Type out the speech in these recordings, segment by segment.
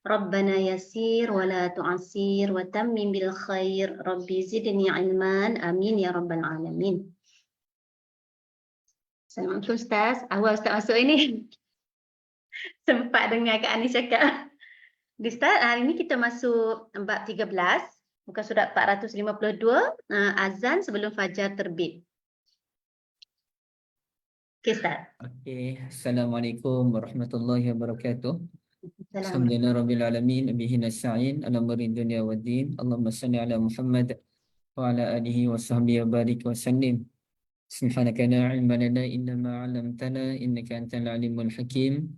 ربنا يسير ولا تعسير وتمم بالخير ربي زدني علما آمين يا رب العالمين. Assalamualaikum Ustaz. Awal Ustaz masuk ini. Sempat dengar Kak Anis cakap. Ustaz, hari ini kita masuk bab 13, muka surat 452, azan sebelum fajar terbit. Okey Ustaz. Okey, Assalamualaikum warahmatullahi wabarakatuh. Assalamualaikum. Alhamdulillah rabbil alamin, bihi nasta'in ala amri dunya waddin. Allahumma salli ala Muhammad wa ala alihi wa sahbihi wa barik wa sallim. Subhanaka la ilma lana illa ma 'allamtana innaka antal alimul hakim.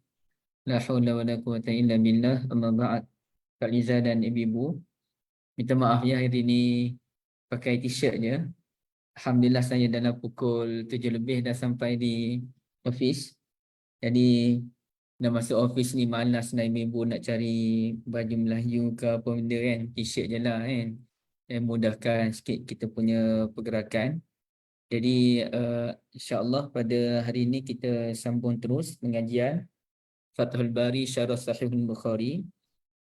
La haula wa la quwwata illa billah. Amma ba'd. Kak Liza dan ibu-ibu, minta maaf ya hari ini pakai t-shirt je. Alhamdulillah saya dalam pukul 7 lebih dah sampai di office. Jadi dah masuk office ni malas nak ibu nak cari baju Melayu ke apa benda kan. T-shirt je lah kan. Dan mudahkan sikit kita punya pergerakan. Jadi insyaAllah pada hari ini kita sambung terus pengajian Fathul Bari Syarah Sahih Bukhari.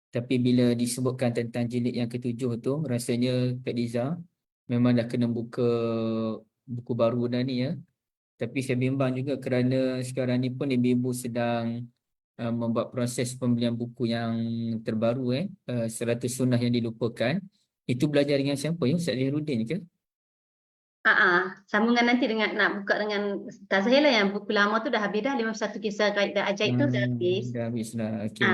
Tapi bila disebutkan tentang jilid yang ketujuh tu, rasanya Kak Liza memang dah kena buka buku baru dah ni ya. Tapi saya bimbang juga kerana sekarang ni pun ibu-ibu sedang membuat proses pembelian buku yang terbaru 100 Sunnah yang dilupakan. Itu belajar dengan siapa ya? Ustaz Zahirudin ke? Sambungan nanti dengan nak buka dengan Ustaz Zahir lah, yang buku lama tu dah habis dah, 51 kisah kaedah ajaib tu dah habis. Dah habis lah. Okey.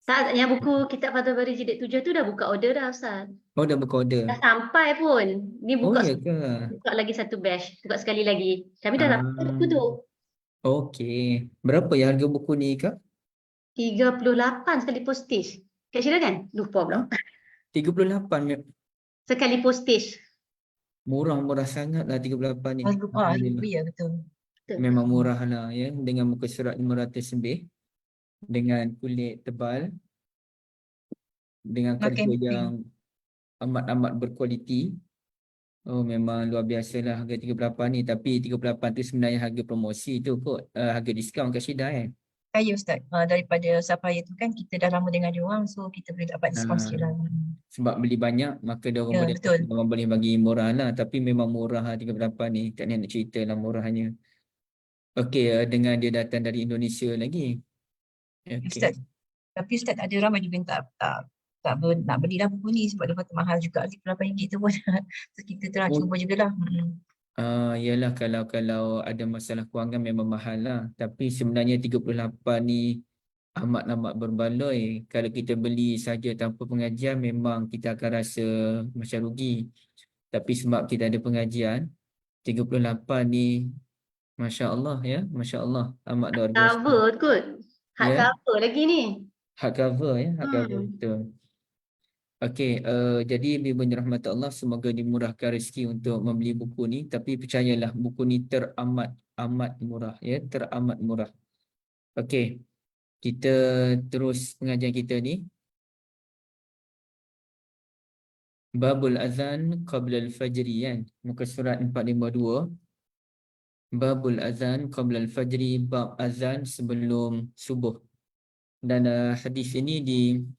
Ustaz, yang buku Kitab Fathul Bari jilid 7 tu dah buka order dah Ustaz. Oh dah buka order. Dah sampai pun. Ni Oh buka, ya ke? buka lagi satu batch. Buka sekali lagi. Tapi dah dapat buku tu. Okey. Berapa ya harga buku ni Kak? 38 sekali postage. Kak Syira kan? Lupa pula. 38 Sekali postage. murah sangat lah 38 ni. Alhamdulillah. Ya betul. Memang murah lah ya. Dengan muka surat 500 lebih. Dengan kulit tebal. Dengan kerja yang amat-amat berkualiti. Oh memang luar biasa lah harga 38 ni. Tapi 38 tu sebenarnya harga promosi tu kot. Harga diskaun kat Syida kan. Ya Ustaz, daripada supplier tu kan kita dah lama dengan dia orang, so kita boleh dapat diskaun sikit lah. Sebab beli banyak maka dia orang boleh, betul. orang boleh bagi murah lah. Tapi memang murah lah 38 ni. Tak nak cerita lah murahnya. Okey, dengan dia datang dari Indonesia lagi. Okay. Ustaz, tapi Ustaz ada ramai juga yang nak belilah buku ni sebab dia kata mahal juga, RM38 tu pun. So kita terang cuba jugalah. Yalah kalau ada masalah kewangan memang mahal lah. Tapi sebenarnya 38 ni amat-amat berbaloi. Kalau kita beli saja tanpa pengajian memang kita akan rasa macam rugi. Tapi sebab kita ada pengajian, 38 ni Masya Allah ya, Masya Allah, amat luar biasa. Cover kot. Hard cover lagi ni. Hard cover ya, hard cover betul. Okey, jadi ibu rahmat Allah, semoga dimurahkan rezeki untuk membeli buku ni. Tapi percayalah buku ni teramat murah ya, teramat murah. Okey, kita terus pengajian kita ni. Babul azan qabla al-fajri kan, muka surat 452. Babul azan qabla al-fajri, bab azan sebelum subuh. Dan hadis ini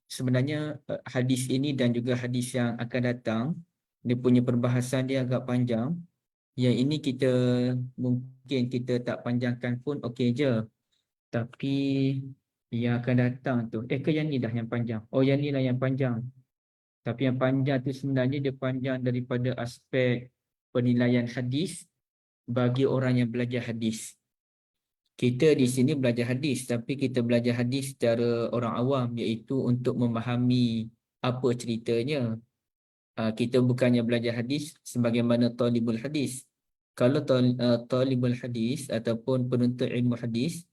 sebenarnya hadis ini dan juga hadis yang akan datang, dia punya perbahasan dia agak panjang. Yang ini mungkin kita tak panjangkan pun okey je. Tapi yang akan datang tu, ke yang ni dah yang panjang. Oh yang ni lah yang panjang. Tapi yang panjang tu sebenarnya dia panjang daripada aspek penilaian hadis bagi orang yang belajar hadis. Kita di sini belajar hadis, tapi kita belajar hadis secara orang awam, iaitu untuk memahami apa ceritanya. Kita bukannya belajar hadis sebagaimana talibul hadis. Kalau talibul hadis ataupun penuntut ilmu hadis,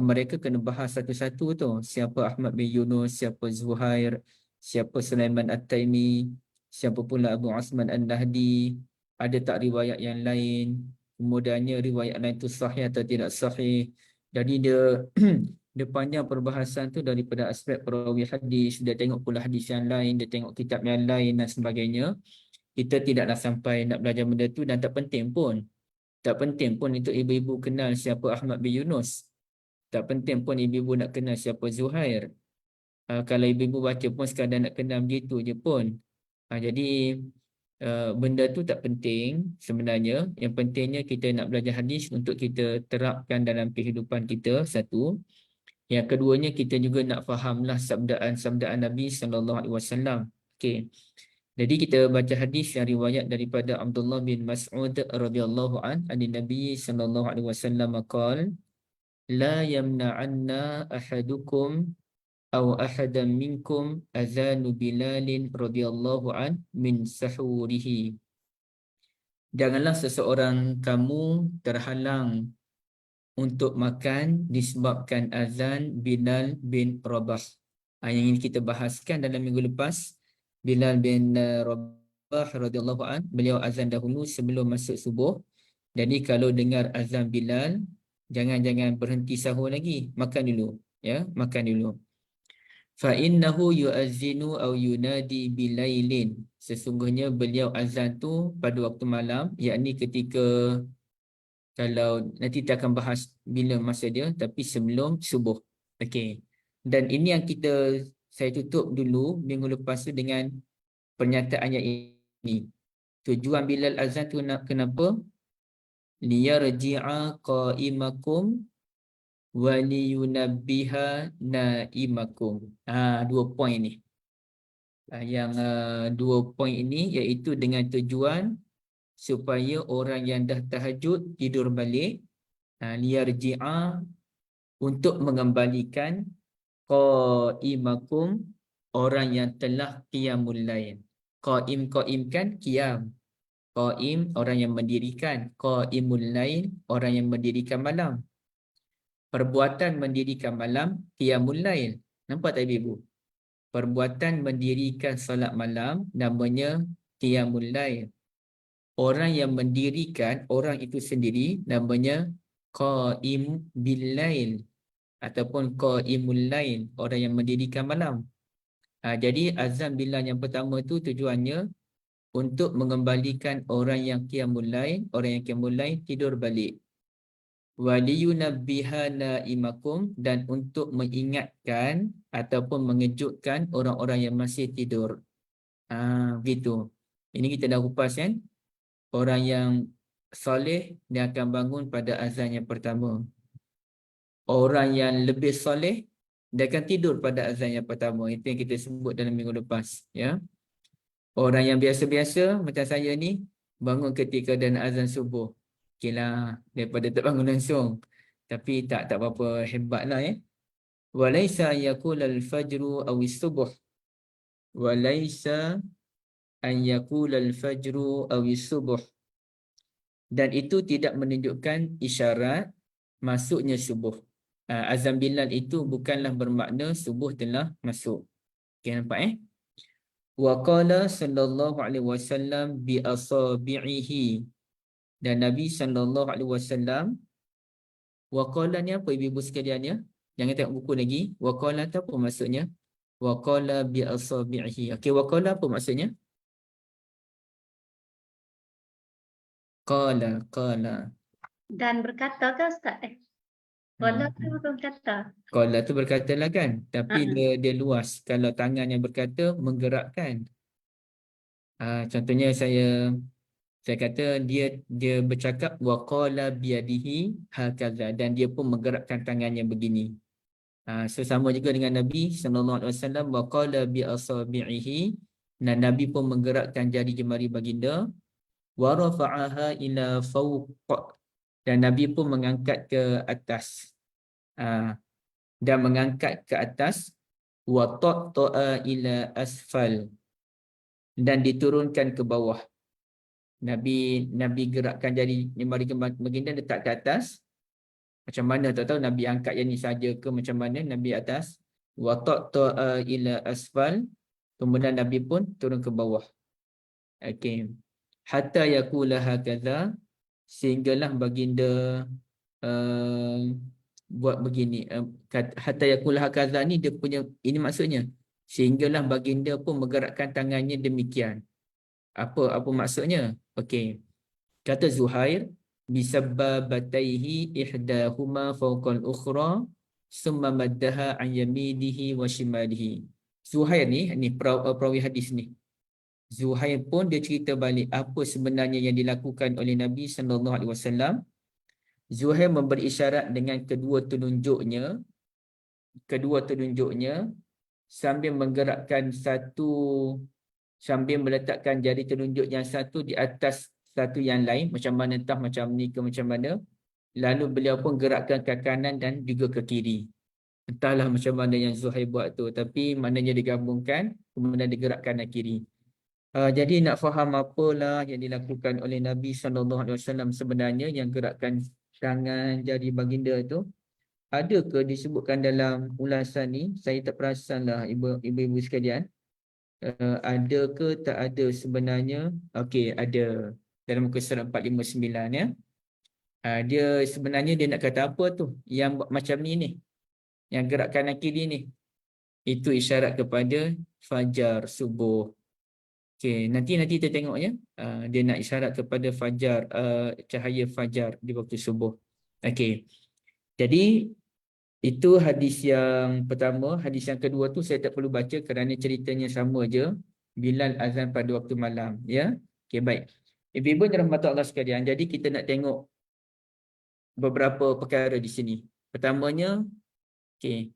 mereka kena bahas satu-satu tu. Siapa Ahmad bin Yunus, siapa Zuhair, siapa Sulaiman At-Taimi, siapa pula Abu Osman An-Nahdi, ada tak riwayat yang lain. Kemudiannya riwayat lain itu sahih atau tidak sahih. Jadi dia dia panjang perbahasan tu daripada aspek perawi hadis, dia tengok pula hadis yang lain, dia tengok kitab yang lain dan sebagainya. Kita tidaklah sampai nak belajar benda tu dan tak penting pun. Tak penting pun untuk ibu-ibu kenal siapa Ahmad bin Yunus. Tak penting pun ibu-ibu nak kenal siapa Zuhair. Kalau ibu-ibu baca pun sekadar nak kenal begitu je pun. Jadi benda tu tak penting sebenarnya. Yang pentingnya kita nak belajar hadis untuk kita terapkan dalam kehidupan kita, satu. Yang keduanya, kita juga nak fahamlah sabdaan Nabi SAW. Okey. Jadi kita baca hadis yang riwayat daripada Abdullah bin Mas'ud radhiyallahu an Nabi sallallahu alaihi wasallam qala la yamna'anna ahadukum aw ahadan minkum azanu Bilalin radhiyallahu an min sahurihi. Janganlah seseorang kamu terhalang untuk makan disebabkan azan Bilal bin Rabah. Yang ini kita bahaskan dalam minggu lepas. Bilal bin Rabah radhiyallahu an, beliau azan dahulu sebelum masuk subuh. Jadi kalau dengar azan Bilal, jangan berhenti sahur lagi, makan dulu, ya, makan dulu. Fa innahu yu'azzinu aw yunadi bilailin. Sesungguhnya beliau azan tu pada waktu malam, yakni ketika, kalau nanti kita akan bahas bila masa dia, tapi sebelum subuh. Okey. Dan ini yang saya tutup dulu minggu lepas tu dengan pernyataan yang ini. Tujuan Bilal azan tu kenapa? Liyarji'a qa'imakum wa liyunabbiha na'imakum. Dua poin ni. Yang dua poin ini iaitu dengan tujuan supaya orang yang dah tahajud tidur balik, liyarji'a, untuk mengembalikan qa'imakum, orang yang telah qiyamul lail. Qa'im kan qiyam. Qa'im orang yang mendirikan, qa'imul lail orang yang mendirikan malam. Perbuatan mendirikan malam qiyamul lail. Nampak tak ibu? Perbuatan mendirikan salat malam namanya qiyamul lail. Orang yang mendirikan, orang itu sendiri namanya qa'im bil lail ataupun qa'imul lail, orang yang mendirikan malam. Jadi azan Bilal yang pertama tu tujuannya untuk mengembalikan orang yang qiyamul lail, orang yang qiyamul lail tidur balik. Wa liyunabbiha na'imakum, dan untuk mengingatkan ataupun mengejutkan orang-orang yang masih tidur. Begitu. Ini kita dah kupas kan. Orang yang soleh dia akan bangun pada azan yang pertama. Orang yang lebih soleh dia akan tidur pada azan yang pertama. Itu yang kita sebut dalam minggu lepas, ya. Orang yang biasa-biasa macam saya ni bangun ketika dan azan subuh. Okeylah, daripada tak bangun langsung. Tapi tak apa-apa, hebatlah, ya. Walaisa yaqulal fajru awis subuh. Walaisa an yaqulal fajru awis subuh. Dan itu tidak menunjukkan isyarat masuknya subuh. Azan Bilal itu bukanlah bermakna subuh telah masuk. Okey, nampak Wa qala sallallahu alaihi wasallam bi asabi'ihi. Dan Nabi sallallahu alaihi wasallam, wa qala ni apa ibu-ibu sekalian, ya? Jangan tengok buku lagi. Wa qala tu apa maksudnya? Wa qala bi asabi'ihi. Okey, wa qala apa maksudnya? Qala. Dan berkata ke Ustaz? Qala tu bukan kata. Qala tu berkatalah kan, tapi dia luas. Kalau tangan yang berkata menggerakkan. Contohnya saya kata dia bercakap wa qala biyadihi hakaza, dan dia pun menggerakkan tangannya begini. So sama juga dengan Nabi sallallahu alaihi wasallam, wa qala bi asabi'ihi, dan Nabi pun menggerakkan jari jemari baginda, wa rafa'aha ila fawq, dan Nabi pun mengangkat ke atas. Dan mengangkat ke atas, wa ta'a ila asfal, dan diturunkan ke bawah. Nabi gerakkan jari jemari baginda letak ke atas. Macam mana tak tahu, Nabi angkat yang ni saja ke macam mana Nabi atas. Wa ta'a ila asfal, kemudian Nabi pun turun ke bawah. Okey. Hatta yaqula hakaza, sehinggalah baginda buat begini. Hatta yaqula hakaza ni dia punya, ini maksudnya sehinggalah baginda pun menggerakkan tangannya demikian. Apa maksudnya? Okey. Kata Zuhair, bisabbabataihi ihdahuma fawqal ukhra summa maddaha an yaminihi wa shimalihi. Zuhair ni perawi hadis ni. Zuhair pun dia cerita balik apa sebenarnya yang dilakukan oleh Nabi SAW. Zuhair memberi isyarat dengan kedua telunjuknya sambil menggerakkan sambil meletakkan jari telunjuk yang satu di atas satu yang lain, macam mana, entah macam ni ke macam mana. Lalu beliau pun gerakkan ke kanan dan juga ke kiri. Entahlah macam mana yang Zuhair buat tu, tapi maknanya digabungkan kemudian digerakkan ke kiri. Jadi nak faham apalah yang dilakukan oleh Nabi SAW sebenarnya, yang gerakkan tangan jari baginda tu, ada ke disebutkan dalam ulasan ni? Saya tak perasan lah ibu-ibu sekalian. Ada ke tak ada sebenarnya? Okey, ada. Dalam muka surat 459 ya. Dia sebenarnya dia nak kata apa tu? Yang buat macam ni. Yang gerak kanan kiri ni. Itu isyarat kepada fajar, subuh. Okey, nanti kita tengok ya. Dia nak isyarat kepada fajar, cahaya fajar di waktu subuh. Okey. Jadi itu hadis yang pertama. Hadis yang kedua tu saya tak perlu baca kerana ceritanya sama je. Bilal azan pada waktu malam. Ya. Okey, baik. Ibu-ibu dan rahmat Allah sekalian. Jadi kita nak tengok beberapa perkara di sini. Pertamanya, okey,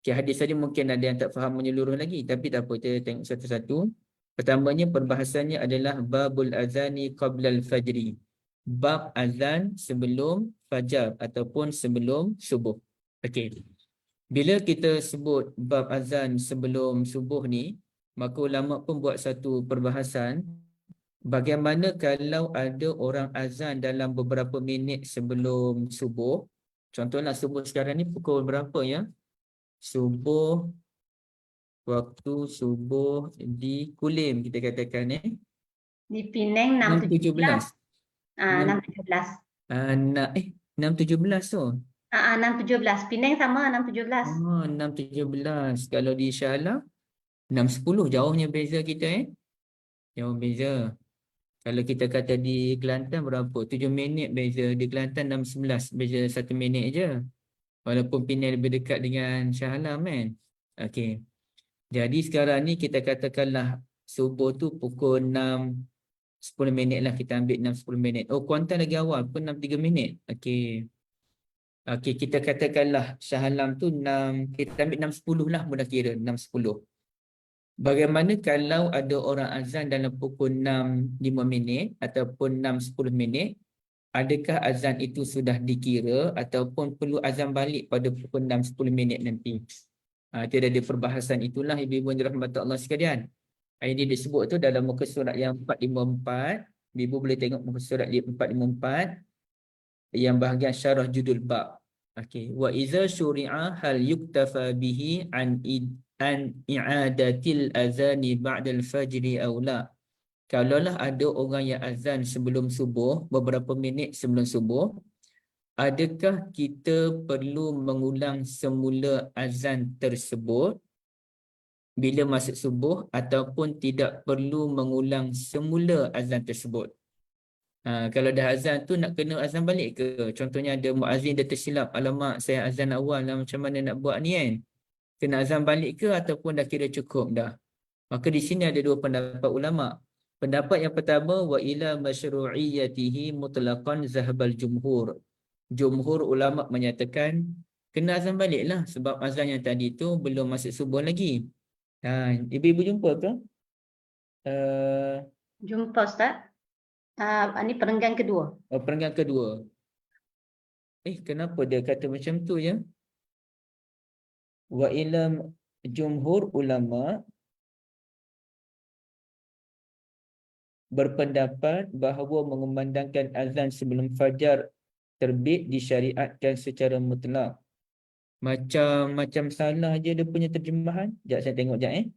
hadis tadi mungkin ada yang tak faham menyeluruh lagi. Tapi tak apa, kita tengok satu-satu. Pertamanya perbahasannya adalah babul azani qablal fajri. Bab azan sebelum fajar ataupun sebelum subuh. Okey. Bila kita sebut bab azan sebelum subuh ni, maka ulama pun buat satu perbahasan. Bagaimana kalau ada orang azan dalam beberapa minit sebelum subuh? Contohlah subuh sekarang ni pukul berapa ya? Waktu subuh di Kulim kita katakan Di Penang 6.17. 6.17. 6.17 tu. 6.17. Penang sama 6.17. 6.17. Kalau di Shah Alam 6.10, jauhnya beza kita Jauh beza. Kalau kita kata di Kelantan berapa? 7 minit beza. Di Kelantan 6.11, beza 1 minit je. Walaupun Penang lebih dekat dengan Shah Alam kan. Okey. Jadi sekarang ni kita katakanlah subuh tu pukul 6.10 minit lah, kita ambil 6.10 minit. Oh, Kuantan lagi awal pun 6.3 minit. Okey. Okey, kita katakanlah Shah Alam tu kita ambil 6.10 lah, mudah kira 6.10. Bagaimana kalau ada orang azan dalam pukul 6.05 minit ataupun 6.10 minit? Adakah azan itu sudah dikira ataupun perlu azan balik pada pukul 6.10 minit nanti? Itu ada perbahasan itulah ibu-ibu yang dirahmati Allah sekalian. Ini disebut tu dalam muka surat yang 454. Ibu boleh tengok muka surat 454 yang bahagian syarah judul bab. Okey, wa iza syuri'a hal yuktafa bihi an i'adatil azani ba'dal fajri aw la. Kalaulah ada orang yang azan sebelum subuh, beberapa minit sebelum subuh, adakah kita perlu mengulang semula azan tersebut bila masuk subuh ataupun tidak perlu mengulang semula azan tersebut? Kalau dah azan tu nak kena azan balik ke? Contohnya ada muazzin dia tersilap, alamak saya azan awal lah, macam mana nak buat ni kan? Kena azan balik ke ataupun dah kira cukup dah? Maka di sini ada dua pendapat ulama. Pendapat yang pertama, wa ila masyru'iyyatihi mutlaqan zahabal jumhur. Jumhur ulama menyatakan kena azan baliklah sebab azan yang tadi tu belum masuk subuh lagi. Ibu-ibu jumpa ke? Jumpa Ustaz. Ini perenggan kedua. Perenggan kedua. Kenapa dia kata macam tu ya? Wa ila jumhur ulama berpendapat bahawa mengumandangkan azan sebelum fajar terbit disyariatkan secara mutlak. Macam salah je dia punya terjemahan. Sekejap saya tengok sekejap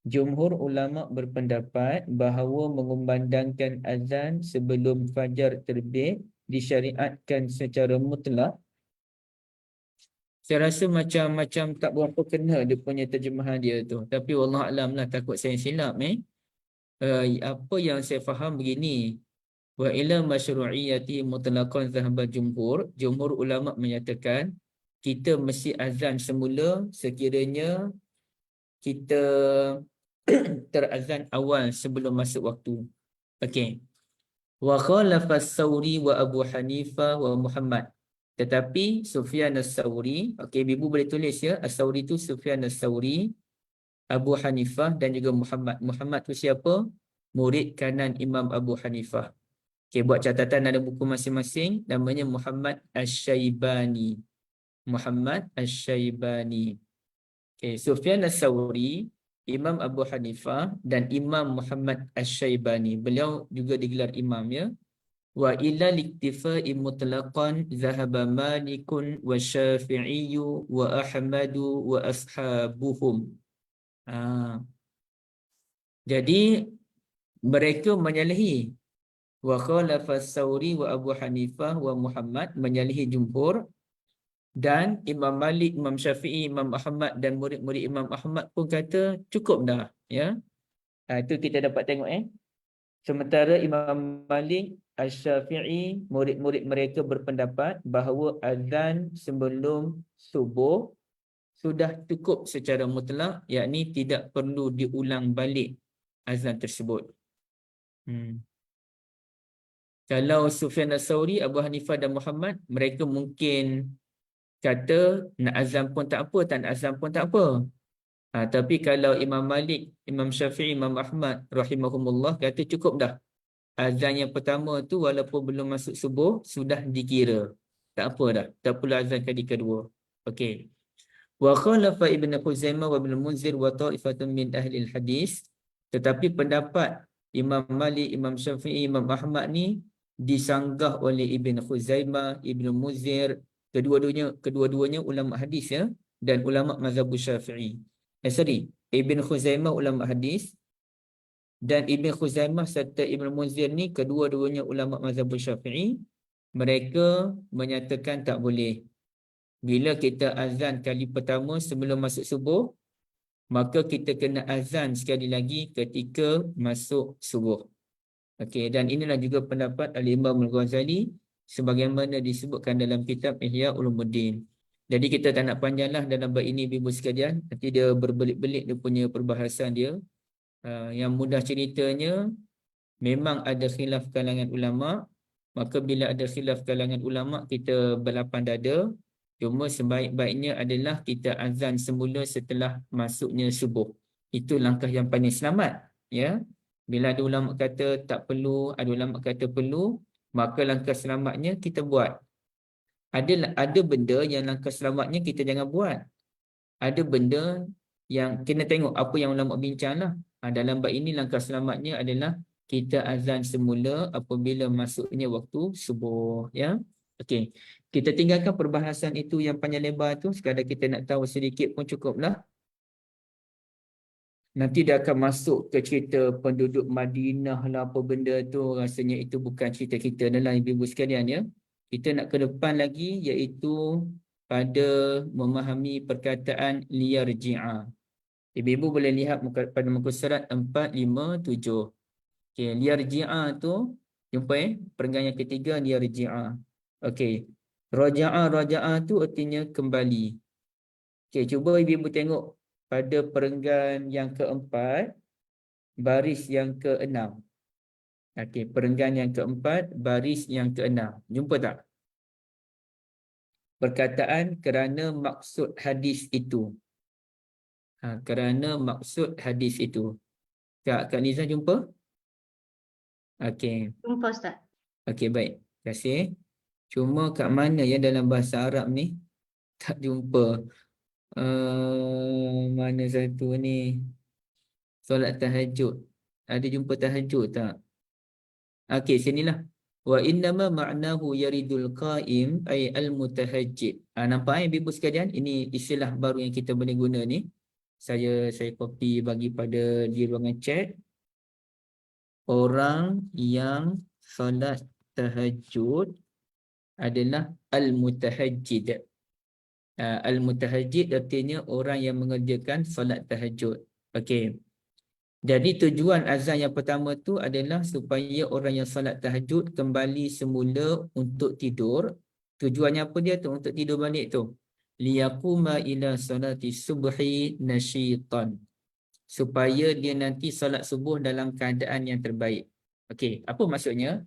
Jumhur ulama berpendapat bahawa mengumandangkan azan sebelum fajar terbit disyariatkan secara mutlak. Saya rasa macam tak berapa kena dia punya terjemahan dia tu. Tapi wallahualam lah, takut saya silap apa yang saya faham begini. Wa ila masyru'iyyati mutlaqan zahaba jumhur. Jumhur ulama menyatakan kita mesti azan semula sekiranya kita terazan awal sebelum masuk waktu. Okey. Wa khalafa as-Sauri wa Abu Hanifah wa Muhammad. Tetapi Sufyan as-Sauri, okey, ibu boleh tulis ya, as-Sauri tu Sufyan as-Sauri, Abu Hanifah dan juga Muhammad. Muhammad tu siapa? Murid kanan Imam Abu Hanifah. Okey, buat catatan ada buku masing-masing, namanya Muhammad Asy-Syaibani. Muhammad Asy-Syaibani. Okey, Sufyan as-Sauri, Imam Abu Hanifah dan Imam Muhammad Asy-Syaibani. Beliau juga digelar imam ya. Wa ila liktifa'i mutlaqan zahaba Malikun wa Syafi'iyyu wa Ahmadu wa ashabuhum. Jadi mereka menyalahi wa khalafa as-Sauri wa Abu Hanifah wa Muhammad, menyalahi jumhur, dan Imam Malik, Imam Syafi'i, Imam Ahmad dan murid-murid Imam Ahmad pun kata cukup dah ya. Itu kita dapat tengok Sementara Imam Malik, Asy-Syafi'i, murid-murid mereka berpendapat bahawa azan sebelum subuh sudah cukup secara mutlak, yakni tidak perlu diulang balik azan tersebut. Kalau Sufyan as-Sauri, Abu Hanifah dan Muhammad, mereka mungkin kata nak azan pun tak apa, tak nak azan pun tak apa. Tapi kalau Imam Malik, Imam Syafi'i, Imam Ahmad rahimahumullah kata cukup dah. Azan yang pertama tu walaupun belum masuk subuh sudah dikira. Tak apa dah. Tak perlu azan kali kedua. Okey. Wa khalafa Ibn Khuzaimah wa Ibn Munzir wa ta'ifatun min ahli al-hadis. Tetapi pendapat Imam Malik, Imam Syafi'i, Imam Ahmad ni disanggah oleh Ibn Khuzaimah, Ibn Munzir, kedua-duanya ulama hadis ya, dan ulama mazhab Syafi'i. Ibn Khuzaimah ulama hadis, dan Ibn Khuzaimah serta Ibn Munzir ni kedua-duanya ulama mazhab Syafi'i. Mereka menyatakan tak boleh. Bila kita azan kali pertama sebelum masuk subuh, maka kita kena azan sekali lagi ketika masuk subuh. Okey, dan inilah juga pendapat Al-Imam Al-Ghazali sebagaimana disebutkan dalam kitab Ihya Ulumuddin. Jadi kita tak nak panjanglah dalam bab ini ibu sekalian, nanti dia berbelit-belit dia punya perbahasan dia. Yang mudah ceritanya, memang ada khilaf kalangan ulama. Maka bila ada khilaf kalangan ulama, kita berlapang dada. Cuma sebaik-baiknya adalah kita azan semula setelah masuknya subuh. Itu langkah yang paling selamat ya. Bila ada ulama kata tak perlu, ada ulama kata perlu, maka langkah selamatnya kita buat. Ada benda yang langkah selamatnya kita jangan buat. Ada benda yang kena tengok apa yang ulama bincang lah. Dalam bab ini langkah selamatnya adalah kita azan semula apabila masuknya waktu subuh ya. Okey. Kita tinggalkan perbahasan itu yang panjang lebar tu, sekadar kita nak tahu sedikit pun cukuplah. Nanti dia akan masuk ke cerita penduduk Madinah lah apa benda tu, rasanya itu bukan cerita kita dalam ibu-ibu sekalian ya. Kita nak ke depan lagi iaitu pada memahami perkataan liyarji'a. Ibu-ibu boleh lihat pada muka surat 457. Okey, liyarji'a tu jumpa perenggan yang ketiga liyarji'a. Okey. Raja'a tu artinya kembali. Okey, cuba ibu-ibu tengok pada perenggan yang keempat, baris yang keenam. Okey, perenggan yang keempat, baris yang keenam. Jumpa tak? Perkataan kerana maksud hadis itu. Kerana maksud hadis itu. Kak Nizam jumpa? Okey. Jumpa Ustaz. Okey, baik. Terima kasih. Cuma kat mana ya dalam bahasa Arab ni? Tak jumpa. Mana satu ni? Solat tahajud. Ada jumpa tahajud tak? Okey, sinilah. Wa innama ma'nahu yaridul qa'im ay al-mutahajjid. Nampak ibu sekalian? Ini istilah baru yang kita boleh guna ni. Saya copy bagi pada di ruangan chat. Orang yang solat tahajud adalah al-mutahajjid. Al-mutahajjid artinya orang yang mengerjakan solat tahajud. Okey. Jadi tujuan azan yang pertama tu adalah supaya orang yang solat tahajud kembali semula untuk tidur. Tujuannya apa dia tu untuk tidur balik tu? liyaquma ila salati subhi nasyitan, supaya dia nanti solat subuh dalam keadaan yang terbaik. Okey, apa maksudnya?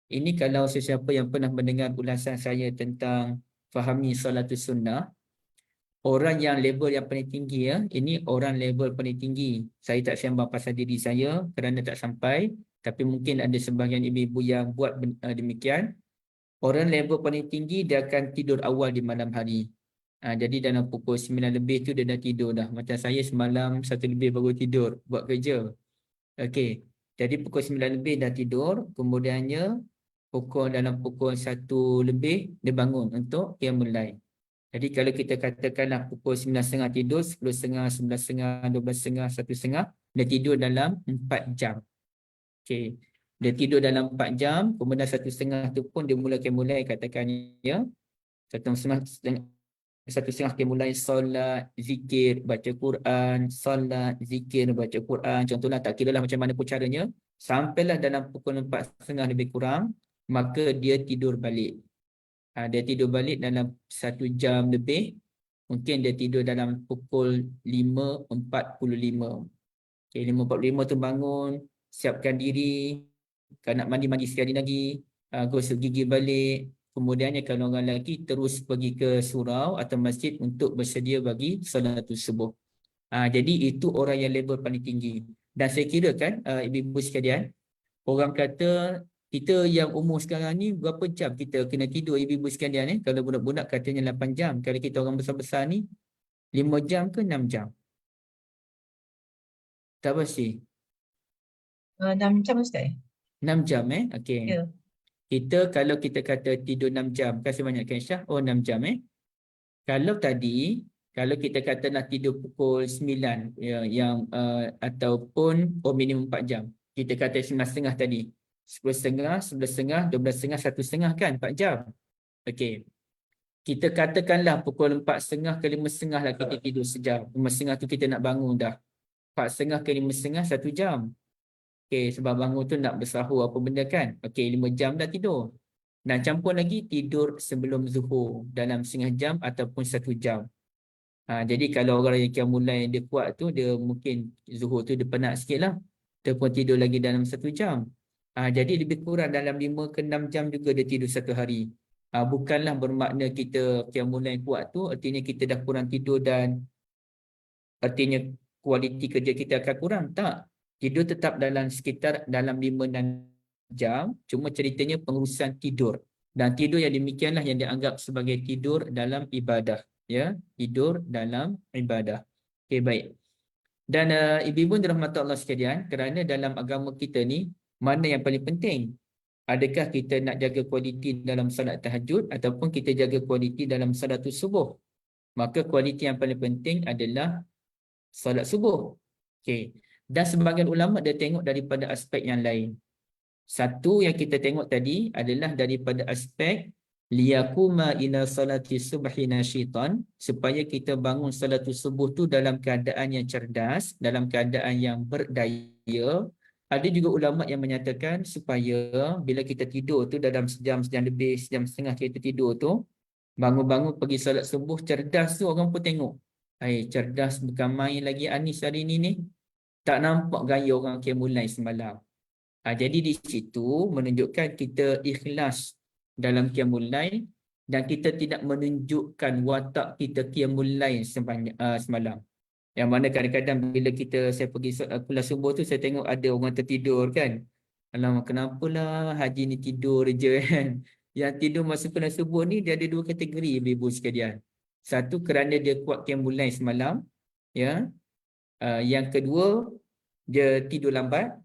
Ini kalau sesiapa yang pernah mendengar ulasan saya tentang fahami solatus sunnah, orang yang level yang paling tinggi ya, ini orang level paling tinggi. Saya tak sembang pasal diri saya kerana tak sampai, tapi mungkin ada sebahagian ibu-ibu yang buat demikian. Orang level paling tinggi dia akan tidur awal di malam hari. Jadi dalam pukul 9 lebih tu dia dah tidur dah. Macam saya semalam 1 lebih baru tidur buat kerja. Okey. Jadi pukul 9 lebih dah tidur, kemudiannya dalam pukul 1 lebih dia bangun untuk qiyamul lail. Jadi kalau kita katakanlah pukul 9.30 tidur, 10.30, 11.30, 12.30, 1.30, dia tidur dalam 4 jam. Okey. Dia tidur dalam 4 jam, kemudian 1.30 tu pun dia mulai katakan ya. 1.30 dia mulai solat, zikir, baca Quran, solat, zikir, baca Quran. Contohlah, tak kira lah macam mana pun caranya. Sampailah dalam pukul 4.30 lebih kurang, maka dia tidur balik. Dia tidur balik dalam 1 jam lebih. Mungkin dia tidur dalam pukul 5.45. Okay, 5.45 tu bangun, siapkan diri, kalau nak mandi sekali lagi, gosok gigi balik. Kemudiannya kalau orang lelaki terus pergi ke surau atau masjid untuk bersedia bagi salatul subuh. Jadi itu orang yang level paling tinggi. Dan saya kira kan ibu-ibu sekalian, orang kata kita yang umur sekarang ni berapa jam kita kena tidur ibu-ibu sekalian Kalau budak-budak katanya 8 jam. Kalau kita orang besar-besar ni 5 jam ke 6 jam? Tak pasti. 6 jam Ustaz. 6 jam okey. Ya. Kalau kita kata tidur 6 jam, kasih banyak Syah. 6 jam Kalau kita kata nak tidur pukul 9 yang ataupun minimum 4 jam. Kita kata 9.30 tadi. 10.30, 11.30, 12.30, 1.30 kan 4 jam. Okey. Kita katakanlah pukul 4.30 ke 5.30 lah kita tidur sejam. 5.30 tu kita nak bangun dah. 4.30 ke 5.30 1 jam. Okey, sebab bangun tu nak bersahur apa benda kan. Okey, 5 jam dah tidur. Dan campur lagi tidur sebelum zuhur dalam setengah jam ataupun 1 jam. Jadi kalau orang yang qiyamul lail dia kuat tu, dia mungkin zuhur tu dia penat sikit lah. Dia pun tidur lagi dalam 1 jam. Jadi lebih kurang dalam 5 ke 6 jam juga dia tidur satu hari. Bukanlah bermakna kita qiyamul lail kuat tu, artinya kita dah kurang tidur dan artinya kualiti kerja kita akan kurang. Tak. Tidur tetap sekitar dalam 5-6 jam. Cuma ceritanya pengurusan tidur. Dan tidur yang demikianlah yang dianggap sebagai tidur dalam ibadah. Ya, tidur dalam ibadah. Okey, baik. Dan ibu-ibu dirahmati Allah sekalian, kerana dalam agama kita ni, mana yang paling penting? Adakah kita nak jaga kualiti dalam salat tahajud ataupun kita jaga kualiti dalam salatul subuh? Maka kualiti yang paling penting adalah salat subuh. Okey. Dan sebahagian ulama dia tengok daripada aspek yang lain. Satu yang kita tengok tadi adalah daripada aspek liyaquma ila salati subhi nasyitan, supaya kita bangun salatul subuh tu dalam keadaan yang cerdas, dalam keadaan yang berdaya. Ada juga ulama yang menyatakan supaya bila kita tidur tu dalam sejam lebih, sejam setengah kita tidur tu, bangun-bangun pergi salat subuh cerdas tu orang pun tengok. Cerdas bukan main lagi Anis hari ni. Tak nampak gaya orang qiyamul lail semalam. Jadi di situ menunjukkan kita ikhlas dalam qiyamul lail dan kita tidak menunjukkan watak kita qiyamul lail semalam. Yang mana kadang-kadang bila saya pergi kuliah subuh tu, saya tengok ada orang tertidur kan. Alamak, kenapalah haji ni tidur je kan. Yang tidur masa kuliah subuh ni dia ada 2 kategori ibu-ibu sekalian. Satu kerana dia kuat qiyamul lail semalam, ya. Yang kedua, dia tidur lambat.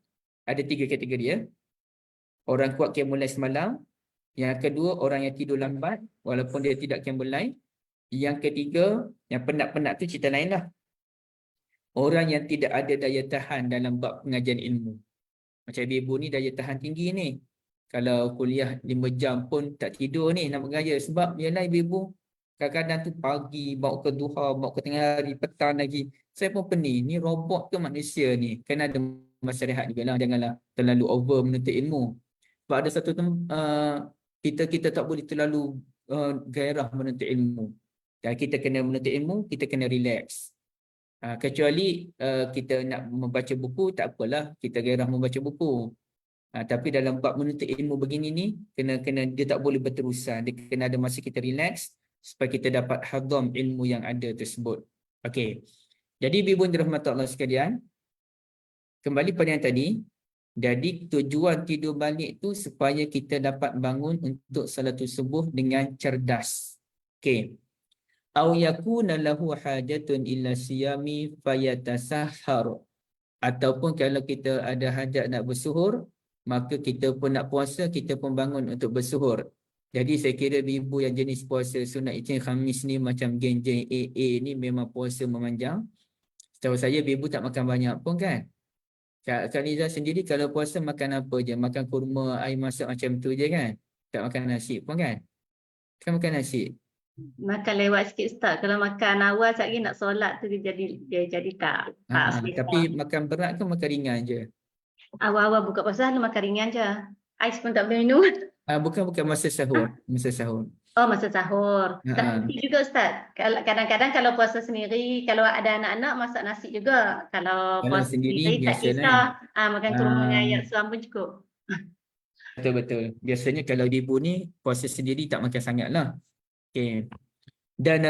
Ada 3 kategori Orang kuat qiyamul lail semalam. Yang kedua, orang yang tidur lambat walaupun dia tidak qiyamul lail. Yang ketiga, yang penat-penat tu cerita lain lah. Orang yang tidak ada daya tahan dalam bab pengajian ilmu. Macam ibu ni daya tahan tinggi ni. Kalau kuliah 5 jam pun tak tidur ni nak mengajar. Sebab ialah ibu-ibu kadang-kadang tu pagi, bawa ke duha, bawa ke tengah hari, petang lagi. Saya pun pening. Ni robot ke manusia ni? Kan ada masa rehat juga lah. Janganlah terlalu over menuntut ilmu. Sebab ada satu kita tak boleh terlalu gairah menuntut ilmu. Dan kita kena menuntut ilmu, kita kena relax. Kecuali kita nak membaca buku, tak apalah, kita gairah membaca buku. Tapi dalam bab menuntut ilmu begini ni, kena dia tak boleh berterusan. Dia kena ada masa kita relax supaya kita dapat hadam ilmu yang ada tersebut. Okey. Jadi ibu dan rahmat Allah sekalian, kembali pada yang tadi, jadi tujuan tidur balik tu supaya kita dapat bangun untuk salatul subuh dengan cerdas. Okey. Au yakuna lahu hajatun illa siyami fayatasahhar. Ataupun kalau kita ada hajat nak bersuhur, maka kita pun nak puasa, kita pun bangun untuk bersuhur. Jadi saya kira ibu yang jenis puasa sunat Isnin Khamis ni macam geng-geng AA ni memang puasa memanjang. Setahu saya ibu tak makan banyak pun kan? Kak Liza sendiri kalau puasa makan apa je? Makan kurma, air masak macam tu je kan? Tak makan nasi pun kan? Kan makan nasi. Makan lewat sikit Ustaz. Kalau makan awal sekali nak solat tu dia jadi tak selesa. Tapi makan berat ke makan ringan je? Awal-awal buka puasa selalu makan ringan je. Ais pun tak boleh minum. Bukan masa sahur. Masa sahur. Oh, masa sahur. Tapi juga Ustaz. Kadang-kadang kalau puasa sendiri, kalau ada anak-anak masak nasi juga. Kalau puasa sendiri tak kisah. Makan kurma dengan ayam suam pun cukup. Betul-betul. Biasanya kalau ibu ni puasa sendiri tak makan sangat lah. Okay. Dan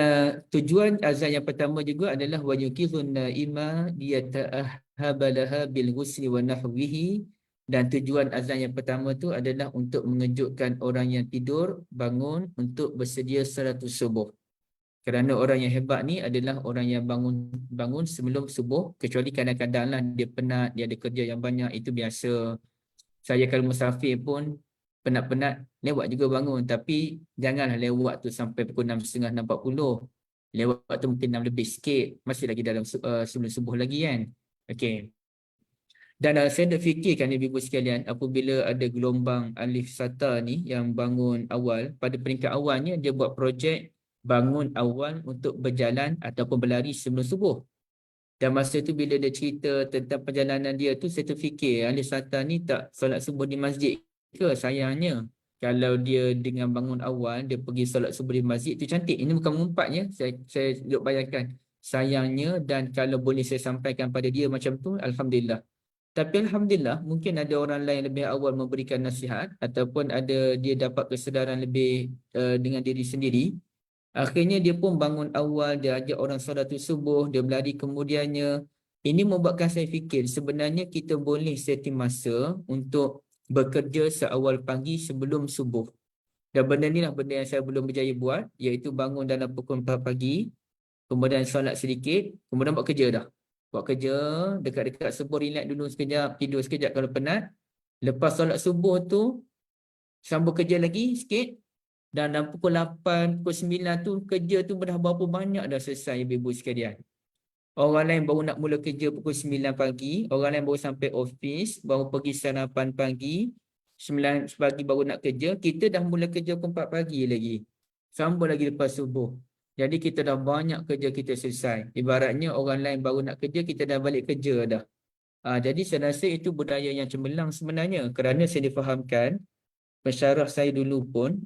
tujuan azan yang pertama juga adalah wa yuqizun naima liyata'ahhabalaha bil ghusli wa nahwihi. Dan tujuan azan yang pertama tu adalah untuk mengejutkan orang yang tidur bangun untuk bersedia salatul subuh. Kerana orang yang hebat ni adalah orang yang bangun sebelum subuh, kecuali kadang-kadang lah dia penat, dia ada kerja yang banyak, itu biasa. Saya kalau musafir pun penat-penat lewat juga bangun, tapi janganlah lewat tu sampai pukul 6.30, 6.40. Lewat tu mungkin 6 lebih sikit, masih lagi dalam sebelum subuh lagi kan. Okey. Dan saya dah fikirkan ibu sekalian, apabila ada gelombang alif sata ni yang bangun awal, pada peringkat awalnya dia buat projek bangun awal untuk berjalan ataupun berlari sebelum subuh. Dan masa tu bila dia cerita tentang perjalanan dia tu, saya terfikir alif sata ni tak solat subuh di masjid ke? Sayangnya kalau dia dengan bangun awal dia pergi solat subuh di masjid tu cantik. Ini bukan mengumpatnya, saya duk bayangkan. Sayangnya, dan kalau boleh saya sampaikan pada dia macam tu, alhamdulillah. Tapi alhamdulillah mungkin ada orang lain lebih awal memberikan nasihat ataupun ada dia dapat kesedaran lebih dengan diri sendiri. Akhirnya dia pun bangun awal, dia ajak orang salatul subuh, dia berlari kemudiannya. Ini membuatkan saya fikir sebenarnya kita boleh setting masa untuk bekerja seawal pagi sebelum subuh. Dan benda ni lah benda yang saya belum berjaya buat, iaitu bangun dalam pukul 4 pagi, kemudian solat sedikit, kemudian buat kerja dah. Buat kerja, dekat-dekat subuh relax dulu sekejap, tidur sekejap kalau penat. Lepas solat subuh tu, sambung kerja lagi sikit. Dan dalam pukul 8, pukul 9 tu, kerja tu dah berapa banyak dah selesai ibu-ibu sekalian. Orang lain baru nak mula kerja pukul 9 pagi, orang lain baru sampai office, baru pergi sarapan pagi, 9 pagi baru nak kerja, kita dah mula kerja pukul 4 pagi lagi. Sambung lagi lepas subuh. Jadi kita dah banyak kerja kita selesai. Ibaratnya orang lain baru nak kerja, kita dah balik kerja dah. Jadi saya rasa itu budaya yang cemerlang sebenarnya. Kerana saya difahamkan, pensyarah saya dulu pun,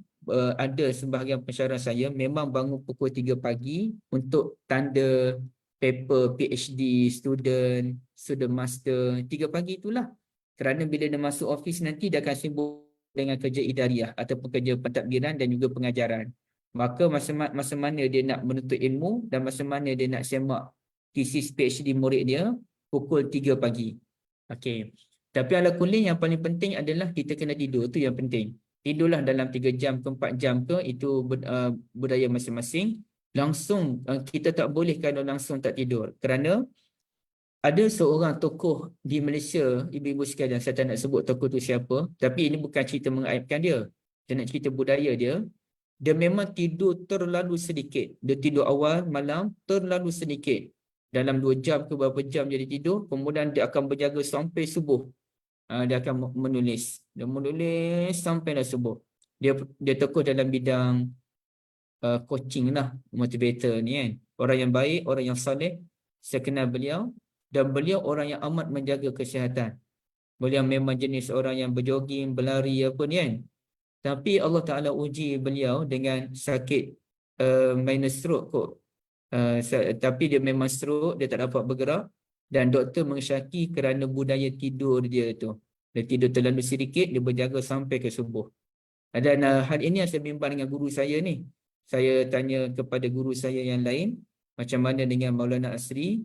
ada sebahagian pensyarah saya memang bangun pukul 3 pagi untuk tanda paper PhD, student master. 3 pagi itulah. Kerana bila dia masuk office nanti dia akan sibuk dengan kerja idariah ataupun kerja pentadbiran dan juga pengajaran. Maka masa mana dia nak menuntut ilmu dan masa mana dia nak semak thesis PhD murid dia, pukul 3 pagi. Okey. Tapi ala kulli yang paling penting adalah kita kena tidur, tu yang penting. Tidurlah dalam 3 jam ke 4 jam ke, itu budaya masing-masing. Langsung kita tak boleh kalau langsung tak tidur. Kerana ada seorang tokoh di Malaysia, ibu-ibu sekalian, saya tak nak sebut tokoh tu siapa, tapi ini bukan cerita mengaibkan dia. Saya nak cerita budaya dia. Dia memang tidur terlalu sedikit. Dia tidur awal malam terlalu sedikit. Dalam 2 jam ke berapa jam dia tidur, kemudian dia akan berjaga sampai subuh. Dia akan menulis. Dia menulis sampai dah subuh. Dia tokoh dalam bidang coaching lah, motivator ni kan. Orang yang baik, orang yang saleh. Saya kenal beliau. Dan beliau orang yang amat menjaga kesihatan. Beliau memang jenis orang yang berjoging, berlari apa ni kan. Tapi Allah Ta'ala uji beliau dengan sakit minor stroke kot. Tapi dia memang stroke, dia tak dapat bergerak dan doktor mengesyaki kerana budaya tidur dia tu. Dia tidur terlalu sedikit, dia berjaga sampai ke subuh. Dan hal ini yang saya bimbang dengan guru saya ni. Saya tanya kepada guru saya yang lain, macam mana dengan Maulana Asri.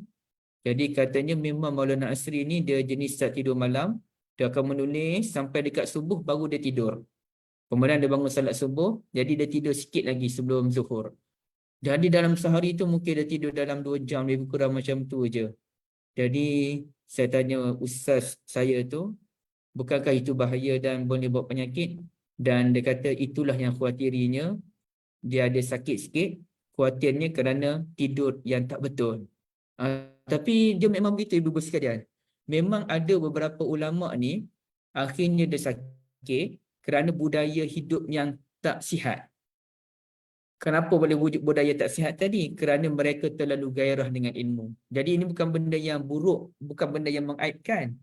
Jadi katanya memang Maulana Asri ni dia jenis tak tidur malam. Dia akan menulis sampai dekat subuh baru dia tidur. Kemudian dia bangun salat subuh, jadi dia tidur sikit lagi sebelum zuhur. Jadi dalam sehari tu mungkin dia tidur dalam 2 jam, lebih kurang macam tu je. Jadi saya tanya ustaz saya tu, bukankah itu bahaya dan boleh bawa penyakit? Dan dia kata itulah yang khawatirinya. Dia ada sakit sikit, khawatirnya kerana tidur yang tak betul. Tapi dia memang begitu ibu-ibu sekalian. Memang ada beberapa ulama ni akhirnya dia sakit kerana budaya hidup yang tak sihat. Kenapa boleh wujud budaya tak sihat tadi? Kerana mereka terlalu gairah dengan ilmu. Jadi ini bukan benda yang buruk, bukan benda yang mengaibkan.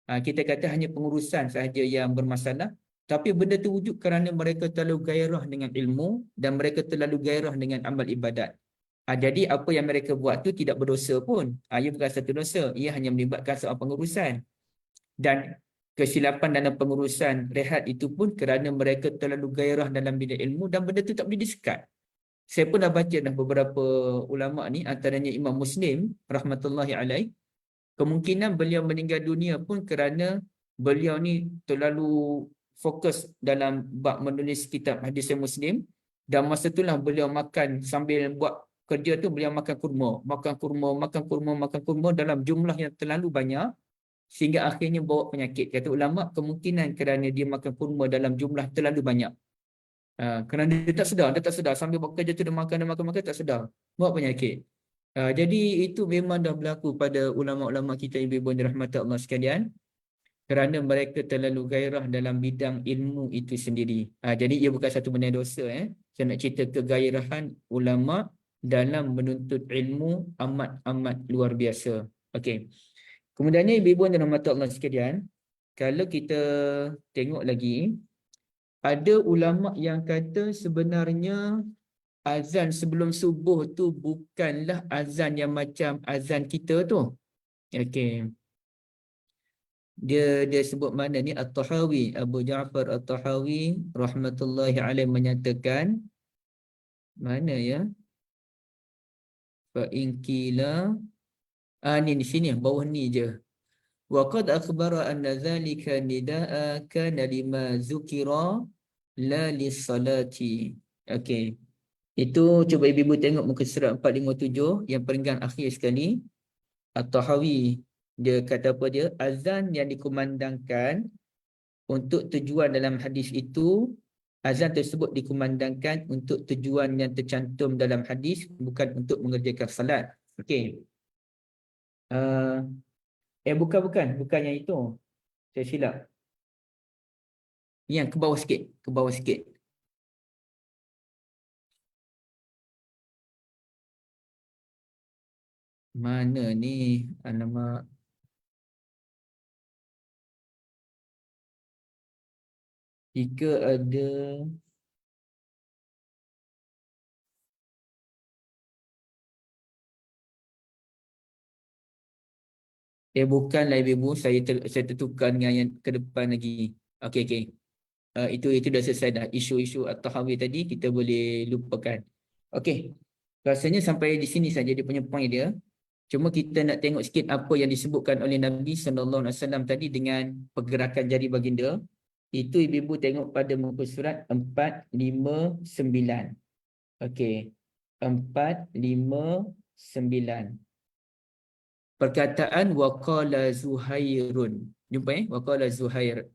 Kita kata hanya pengurusan sahaja yang bermasalah. Tapi benda itu wujud kerana mereka terlalu gairah dengan ilmu dan mereka terlalu gairah dengan amal ibadat. Jadi apa yang mereka buat tu tidak berdosa pun. Ia bukan satu dosa. Ia hanya melibatkan soal pengurusan. Dan kesilapan dalam pengurusan rehat itu pun kerana mereka terlalu gairah dalam bidang ilmu dan benda itu tak boleh disekat. Saya pun dah baca dah beberapa ulama ni, antaranya Imam Muslim rahmatullahi alaih. Kemungkinan beliau meninggal dunia pun kerana beliau ni terlalu fokus dalam bab menulis kitab hadis Muslim, dan masa itulah beliau makan sambil buat kerja tu, beliau makan kurma dalam jumlah yang terlalu banyak sehingga akhirnya bawa penyakit. Kata ulama kemungkinan kerana dia makan kurma dalam jumlah terlalu banyak. Kerana dia tak sedar sambil buat kerja tu dia makan tak sedar, bawa penyakit. Jadi itu memang dah berlaku pada ulama-ulama kita ibu-ibu yang dirahmati Allah sekalian, kerana mereka terlalu gairah dalam bidang ilmu itu sendiri. Jadi ia bukan satu benda dosa. Saya nak cerita kegairahan ulama dalam menuntut ilmu amat-amat luar biasa. Okey. Kemudiannya ibu-ibu yang dirahmati Allah sekalian, kalau kita tengok lagi, ada ulama yang kata sebenarnya azan sebelum subuh tu bukanlah azan yang macam azan kita tu. Okey. Dia sebut mana ni, At-Tahawi, Abu Ja'far At-Tahawi rahmatullahi alaih menyatakan, mana ya? Fa in qila, ni di sini bawah ni je. Wa qad akhbara anna dhalika nidaa kana lima zukira la lis-salati. Okey. Itu cuba ibu-ibu tengok muka surat 457 yang peringkat akhir sekali. At-Tahawi dia kata apa dia? Azan yang dikumandangkan untuk tujuan dalam hadis itu, azan tersebut dikumandangkan untuk tujuan yang tercantum dalam hadis, bukan untuk mengerjakan salat. Okey. Bukan yang itu. Saya silap. Yang ke bawah sikit. Mana ni? Alamak. Jika ada bukanlah ibu, saya tertukar dengan yang ke depan lagi. Okey. Itu dah selesai dah. Isu-isu At-Tahawi tadi kita boleh lupakan. Okey. Rasanya sampai di sini saja dia punya point dia. Cuma kita nak tengok sikit apa yang disebutkan oleh Nabi SAW tadi dengan pergerakan jari baginda. Itu ibu-ibu tengok pada muka surat 459. Okey. 459. Perkataan waqala Zuhairun. Jumpa waqala Zuhair.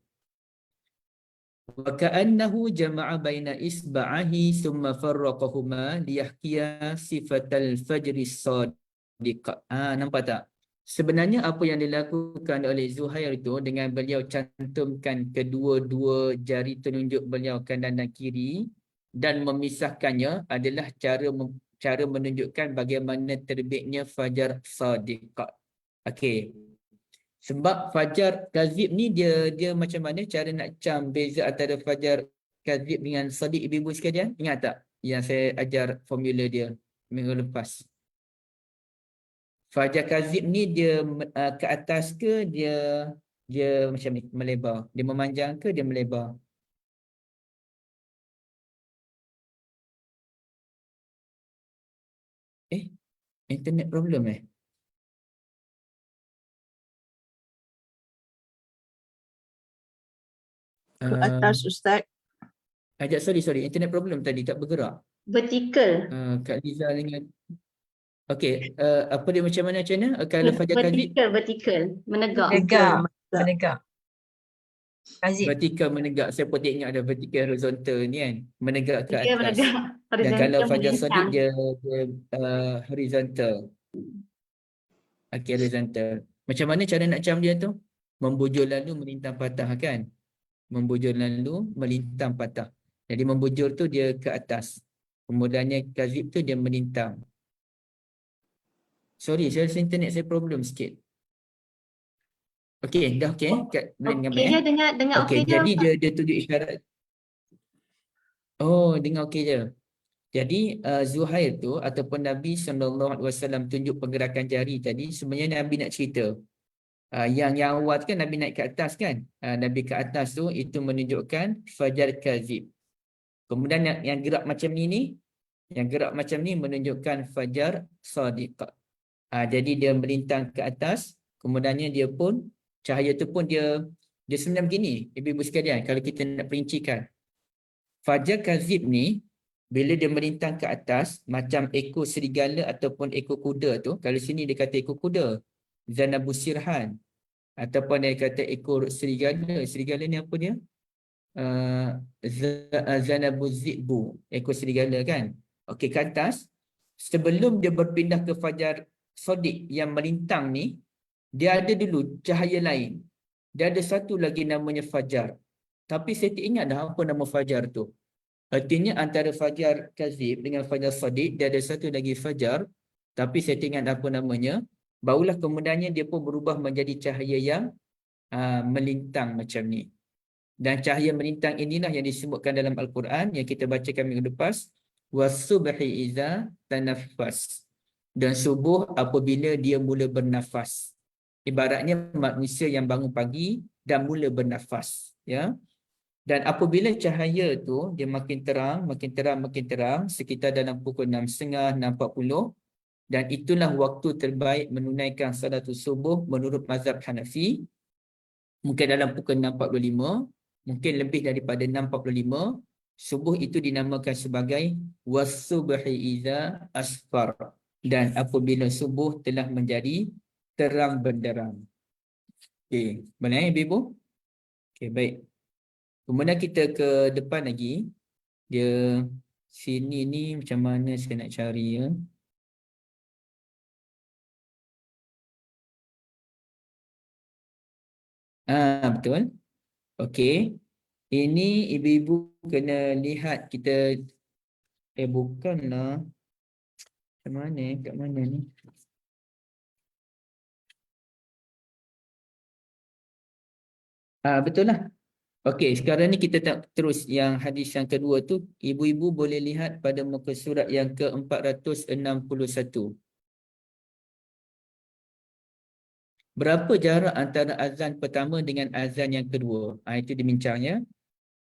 Wa ka'annahu jama'a baina isba'ahi thumma farraqahuma liyahkiya sifatal fajri shadiq. Nampak tak? Sebenarnya apa yang dilakukan oleh Zuhair itu dengan beliau cantumkan kedua-dua jari telunjuk beliau kanan dan kiri dan memisahkannya adalah cara menunjukkan bagaimana terbitnya fajar shadiq. Okey. Sebab fajar kazib ni dia macam mana cara nak cam beza antara fajar kazib dengan shadiq ibu-ibu sekalian? Ingat tak? yang saya ajar formula dia minggu lepas. Fajar kazib ni dia ke atas ke dia macam ni melebar. Dia memanjang ke dia melebar? Internet problem Ke atas Ustaz. sorry, internet problem tadi tak bergerak. Vertical. Kak Liza dengan okey, apa dia macam mana? Kalau fajar kazib Vertical. Menegak. Menegak. Kazib. vertikal menegak. Saya pun tak ingat ada vertikal horizontal ni kan. Menegak ke Dia atas. menegak. Dan kalau Horizontal fajar sodik melintang. dia horizontal. Okey, horizontal. Macam mana cara nak cam dia tu? Membujur lalu melintang patah kan? Membujur lalu melintang patah. Jadi membujur tu dia ke atas. Kemudiannya kazib tu dia melintang. Sorry, saya rasa internet saya problem sikit. Okey, dah okey. Boleh dengar Okey je, dengar okey, okey je. jadi dia tunjuk isyarat. Oh, dengar okey je. Jadi Zuhair tu ataupun Nabi SAW tunjuk pergerakan jari tadi, sebenarnya Nabi nak cerita. Yang awal kan Nabi naik ke atas kan. Nabi ke atas tu itu menunjukkan fajar kazib. Kemudian yang gerak macam ni, yang gerak macam ni menunjukkan fajar sadiq. Jadi dia melintang ke atas, kemudiannya dia pun cahaya tu pun dia sebenarnya begini, ibu-ibu sekalian, kalau kita nak perincikan. Fajar kazib ni bila dia melintang ke atas macam ekor serigala ataupun ekor kuda tu, kalau sini dia kata ekor kuda, Zanabu Sirhan, ataupun dia kata ekor serigala. Serigala ni apa dia? Zanabu Zikbu, ekor serigala kan. Okey, ke atas sebelum dia berpindah ke fajar sodik yang melintang ni, dia ada dulu cahaya lain. Dia ada satu lagi namanya fajar. Tapi saya tak ingat dah apa nama fajar tu. Artinya antara fajar kazib dengan fajar sodik, dia ada satu lagi fajar, tapi saya tak ingat apa namanya. Barulah kemudiannya dia pun berubah menjadi cahaya yang melintang macam ni. Dan cahaya melintang inilah yang disebutkan dalam Al-Quran yang kita bacakan minggu lepas. Wasubhi iza tanaffas. Dan subuh apabila dia mula bernafas. Ibaratnya manusia yang bangun pagi dan mula bernafas. Ya. Dan apabila cahaya tu dia makin terang, sekitar dalam pukul 6.30, 6.40, dan itulah waktu terbaik menunaikan salatul subuh menurut mazhab Hanafi. Mungkin dalam pukul 6.45, mungkin lebih daripada 6.45, subuh itu dinamakan sebagai wasubhi iza asfar. Dan apabila subuh telah menjadi terang benderang. Okey, boleh ibu? Okey, baik. Kemudian kita ke depan lagi. Dia sini ni macam mana saya nak cari ya. Betul. Okey. Ini ibu-ibu kena lihat kita bukanlah. Macam mana? Kat mana ni? Betul lah. Okey, sekarang ni kita tak terus yang hadis yang kedua tu, ibu-ibu boleh lihat pada muka surat yang ke-461. Berapa jarak antara azan pertama dengan azan yang kedua? Itu dibincangnya.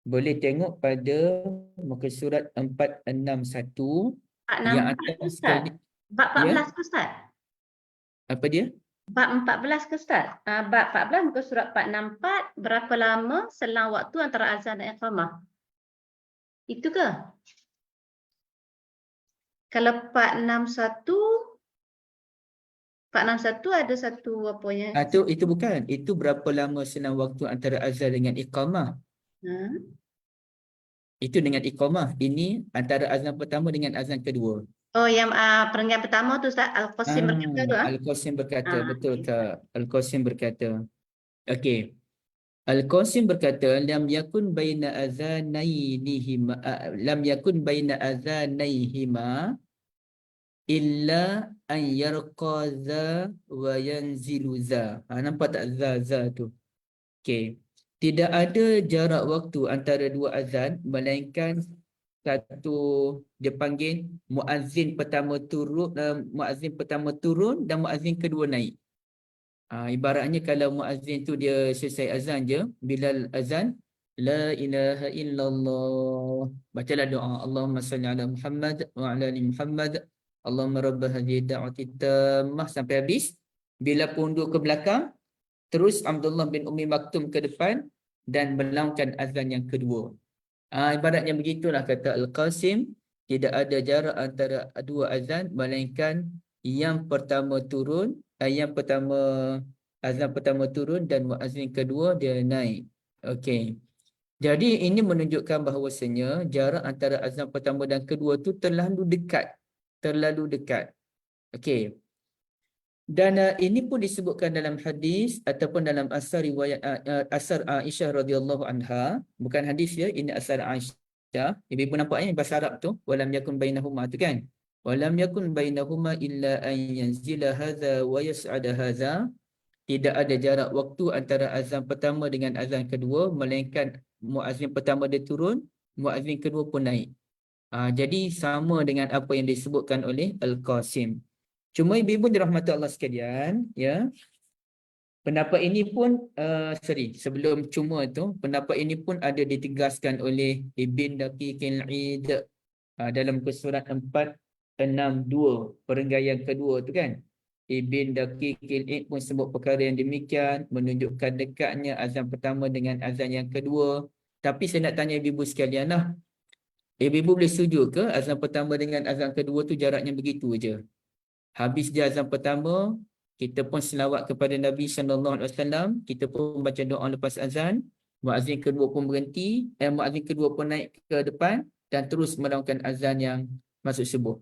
Boleh tengok pada muka surat 461 yang atas sekali. Bab 14 ke Ustaz? Apa dia? Bab 14 ke Ustaz? Bab 14 muka surat 464, berapa lama selang waktu antara azan dan iqamah? Itu ke? Kalau 461 ada satu apa yang Itu bukan. Itu berapa lama selang waktu antara azan dengan iqamah. Itu dengan iqamah. Ini antara azan pertama dengan azan kedua. Oh, yang perenggan pertama tu Ustaz Al-Qasim berkata tu. Al-Qasim berkata, betul tak? Al-Qasim berkata. Okey. Al-Qasim berkata lam yakun baina azanaihima illa an yarqa za wa yanzilu za. Nampak tak za tu? Okey. Tidak ada jarak waktu antara dua azan melainkan satu dia panggil muazzin pertama turun dan muazzin kedua naik. Ibaratnya kalau muazzin tu dia selesai azan je, Bilal azan, la ilaha illallah, bacalah doa Allahumma salli ala Muhammad wa ala ali Muhammad, Allahumma rabb hadhihi da'wati tammah sampai habis. Bila pundur ke belakang, terus Abdullah bin Ummi Maktum ke depan dan melaungkan azan yang kedua. Ibaratnya begitulah kata Al-Qasim, tidak ada jarak antara dua azan melainkan yang pertama turun, azan pertama turun dan muazzin kedua dia naik. Okey. Jadi ini menunjukkan bahawasanya jarak antara azan pertama dan kedua tu terlalu dekat. Terlalu dekat. Okey. Dan ini pun disebutkan dalam hadis ataupun dalam asar riwayat asar Aisyah radhiyallahu anha, bukan hadis ya, ini asar Aisyah. Ibu nampak bahasa Arab tu, walam yakun bainahuma tu kan. Walam yakun bainahuma illa an yanzila hadza wa yas'ada hadza. Tidak ada jarak waktu antara azan pertama dengan azan kedua melainkan muazzin pertama dia turun, muazzin kedua pun naik. Jadi sama dengan apa yang disebutkan oleh Al-Qasim. Cuma ibu-ibu dirahmati Allah sekalian, ya. Pendapat ini pun sebelum cuma tu, pendapat ini pun ada ditegaskan oleh Ibn Daqiqil Id dalam surat 462 perenggayan kedua tu kan. Ibn Daqiqil Id pun sebut perkara yang demikian, menunjukkan dekatnya azan pertama dengan azan yang kedua. Tapi saya nak tanya ibu-ibu sekalian lah, ibu-ibu boleh setuju ke azan pertama dengan azan kedua tu jaraknya begitu je? Habis dia azan pertama, kita pun selawat kepada Nabi SAW, kita pun baca doa lepas azan, muazzin kedua pun berhenti, muazzin kedua pun naik ke depan dan terus melaungkan azan yang masuk subuh.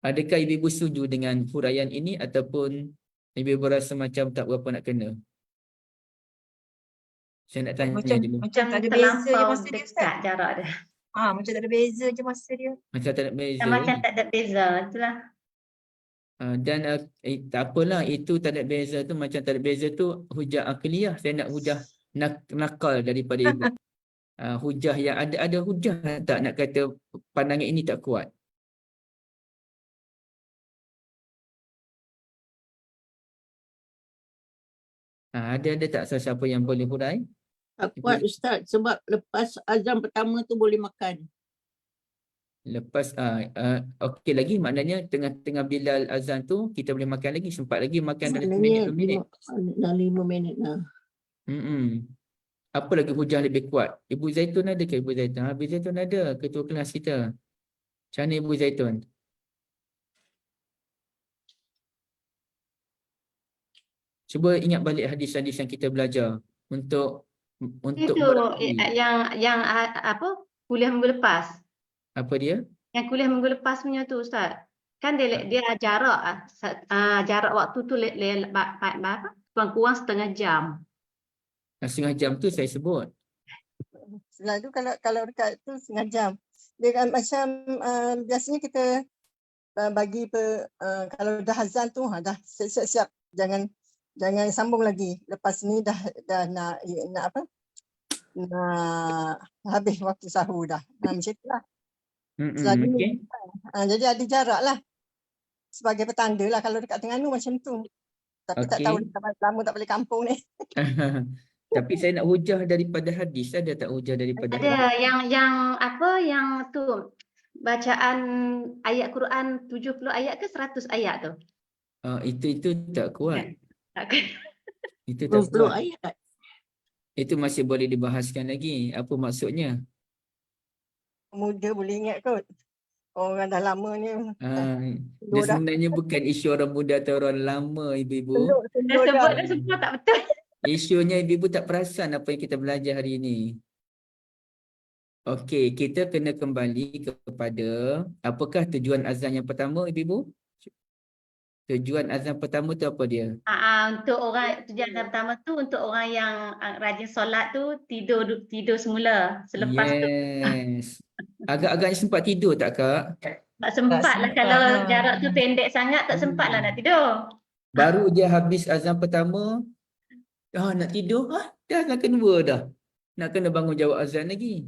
Adakah ibu-ibu setuju dengan huraian ini ataupun ibu-ibu rasa macam tak berapa nak kena? Saya nak tanya dulu. Macam tak ada beza je Terlampau masa dia, Ustaz. dekat jarak dia. Macam tak ada beza je masa dia. Macam tak ada beza. Macam tak ada beza, itulah. Dan tak apalah, itu tak ada beza tu, macam tak ada beza tu hujah akliyah. Saya nak hujah nakal daripada ibu. Hujah yang ada hujah tak nak kata pandangan ini tak kuat? Ada tak siapa yang boleh hurai? Tak kuat Ustaz sebab lepas azan pertama tu boleh makan. Lepas okey lagi, maknanya tengah-tengah Bilal azan tu kita boleh makan lagi, sempat lagi makan dalam minit 2 minit. Dah 5 minit lah. Apa lagi hujah lebih kuat? Ibu Zaitun ada ke Ibu Zaitun? Ibu Zaitun ada, ketua kelas kita. Macam mana Ibu Zaitun? Cuba ingat balik hadis-hadis yang kita belajar untuk Itu berakli. yang apa? Kuliah minggu lepas. Apa dia? Yang kuliah minggu lepas punya tu Ustaz. Kan dia jarak jarak waktu tu kurang-kurang setengah jam. Setengah jam tu saya sebut. Selalu kalau dekat tu setengah jam. Dia kan macam biasanya kita bagi kalau dah azan tu dah siap-siap, jangan sambung lagi. Lepas ni dah nak apa? Nak habis waktu sahur dah. Macam itulah. Selalu Okay. Jadi ada jarak lah. Sebagai petanda lah kalau dekat Terengganu macam tu. Tapi tak Okey. tahu lama tak balik kampung ni. Tapi saya nak hujah daripada hadis. Ada tak hujah daripada hadis? Ada yang tu bacaan ayat Quran 70 ayat ke 100 ayat tu. Itu tak kuat. Tak. Itu tak 20 kuat. ayat. Itu masih boleh dibahaskan lagi. Apa maksudnya? Muda boleh ingat kot. Orang dah lama ni. Dia sebenarnya bukan isu orang muda atau orang lama, ibu-ibu. Dah sebut dah semua tak betul. Isunya ibu-ibu tak perasan apa yang kita belajar hari ini. Okey, kita kena kembali kepada apakah tujuan azan yang pertama, ibu-ibu? Tujuan azan pertama tu apa dia? Untuk orang tujuan pertama tu untuk orang yang rajin solat tu tidur semula selepas tu. Yes. Agak-agaknya sempat tidur tak, Kak? Tak sempat lah sempat kalau lah. jarak tu pendek sangat tak sempat lah nak tidur. Baru dia habis azan pertama, nak tidur, dah azan kedua dah. Nak kena bangun jawab azan lagi.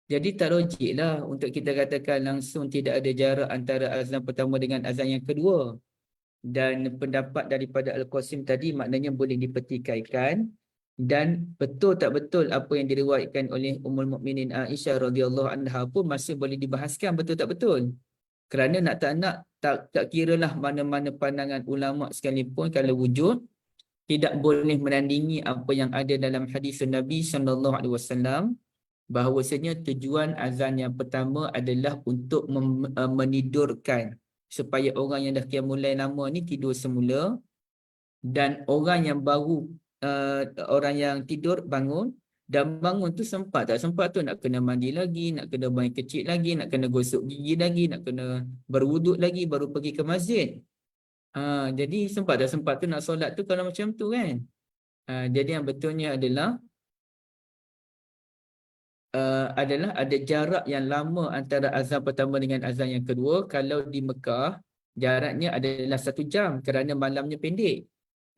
Jadi tak logik lah untuk kita katakan langsung tidak ada jarak antara azan pertama dengan azan yang kedua. Dan pendapat daripada Al-Qasim tadi maknanya boleh dipertikaikan. Dan betul tak betul apa yang diriwayatkan oleh Ummul Mukminin Aisyah radhiyallahu anha pun masih boleh dibahaskan betul tak betul. Kerana nak tak nak, tak kiralah mana-mana pandangan ulama sekalipun, kalau wujud tidak boleh menandingi apa yang ada dalam hadis Nabi SAW, bahawasanya tujuan azan yang pertama adalah untuk menidurkan, supaya orang yang dah qiyamul lail lama ni tidur semula, dan orang yang baru orang yang tidur bangun, dan bangun tu sempat tak sempat tu nak kena mandi lagi, nak kena buang air kecil lagi, nak kena gosok gigi lagi, nak kena berwuduk lagi baru pergi ke masjid. Jadi sempat tak sempat tu nak solat tu kalau macam tu kan. Jadi yang betulnya adalah ada jarak yang lama antara azan pertama dengan azan yang kedua. Kalau di Mekah jaraknya adalah 1 jam kerana malamnya pendek.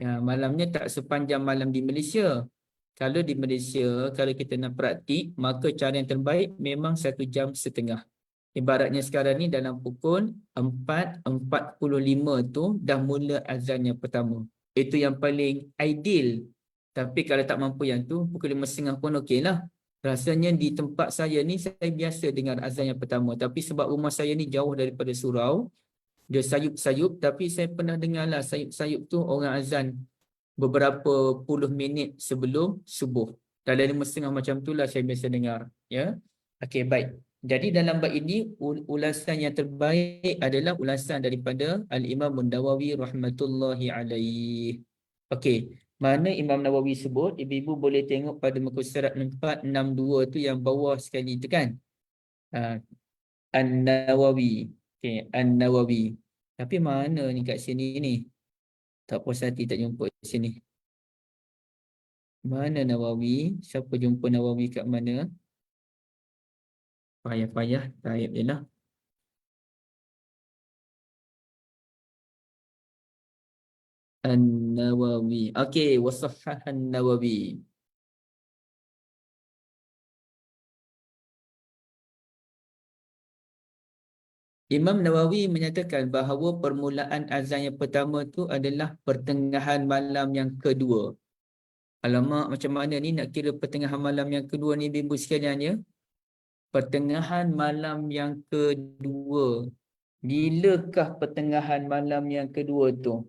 Malamnya tak sepanjang malam di Malaysia. Kalau di Malaysia, kalau kita nak praktik, maka cara yang terbaik memang 1 jam setengah. Ibaratnya sekarang ni dalam pukul 4.45 tu dah mula azan yang pertama. Itu yang paling ideal. Tapi kalau tak mampu yang tu, pukul 5.30 pun okey lah. Rasanya di tempat saya ni saya biasa dengar azan yang pertama. Tapi sebab rumah saya ni jauh daripada surau, dia sayup-sayup. Tapi saya pernah dengar lah sayup-sayup tu orang azan beberapa puluh minit sebelum subuh. Dalam 5.30 macam tu lah saya biasa dengar. Ya. Okey, baik. Jadi dalam bab ini ulasan yang terbaik adalah ulasan daripada Al-Imam Nawawi rahmatullahi alaih. Okey. Mana Imam Nawawi sebut, ibu-ibu boleh tengok pada muka surat 462 tu yang bawah sekali tu kan. An-Nawawi. Okey, An-Nawawi. Tapi mana ni kat sini ni? Tak puas hati tak jumpa kat sini. Mana Nawawi? Siapa jumpa Nawawi kat mana? Payah-payah, taib je lah. An-Nawawi. Okey, wasahhah An-Nawawi. Imam Nawawi menyatakan bahawa permulaan azan yang pertama tu adalah pertengahan malam yang kedua. Alamak, macam mana ni nak kira pertengahan malam yang kedua ni ibu sekalian ya? Pertengahan malam yang kedua. Bilakah pertengahan malam yang kedua tu?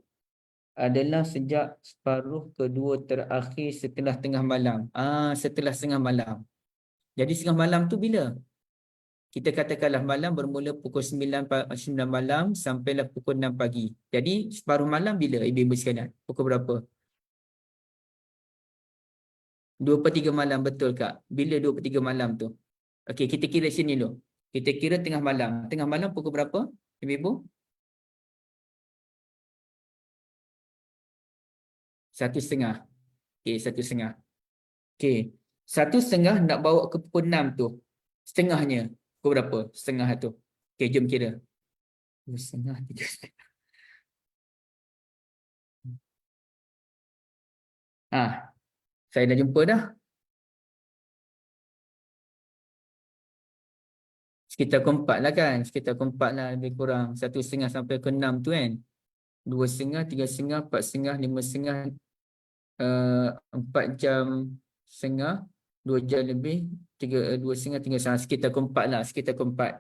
Adalah sejak separuh kedua terakhir setelah tengah malam. Setelah tengah malam. Jadi tengah malam tu bila? Kita katakanlah malam bermula pukul 9 malam sampailah pukul 6 pagi. Jadi separuh malam bila ibu-ibu sekalian? Pukul berapa? 2/3 malam, betul Kak? Bila 2/3 malam tu? Okey, kita kira sini dulu. Kita kira tengah malam. Tengah malam pukul berapa ibu-ibu? 1:30. Okey, 1:30. Okey. 1:30 nak bawa ke pukul 6 tu. Setengahnya. Pukul berapa? Setengah tu. Okey, jom kira. 2:30, 3:30. Saya dah jumpa dah. Sekitar pukul 4 lah kan. Sekitar pukul 4 lah lebih kurang. 1:30 sampai ke 6 tu kan. 2:30, 3:30, 4:30, 5:30. 4 jam setengah, 2 jam lebih, 2:30, 3:30, sekitar pukul 4 lah, sekitar pukul 4.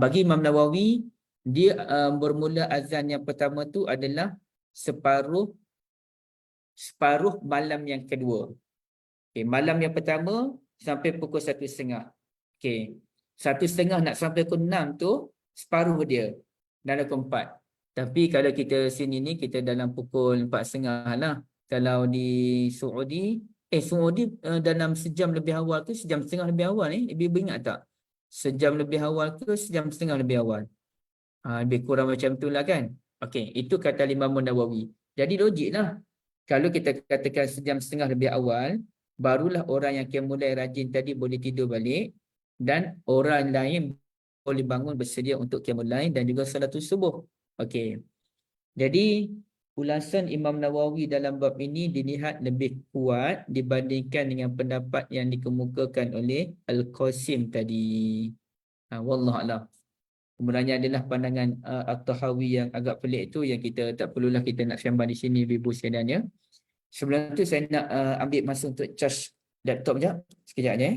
Bagi Imam Nawawi, dia bermula azan yang pertama tu adalah separuh malam yang kedua. Okay, malam yang pertama sampai pukul 1:30. Okay, 1:30 nak sampai pukul 6 tu separuh dia dalam pukul 4. Tapi kalau kita sini ni kita dalam pukul 4:30 lah. Kalau di Saudi, dalam sejam lebih awal ke sejam setengah lebih awal ni, ibu ingat tak? Sejam lebih awal ke sejam setengah lebih awal? Lebih kurang macam tu lah kan? Okey, itu kata Imam Nawawi. Jadi logik lah. Kalau kita katakan sejam setengah lebih awal, barulah orang yang mulai rajin tadi boleh tidur balik dan orang lain boleh bangun bersedia untuk qiyamul lail dan juga salatul subuh. Okey. Jadi ulasan Imam Nawawi dalam bab ini dilihat lebih kuat dibandingkan dengan pendapat yang dikemukakan oleh Al-Qasim tadi. Wallahualam. Kemudiannya adalah pandangan At-Tahawi yang agak pelik itu yang kita tak perlulah kita nak sembang di sini ibu sekalian. Sebelum tu saya nak ambil masa untuk charge laptop sekejap. Sekejap je.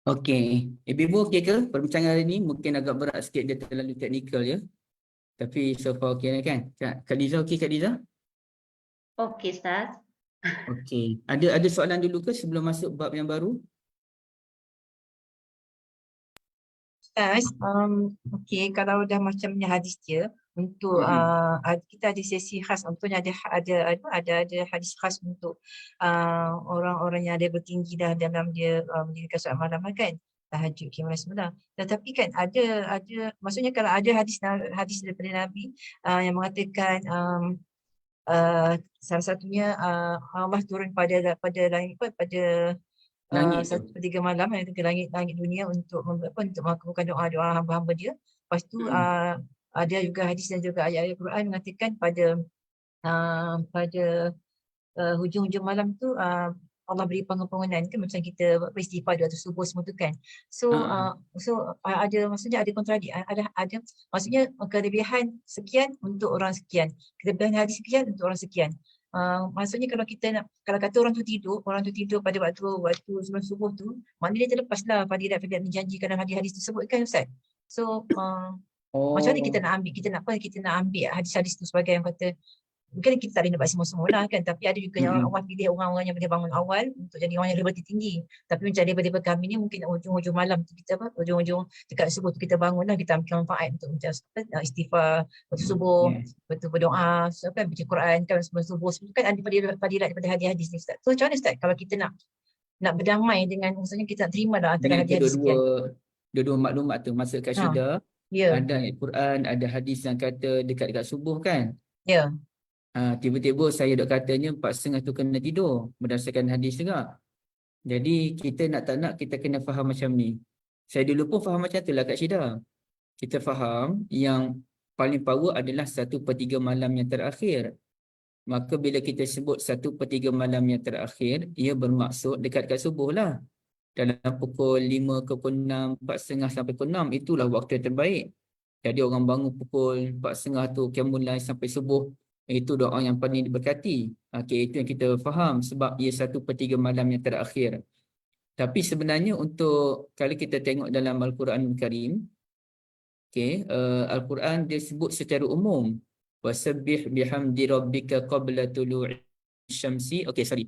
Okey. Ibu okey ke? Perbincangan hari ini mungkin agak berat sikit, dia terlalu teknikal ya. Tapi so far okey kan? Kak Liza okey Kak Liza? Okey, Ustaz. Okey. Ada soalan dulu ke sebelum masuk bab yang baru? Ustaz, okey, kalau dah macamnya hadis dia, untuk kita ada sesi khas, contohnya ada hadis khas untuk orang-orang yang ada bertinggi dah dalam dia mendirikan solat malam kan, tahajud, qiyam semalam. Tetapi kan ada maksudnya kalau ada hadis daripada Nabi yang mengatakan salah satunya Allah turun pada langit, pada Langit tu. 1/3 malam yang ke langit dunia untuk untuk melakukan doa-doa hamba-hamba dia. Lepas tu ada juga hadis dan juga ayat-ayat Quran mengatakan pada hujung-hujung malam tu Allah beri pengampunan kan, macam kita beristighfar atau subuh semua tu kan. So ada maksudnya ada kontradik, ada maksudnya kelebihan sekian untuk orang sekian, kelebihan hadis sekian untuk orang sekian. Maksudnya kalau kata orang tu tidur pada waktu sebelum subuh tu, maknanya dia terlepas lah fadilat dijanjikan dalam hadis-hadis tersebut kan Ustaz. So macam mana kita nak ambil, kita nak ambil hadis-hadis tu sebagai yang kata, mungkin kita tak boleh nak buat semua-semua lah kan, tapi ada juga yang Allah pilih orang-orang yang boleh bangun awal untuk jadi orang yang lebih tinggi. Tapi macam daripada kami ni mungkin hujung-hujung malam tu kita hujung-hujung dekat subuh tu kita bangun lah, kita ambil manfaat untuk macam istighfar waktu subuh, betul berdoa, kan baca Quran kan sebelum subuh, kan ada fadilat daripada hadis-hadis ni Ustaz. So macam mana Ustaz kalau kita nak berdamai dengan, maksudnya kita nak terima lah antara hadis-hadis sekian. Dua-dua maklumat tu masuk kat Syida. Ada ayat Quran, ada hadis yang kata dekat subuh kan. Ya. Tiba-tiba saya dok katanya 4:30 tu kena tidur berdasarkan hadis juga. Jadi kita nak tak nak kita kena faham macam ni. Saya dulu pun faham macam tu lah Kak Syida. Kita faham yang paling power adalah 1/3 malam yang terakhir. Maka bila kita sebut 1/3 malam yang terakhir, ia bermaksud dekat subuh lah. Dalam pukul 5 ke pukul 6, 4:30 sampai pukul 6, itulah waktu yang terbaik. Jadi orang bangun pukul 4:30 tu mulai sampai subuh, itu doa yang paling diberkati. Okey, itu yang kita faham sebab ia 1/3 malam yang terakhir. Tapi sebenarnya untuk kalau kita tengok dalam Al-Quranul Karim, okey, Al-Quran dia sebut secara umum, wasabbih bihamdi rabbika qabla tulu'i syamsi. Okey, sorry.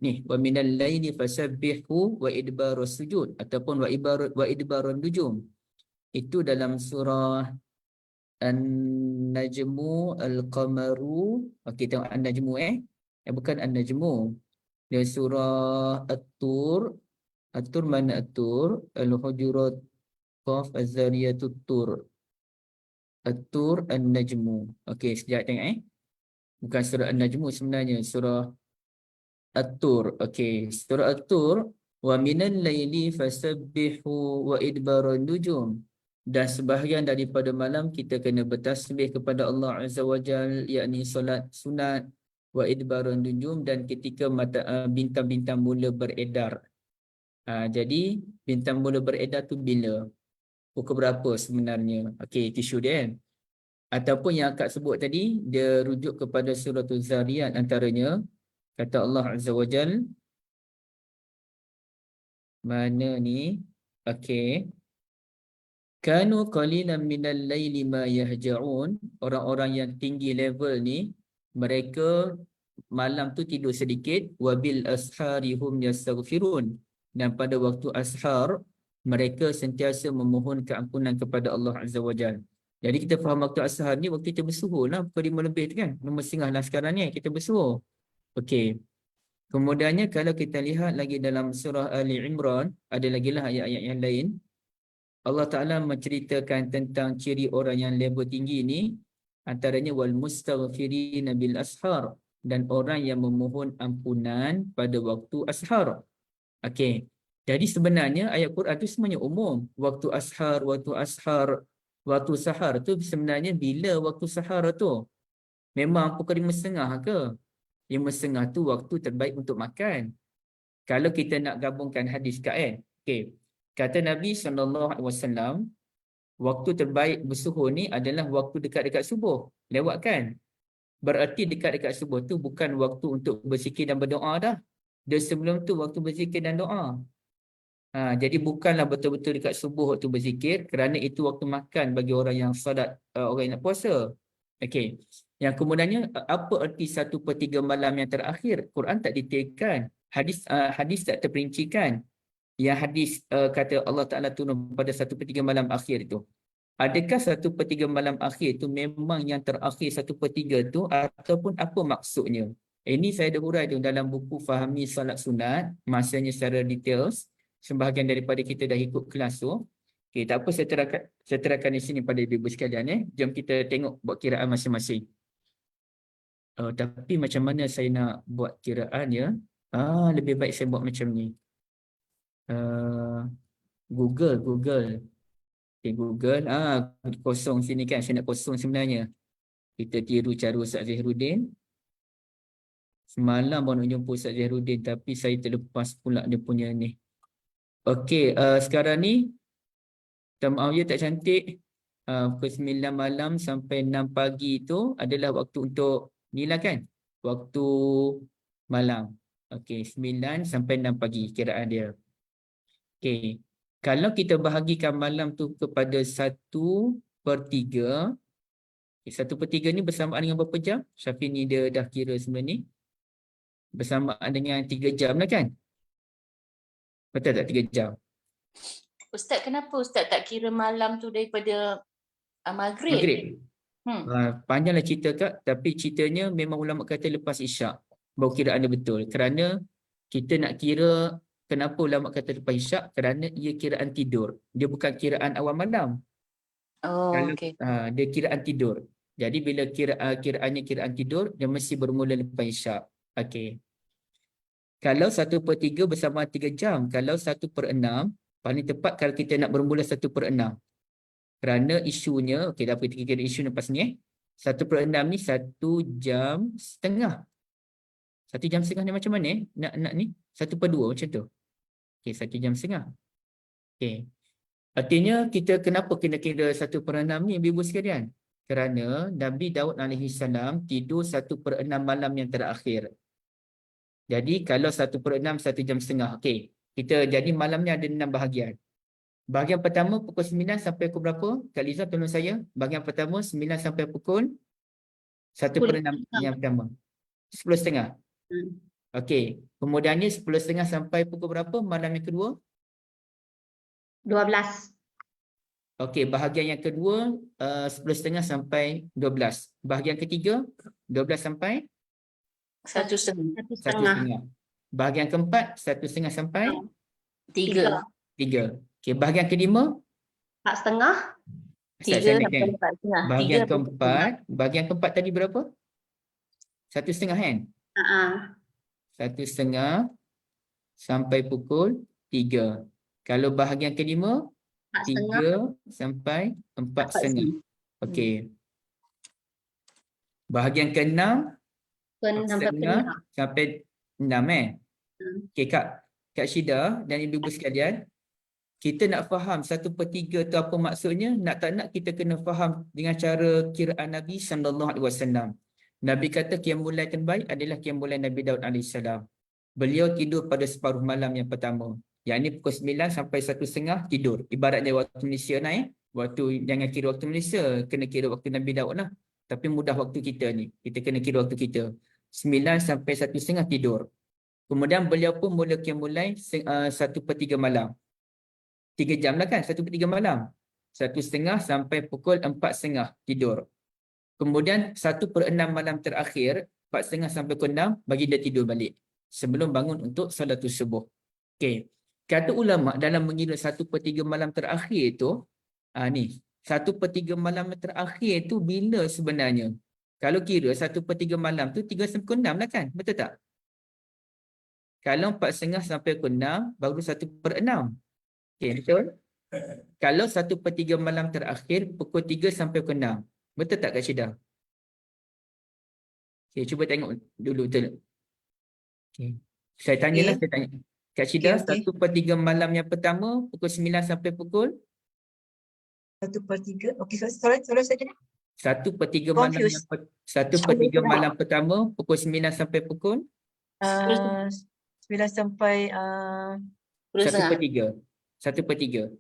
Ni wa minal laili fasabbihu wa idbarus sujud ataupun wa idbarun nujum. Itu dalam surah An-Najmu, Al-Qamaru. Okey, tengok An-Najmu bukan An-Najmu. Dia surah At-Tur. At-Tur mana At-Tur? Al-Hujurat, Qaf, Az-Zariyatut Tur. At-Tur, An-Najmu. Okey, sekejap tengok bukan surah An-Najmu sebenarnya, surah At-Tur. Okey, surah At-Tur, wa minal laili fasabbihu wa idbarun nujum. Dan sebahagian daripada malam kita kena bertasbih kepada Allah Azza wa Jal, yakni solat sunat, wa idbarun nujum, dan ketika bintang-bintang mula beredar. Jadi bintang mula beredar tu bila? Pukul berapa sebenarnya? Okey, tisu dia kan. Ataupun yang akak sebut tadi, dia rujuk kepada suratul Zariyat antaranya. Kata Allah Azza wa Jal, mana ni? Okey. Kanu qalilan minal laili ma yahja'un. Orang-orang yang tinggi level ni, mereka malam tu tidur sedikit, wabil ashari hum yastaghfirun, dan pada waktu ashar mereka sentiasa memohon keampunan kepada Allah Azza wa Jalla. Jadi kita faham waktu ashar ni waktu kita bersuhur lah, pukul 5 lebih tu kan, 5:30 lah sekarang ni kita bersuhur. Okey. Kemudiannya kalau kita lihat lagi dalam surah Ali Imran, ada lagi lah ayat-ayat yang lain. Allah Ta'ala menceritakan tentang ciri orang yang level tinggi ni, antaranya wal mustaghfirina bil ashar, dan orang yang memohon ampunan pada waktu ashar. Okey. Jadi sebenarnya ayat Quran tu semuanya umum. Waktu ashar, waktu sahar tu sebenarnya bila waktu sahar tu? Memang pukul 5:30 ke? 5:30 tu waktu terbaik untuk makan. Kalau kita nak gabungkan hadis kan. Okey. Kata Nabi SAW, waktu terbaik bersuhur ni adalah waktu dekat-dekat subuh. Lewat kan? Berarti dekat-dekat subuh tu bukan waktu untuk berzikir dan berdoa dah. Dia sebelum tu waktu berzikir dan doa. Jadi bukanlah betul-betul dekat subuh waktu berzikir, kerana itu waktu makan bagi orang yang solat, orang yang nak puasa. Okey. Yang kemudiannya, apa erti 1/3 malam yang terakhir? Quran tak detailkan. Hadis tak terperincikan. Yang hadis kata Allah Ta'ala turun pada 1/3 malam akhir itu. Adakah 1/3 malam akhir itu memang yang terakhir 1/3 tu, ataupun apa maksudnya? Ini saya ada hurai tu dalam buku Fahami Salat Sunat, masanya secara details. Sebahagian daripada kita dah ikut kelas tu. Okey, tak apa, saya terangkan di sini pada ibu sekalian. Jom kita tengok buat kiraan masing-masing. Tapi macam mana saya nak buat kiraan ya? Lebih baik saya buat macam ni. Google. Okay, Google. Kosong sini kan. Saya nak kosong sebenarnya. Kita tiru cara Ustaz Zahirudin. Semalam baru nak jumpa Ustaz Zahirudin, tapi saya terlepas pula dia punya ni. Okey, sekarang ni maaf ya tak cantik. Pukul 9 malam sampai 6 pagi itu adalah waktu untuk ni lah kan? Waktu malam. Okey, 9 sampai 6 pagi kiraan dia. Okey. Kalau kita bahagikan malam tu kepada 1/3, 1/3 ni bersamaan dengan berapa jam? Syafi ni dia dah kira sebenarnya ni. Bersamaan dengan 3 jam lah kan? Betul tak 3 jam? Ustaz, kenapa Ustaz tak kira malam tu daripada maghrib? Maghrib. Panjanglah cerita Kak, tapi ceritanya memang ulama kata lepas isyak baru kiraan dia betul. Kerana kita nak kira, kenapa ulama kata lepas isyak? Kerana ia kiraan tidur. Dia bukan kiraan awal malam. Okey. Dia kiraan tidur. Jadi bila kiraannya kiraan tidur, dia mesti bermula lepas isyak. Okey. Kalau 1/3 bersama 3 jam. Kalau 1/6, paling tepat kalau kita nak bermula 1/6. Kerana isunya, okey, dah kita kira isu lepas ni 1/6 ni 1 jam setengah. 1 jam setengah ni macam mana nak ni? 1/2 macam tu. Okey, 1 jam setengah. Okey. Artinya kita kenapa kena kira 1/6 ni ibu sekalian? Kerana Nabi Daud AS tidur 1/6 malam yang terakhir. Jadi kalau 1/6 1 jam setengah. Okey. Kita jadi malam ni ada 6 bahagian. Bahagian pertama pukul 9 sampai pukul berapa? Kak Liza tolong saya. Bahagian pertama 9 sampai pukul 1/6 yang pertama. 10:30. Okey. Kemudiannya 10:30 sampai pukul berapa malam yang kedua? 12. Okey, bahagian yang kedua 10:30 sampai 12. Bahagian ketiga 12 sampai 1/2. 1:30. Bahagian keempat 1:30 sampai 3. 3. Okey, bahagian kelima 4:30. 3 sampai 4:30. bahagian keempat tadi berapa? 1:30 kan? 1:30 sampai pukul 3. Kalau bahagian kelima 3 sampai 4:30. Okey. Bahagian ke-6 4:30 sampai 6 Okey Kak Syida dan ibu-ibu sekalian, kita nak faham 1/3 tu apa maksudnya, nak tak nak kita kena faham dengan cara kiraan Nabi SAW. Nabi kata qiyamul lail terbaik adalah qiyamul lail Nabi Daud AS. Beliau tidur pada separuh malam yang pertama. Yang ni pukul 9 sampai 1:30 tidur. Ibaratnya waktu Malaysia waktu, jangan kira waktu Malaysia, kena kira waktu Nabi Daud lah. Tapi mudah waktu kita ni. Kita kena kira waktu kita. 9 sampai 1:30 tidur. Kemudian beliau pun mula qiyamul-lail 1/3 malam. 3 jam lah kan, 1/3 malam. 1:30 sampai pukul 4:30 tidur. Kemudian 1/6 malam terakhir, 4:30 sampai pukul 6, bagi dia tidur balik. Sebelum bangun untuk salatul subuh. Okey. Kata ulama dalam mengira 1/3 malam terakhir tu, ni, 1/3 malam terakhir tu bila sebenarnya? Kalau kira 1/3 malam tu 3 sampai pukul 6 lah kan? Betul tak? Kalau 4:30 sampai pukul 6, baru 1/6. Okey, betul? Kalau 1/3 malam terakhir, pukul 3 sampai pukul 6. Betul tak Kak Syida? Okey, cuba tengok dulu betul. Okey. Saya tanyalah, Okey. saya tanya. Kak Syida, Okey. 1/3 malam yang pertama, pukul 9 sampai pukul? 1/3. Okey, soalan saya ni. 1/3 malam yang Confused. 1/3 malam pertama, pukul 9 sampai pukul? 9 sampai 10:30. 1/3. 1/3.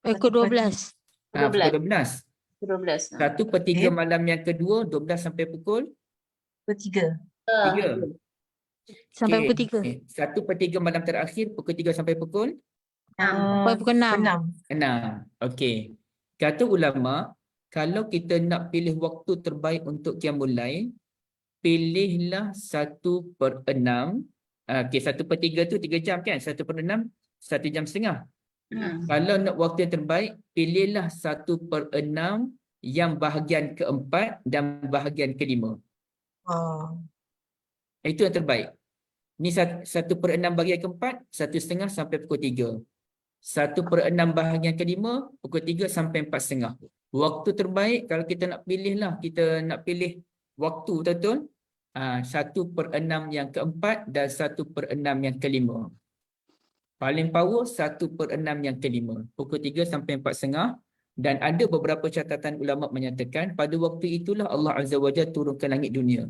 Pukul 12. Pukul 12. 12. 1/3 Okey. malam yang kedua, 12 sampai pukul 3. 3. Sampai Okey. pukul 3. 1/3 malam terakhir, pukul 3 sampai pukul Sampai pukul 6. 6. Okey. Kata ulama, kalau kita nak pilih waktu terbaik untuk qiyamul-lail, pilihlah 1/6. Okey, 1/3 tu 3 jam kan? 1/6, 1 jam setengah. Kalau nak waktu yang terbaik, pilihlah 1/6 yang bahagian keempat dan bahagian kelima. Itu yang terbaik. Ni 1/6 bahagian keempat, 1:30 sampai pukul 3. 1/6 bahagian kelima, pukul 3 sampai 4:30. Waktu terbaik kalau kita nak pilih lah, kita nak pilih waktu betul-betul, 1/6 yang keempat dan 1/6 yang kelima. Paling power 1/6 yang kelima, pukul 3 sampai 4:30. Dan ada beberapa catatan ulama menyatakan pada waktu itulah Allah Azza wa Jalla turun ke langit dunia.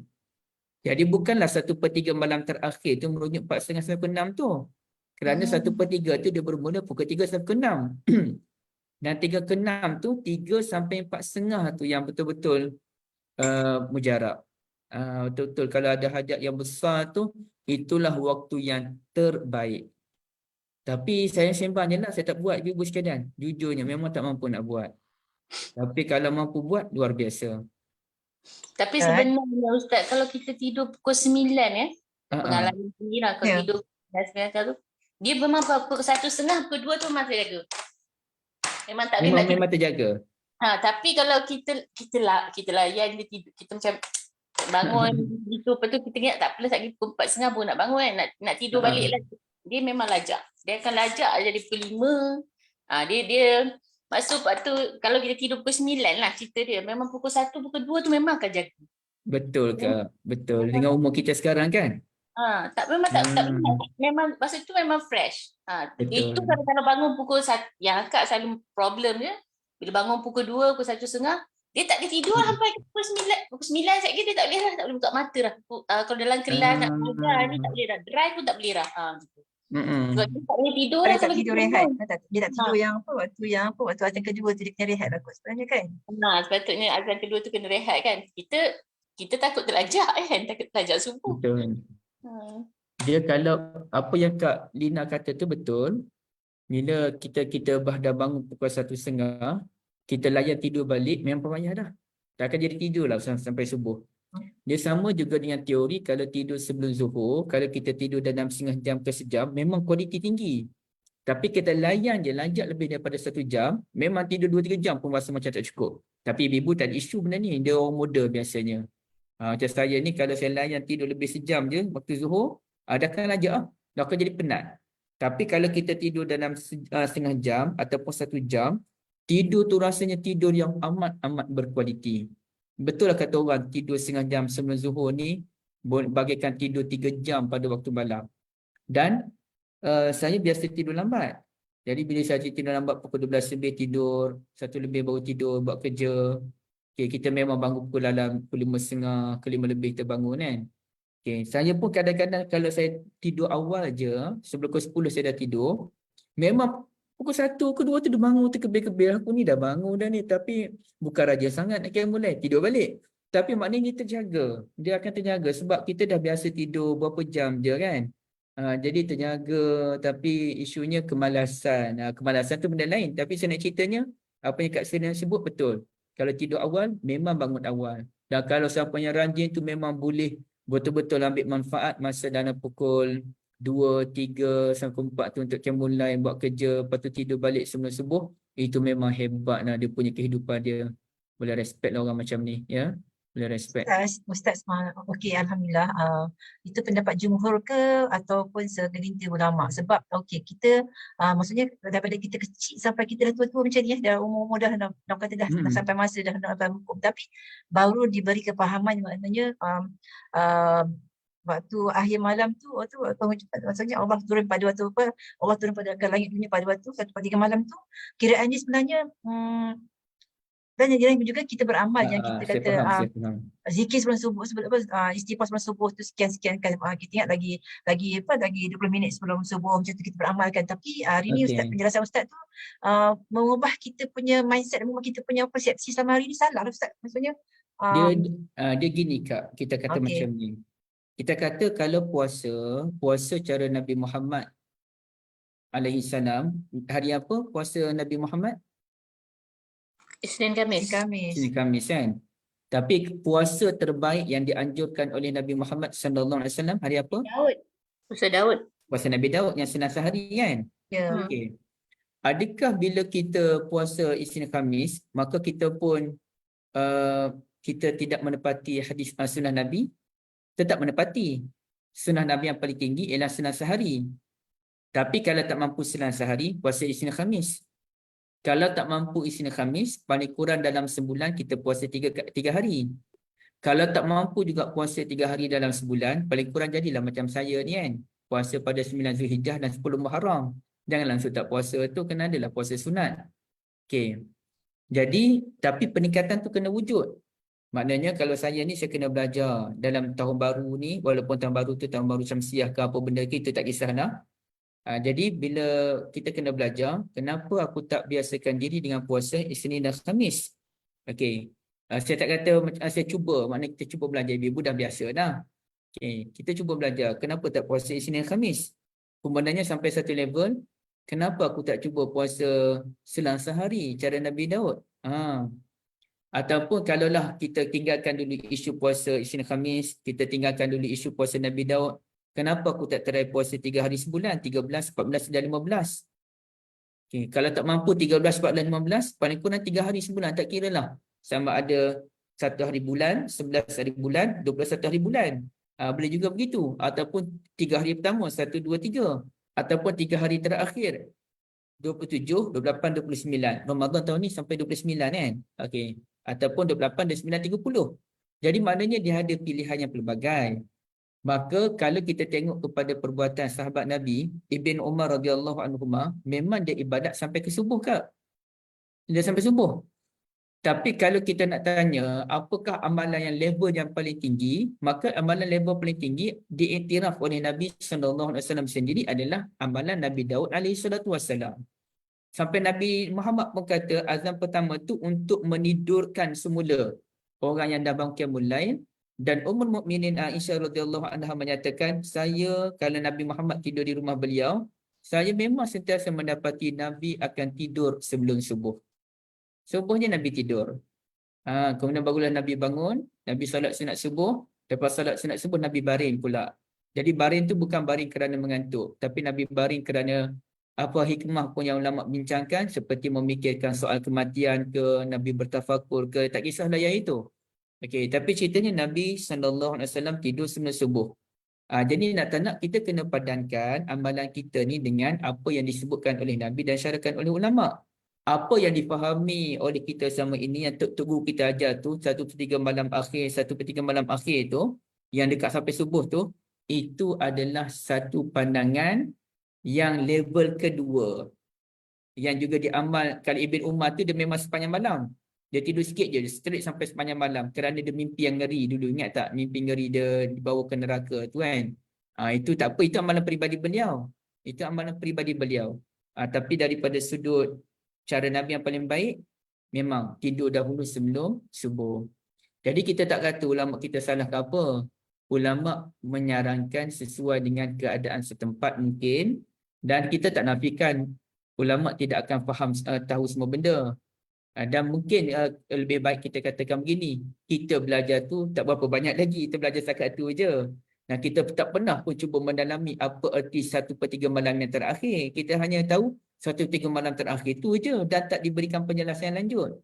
Jadi bukanlah 1/3 malam terakhir tu merujuk 4:30 sampai pukul 6 tu. Kerana 1/3 tu dia bermula pukul 3 sampai pukul 6. Dan 3 ke 6 tu 3 sampai 4:30 tu yang betul-betul mujarab. Betul-betul kalau ada hajat yang besar tu, itulah waktu yang terbaik. Tapi saya sembang je lah, saya tak buat ibu sekalian. Jujurnya memang tak mampu nak buat. Tapi kalau mampu buat, luar biasa. Tapi sebenarnya Ustaz, kalau kita tidur pukul 9 ya, pengalaman sendiri lah, kalau tidur 9 tu, dia memang pukul 1:30, pukul 2 tu masih jaga. Memang tak boleh nak tidur. Memang terjaga. Tapi kalau kita layan dia tidur, kita macam bangun gitu, lepas tu kita ingat tak apalah, tak pukul 4:30 pun nak bangun kan, nak tidur balik lah. Dia memang lajak. Dia akan lajak jadi pukul 5. Dia maksud tu kalau kita tidur pukul 9 lah cerita dia. Memang pukul 1, pukul 2 tu memang akan jaga. Betul ke? Betul. Dengan umur kita sekarang kan? Tak memang masa tu memang fresh. Betul. Itu kalau bangun pukul 1, yang akak selalu problem dia, bila bangun pukul 2, pukul 1:30, dia tak boleh tidur sampai pukul 9. Pukul 9 sekejap dia tak boleh lah, tak boleh buka mata dah. Kalau dalam kelas nak belajar ni tak boleh dah. Drive pun tak boleh dah. Gitu. Sebab dia tak boleh tidur lah. Dia tak tidur rehat. Dia tak tidur waktu azan kedua tu dia kena rehat lah kot sebenarnya kan. Sepatutnya azan kedua tu kena rehat kan. Kita takut terlajak kan. Takut terlajak subuh. Betul. Dia kalau apa yang Kak Lina kata tu betul. Bila kita dah bangun pukul 1:30, kita layan tidur balik, memang payah dah. Tak akan jadi tidur lah sampai subuh. Dia sama juga dengan teori kalau tidur sebelum zuhur, kalau kita tidur dalam setengah jam ke sejam, memang kualiti tinggi. Tapi kita layan je, lajak lebih daripada 1 jam, memang tidur 2-3 jam pun rasa macam tak cukup. Tapi ibu tak ada isu benda ni, dia orang muda biasanya. Macam saya ni, kalau saya layan tidur lebih sejam je waktu zuhur, dah akan lajak lah, dah akan jadi penat. Tapi kalau kita tidur dalam setengah jam ataupun 1 jam, tidur tu rasanya tidur yang amat berkualiti. Betul lah kata orang tidur setengah jam sebelum zuhur ni bagaikan tidur 3 jam pada waktu malam. Dan saya biasa tidur lambat. Jadi bila saya tidur lambat pukul 12 lebih tidur, 1 lebih baru tidur buat kerja. Kita memang bangun pukul dalam pukul 5.30 ke 5 lebih kita bangun kan. Saya pun kadang-kadang kalau saya tidur awal je, sebelum pukul 10 saya dah tidur, memang pukul 1 ke 2 tu dia bangun terkebir-kebir. Aku ni dah bangun dah ni, tapi bukan rajin sangat nak kira mulai. Tidur balik. Tapi maknanya dia terjaga. Dia akan terjaga sebab kita dah biasa tidur berapa jam je kan. Jadi terjaga, tapi isunya kemalasan. Kemalasan tu benda lain. Tapi saya nak ceritanya, apa yang Kak Serina sebut betul. Kalau tidur awal, memang bangun awal. Dan kalau siapa yang rajin tu memang boleh betul-betul ambil manfaat masa dalam pukul 2, 3 sampai 4 tu untuk mulai buat kerja, lepas tu tidur balik sebelum subuh. Itu memang hebat lah dia punya kehidupan dia. Boleh respect lah orang macam ni, ya. Boleh respect. Ustaz, okey, Alhamdulillah. Itu pendapat jumhur ke ataupun segelintir ulama? Sebab okey, kita maksudnya daripada kita kecil sampai kita dah tua-tua macam ni, dah umur-umur dah kata dah sampai masa dah nak dalam hukum, tapi baru diberi kepahaman maknanya waktu akhir malam tu, maksudnya Allah turun pada waktu apa? Allah turun pada langit dunia pada waktu 1/3 malam tu, kiraannya sebenarnya dan yang lain juga kita beramal yang kita Saya kata faham. zikir sebelum subuh, istighfar sebelum subuh tu sekian kan, kita ingat lagi 20 minit sebelum subuh macam tu kita beramalkan. Tapi hari ni Ustaz, penjelasan Ustaz tu mengubah kita punya mindset, mengubah kita punya persepsi selama hari ni salah lah Ustaz. Maksudnya Dia gini Kak, kita kata macam ni. Kita kata kalau puasa cara Nabi Muhammad alaihi salam, hari apa puasa Nabi Muhammad? Isnin Khamis. Isnin Khamis kan. Tapi puasa terbaik yang dianjurkan oleh Nabi Muhammad sallallahu alaihi wasallam hari apa? Puasa Daud. Puasa Nabi Daud yang senang sehari kan? Ya. Okey. Adakah bila kita puasa Isnin Khamis, maka kita pun kita tidak menepati hadis sunnah Nabi? Tetap menepati. Sunnah Nabi yang paling tinggi ialah senang sehari. Tapi kalau tak mampu senang sehari, puasa Isnin Khamis. Kalau tak mampu Isnin Khamis, paling kurang dalam sebulan kita puasa 3 hari. Kalau tak mampu juga puasa 3 hari dalam sebulan, paling kurang jadilah macam saya ni kan. Puasa pada 9 Zulhijjah dan 10 Muharram. Jangan langsung tak puasa tu, kena adalah puasa sunat. Okey. Jadi, tapi peningkatan tu kena wujud. Maknanya kalau saya ni saya kena belajar dalam tahun baru ni, walaupun tahun baru tu tahun baru Syamsiah ke apa benda kita tak kisahlah. Jadi bila kita kena belajar, kenapa aku tak biasakan diri dengan puasa Isnin dan Khamis? Okey. Saya tak kata saya cuba, maknanya kita cuba belajar, ibu dah biasa dah. Okey, kita cuba belajar, kenapa tak puasa Isnin dan Khamis? Kemudiannya sampai satu level, kenapa aku tak cuba puasa selang sehari cara Nabi Daud? Ataupun kalaulah kita tinggalkan dulu isu puasa Isnin Khamis, kita tinggalkan dulu isu puasa Nabi Daud, kenapa aku tak try puasa 3 hari sebulan, 13, 14 dan 15? Okay. Kalau tak mampu 13, 14, 15, paling kurang 3 hari sebulan, tak kira lah. Sama ada 1 hari bulan, 11 hari bulan, 21 hari bulan. Boleh juga begitu. Ataupun 3 hari pertama, 1, 2, 3. Ataupun 3 hari terakhir, 27, 28, 29. Ramadan tahun ni sampai 29 kan? Okay. Ataupun 28, 29, 30. Jadi maknanya dia ada pilihan yang pelbagai. Maka kalau kita tengok kepada perbuatan sahabat Nabi, Ibn Umar radhiyallahu anhuma, memang dia ibadat sampai ke subuh Kak. Dia sampai subuh. Tapi kalau kita nak tanya, apakah amalan yang level yang paling tinggi, maka amalan level paling tinggi diiktiraf oleh Nabi SAW sendiri adalah amalan Nabi Daud alaihissalam. Sampai Nabi Muhammad pun kata azan pertama tu untuk menidurkan semula orang yang dah bangun qiyamul lail. Dan Ummul Mukminin Aisyah radhiyallahu anha menyatakan, saya kalau Nabi Muhammad tidur di rumah beliau, saya memang sentiasa mendapati Nabi akan tidur sebelum subuh. Subuhnya Nabi tidur. Kemudian barulah Nabi bangun, Nabi salat sunat subuh, lepas salat sunat subuh Nabi baring pula. Jadi baring tu bukan baring kerana mengantuk, tapi Nabi baring kerana apa hikmah pun yang ulama bincangkan, seperti memikirkan soal kematian ke, Nabi bertafakur ke, tak kisahlah yang itu. Okey, tapi ceritanya Nabi SAW tidur sebelum subuh. Jadi nak tak nak kita kena padankan amalan kita ni dengan apa yang disebutkan oleh Nabi dan syarahkan oleh ulama. Apa yang difahami oleh kita selama ini yang Tok Guru kita ajar tu 1/3 malam akhir, 1/3 malam akhir tu, yang dekat sampai subuh tu, itu adalah satu pandangan yang level kedua. Yang juga diamal kali Ibn Umar tu dia memang sepanjang malam. Dia tidur sikit je, straight sampai sepanjang malam. Kerana dia mimpi yang ngeri dulu. Ingat tak? Mimpi ngeri dia dibawa ke neraka tu kan. Itu tak apa. Itu amalan peribadi beliau. Itu amalan peribadi beliau. Tapi daripada sudut cara Nabi yang paling baik, memang tidur dahulu sebelum subuh. Jadi kita tak kata ulama kita salah ke apa. Ulama menyarankan sesuai dengan keadaan setempat mungkin, dan kita tak nafikan ulama tidak akan faham tahu semua benda. Dan mungkin lebih baik kita katakan begini, kita belajar tu tak berapa banyak lagi, kita belajar setakat tu je. Nah, kita tak pernah pun cuba mendalami apa erti 1/3 malam yang terakhir. Kita hanya tahu 1/3 malam terakhir tu je dan tak diberikan penjelasan lanjut.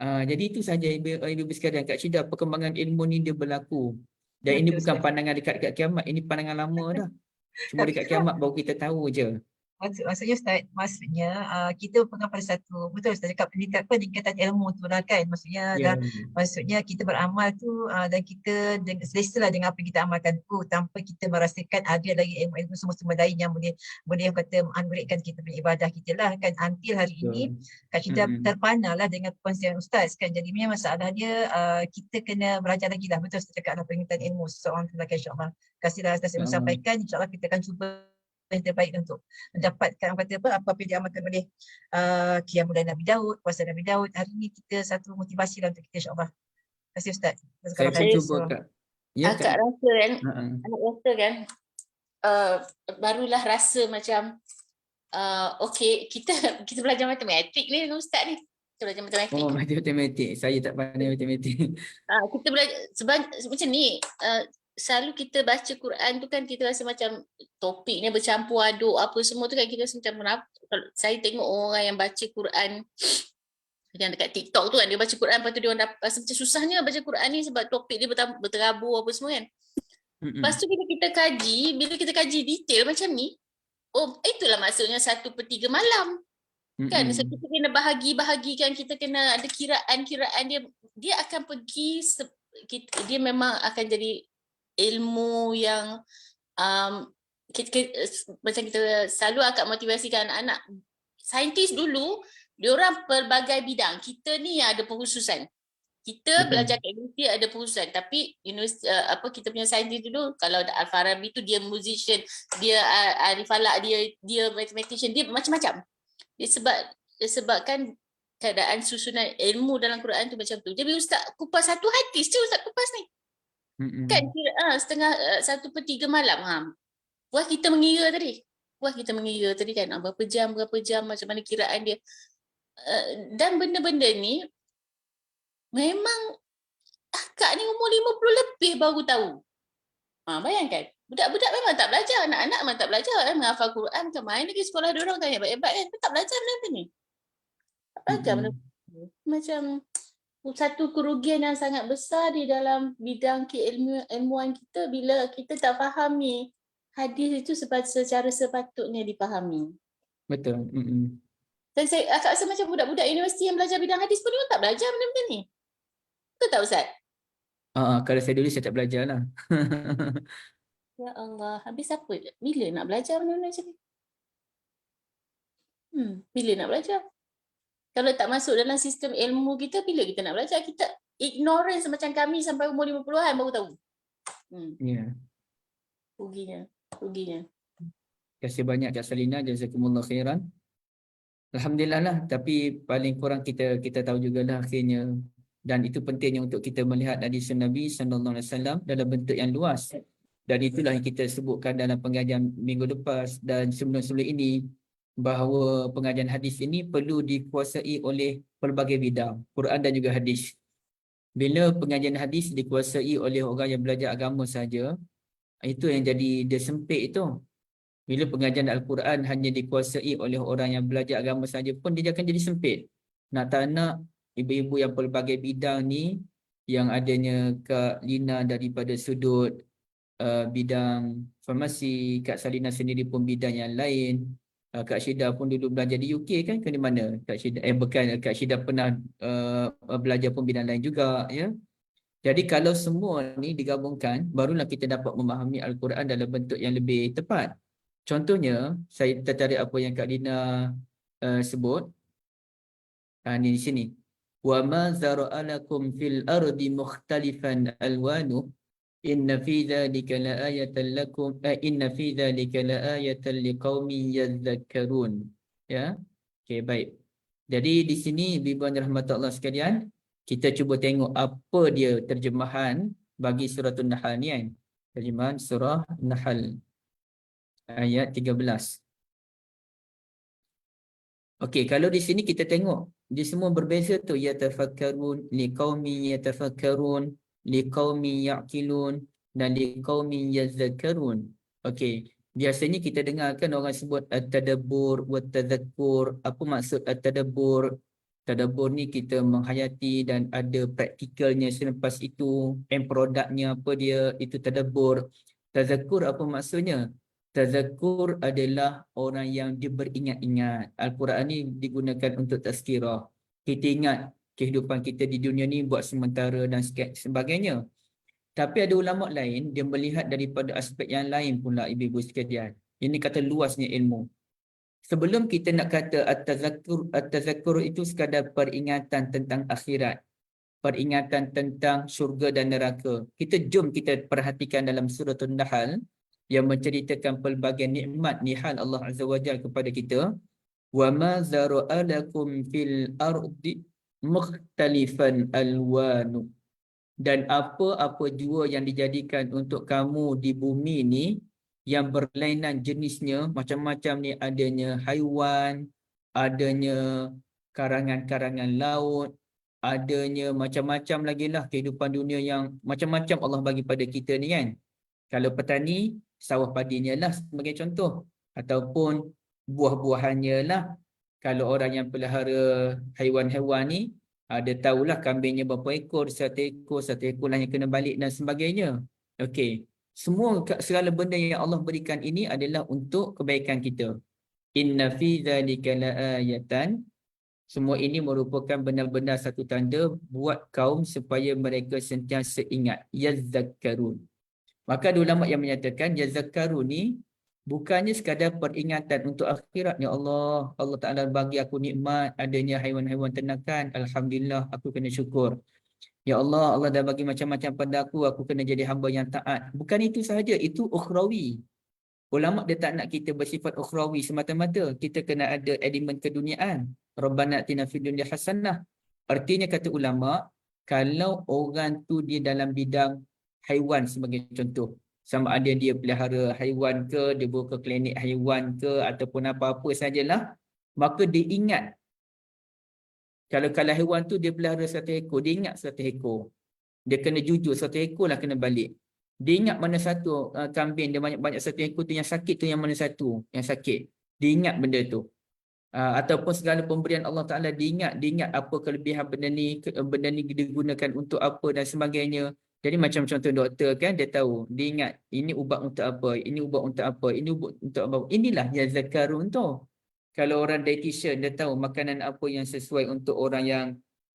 Jadi itu saja ibu-ibu sekalian, Kak Syida, perkembangan ilmu ni dia berlaku. Dan ini Betul bukan sekali. pandangan dekat kiamat, ini pandangan lama dah. Cuma dekat kiamat baru kita tahu je. Maksudnya Ustaz, kita pegang pada satu, betul Ustaz cakap peningkatan ilmu tu lah kan. Ya. Maksudnya kita beramal tu dan kita selesa lah dengan apa yang kita amalkan tu tanpa kita merasakan ada lagi ilmu-ilmu semua lain yang boleh yang kata menguratkan kita punya ibadah kita lah kan. Until hari ini Kak Syida terpana lah dengan perkongsian Ustaz kan. Jadi memang masalahnya kita kena belajar lagi lah. Betul Ustaz cakap lah peningkatan ilmu seseorang tu lah, insyaAllah. Kasihlah Ustaz yang sampaikan, insyaAllah kita akan cuba yang terbaik untuk mendapatkan apa yang diamalkan oleh Qiyamul Lail Nabi Daud, puasa Nabi Daud. Hari ini kita satu motivasi lah untuk kita, insyaAllah. Terima kasih Ustaz. Saya pun cuba, Kak. Ya, Akak Kak. rasa kan, anak rasa kan, barulah rasa macam okey, kita belajar matematik ni dengan Ustaz ni. Kita belajar matematik. Oh, matematik. Saya tak pandai matematik. Kita belajar macam ni, selalu kita baca Quran tu kan kita rasa macam topiknya bercampur aduk apa semua tu kan, kita rasa macam kenapa. Kalau saya tengok orang yang baca Quran yang dekat TikTok tu kan, dia baca Quran lepas tu dia orang rasa macam susahnya baca Quran ni sebab topik dia berterabur apa semua kan. Lepas tu bila kita kaji detail macam ni, oh itulah maksudnya 1/3 malam. Kan so, kita kena bahagikan, kita kena ada kiraan dia akan pergi dia memang akan jadi ilmu yang macam kita selalu akan motivasikan anak-anak. Saintis dulu diorang pelbagai bidang, kita ni ada perkhususan. Kita belajar akademik ada perkhususan, tapi kita punya saintis dulu, kalau Al-Farabi tu dia musician, dia Arif Falak, dia mathematician, dia macam-macam. Disebabkan keadaan susunan ilmu dalam Quran tu macam tu. Jadi Ustaz kupas satu hadis je, Ustaz kupas ni. Kan setengah 1/3 malam. Puas kita mengira tadi kan berapa jam macam mana kiraan dia. Dan benda-benda ni memang akak ni umur 50 lebih baru tahu. Bayangkan, budak-budak memang tak belajar, anak-anak memang tak belajar kan, menghafal Quran ke main lagi sekolah dia orang kan hebat-hebat kan, tak belajar benda ni. Tak belajar benda ni. Macam satu kerugian yang sangat besar di dalam bidang keilmuan kita bila kita tak fahami hadis itu secara sepatutnya dipahami. Betul. Dan akak rasa macam budak-budak universiti yang belajar bidang hadis pun dia tak belajar benda-benda ni. Betul tak Ustaz? Kalau saya dulu saya tak belajar lah. Ya Allah, habis apa? Bila nak belajar benda-benda macam ni? Bila nak belajar? Kalau tak masuk dalam sistem ilmu kita, bila kita nak belajar? Kita ignorance macam kami sampai umur 50-an baru tahu. Ya. Ruginya. Terima kasih banyak Kak Salina, jazakumullah khairan. Alhamdulillah lah, tapi paling kurang kita tahu jugalah akhirnya, dan itu pentingnya untuk kita melihat hadis Nabi sallallahu alaihi wasallam dalam bentuk yang luas. Dan itulah yang kita sebutkan dalam pengajian minggu lepas dan sebelum-sebelum ini, bahawa pengajian hadis ini perlu dikuasai oleh pelbagai bidang, Quran dan juga hadis. Bila pengajian hadis dikuasai oleh orang yang belajar agama saja, itu yang jadi dia sempit itu. Bila pengajian Al-Quran hanya dikuasai oleh orang yang belajar agama saja pun, dia akan jadi sempit. Nak tak nak, ibu-ibu yang pelbagai bidang ni, yang adanya Kak Lina daripada sudut bidang farmasi, Kak Salina sendiri pun bidang yang lain, Kak Syida pun dulu belajar di UK kan, ke mana? Kak Syida pernah belajar pun bidang lain juga, ya. Jadi kalau semua ni digabungkan, barulah kita dapat memahami Al-Quran dalam bentuk yang lebih tepat. Contohnya, saya tertarik apa yang Kak Lina sebut. Ni di sini. Wa ma zara'alakum fil ardi mukhtalifan alwanuh inna fi dzalika laayatan lakum inna fi dzalika laayatan liqaumin yadhakkarun. Ya. Okey, baik. Jadi di sini ibu-ibu yang dirahmati Allah sekalian, Kita cuba tengok apa dia terjemahan bagi surah An-Nahl ni kan. Terjemahan surah Nahl ayat 13. Okey, kalau di sini kita tengok dia semua berbeza tu, yatafakkarun, liqaumin yatafakkarun, liqaumin yaqilun dan liqaumin yadhakkarun. Okey, biasanya kita dengarkan orang sebut at-tadabbur wa tadhakkur. Apa maksud at-tadabbur? Tadabbur ni kita menghayati dan ada praktikalnya selepas itu, end produknya apa dia, itu tadabbur. Tadhakkur apa maksudnya? Tazakkur adalah orang yang dia beringat-ingat. Al-Quran ni digunakan untuk tazkirah. Kita ingat kehidupan kita di dunia ni buat sementara dan sebagainya. Tapi ada ulama lain, dia melihat daripada aspek yang lain pula, ibu-ibu sekalian. Ini kata luasnya ilmu. Sebelum kita nak kata at-tazakkur itu sekadar peringatan tentang akhirat, peringatan tentang syurga dan neraka. Jom kita perhatikan dalam surah An-Nahl yang menceritakan pelbagai nikmat nihal Allah Azza wa Jalla kepada kita. Wa ma zara'a lakum fil ardi mukhtalifan alwanu. Dan apa-apa jua yang dijadikan untuk kamu di bumi ni yang berlainan jenisnya, macam-macam ni, adanya haiwan, adanya karangan-karangan laut, adanya macam-macam lagi lah kehidupan dunia yang macam-macam Allah bagi pada kita ni kan. Kalau petani, sawah padinya lah sebagai contoh. Ataupun buah-buahannya lah. Kalau orang yang pelihara haiwan-haiwan ni, ada tahulah kambingnya berapa ekor, satu ekor lah yang kena balik dan sebagainya. Okey. Segala benda yang Allah berikan ini adalah untuk kebaikan kita. Inna fi dzalika laayatan. Semua ini merupakan benar-benar satu tanda buat kaum supaya mereka sentiasa ingat. Yazakkarun. Maka ada ulama yang menyatakan yazakkarun ni bukannya sekadar peringatan untuk akhirat. Ya Allah, Allah Ta'ala bagi aku nikmat adanya haiwan-haiwan ternakan. Alhamdulillah, aku kena syukur. Ya Allah, Allah dah bagi macam-macam pada aku kena jadi hamba yang taat. Bukan itu sahaja, itu ukhrawi. Ulama dia tak nak kita bersifat ukhrawi semata-mata. Kita kena ada elemen keduniaan. Rabbana atina fid dunya hasanah. Artinya kata ulama, kalau orang tu dia dalam bidang haiwan sebagai contoh, sama ada dia pelihara haiwan ke, dia buka klinik haiwan ke, ataupun apa-apa sajalah, maka dia ingat. Kalau haiwan tu dia pelihara 1 ekor, dia ingat 1 ekor. Dia kena jujur 1 ekor lah kena balik. Dia ingat mana satu kambing dia banyak-banyak 1 ekor tu yang sakit tu yang mana satu yang sakit. Dia ingat benda tu. Ataupun segala pemberian Allah Ta'ala dia ingat apa kelebihan benda ni digunakan untuk apa dan sebagainya. Jadi macam contoh doktor kan, dia tahu, dia ingat ini ubat untuk apa, ini ubat untuk apa, ini ubat untuk apa. Inilah yang zakarun tu. Kalau orang dietitian, dia tahu makanan apa yang sesuai untuk orang yang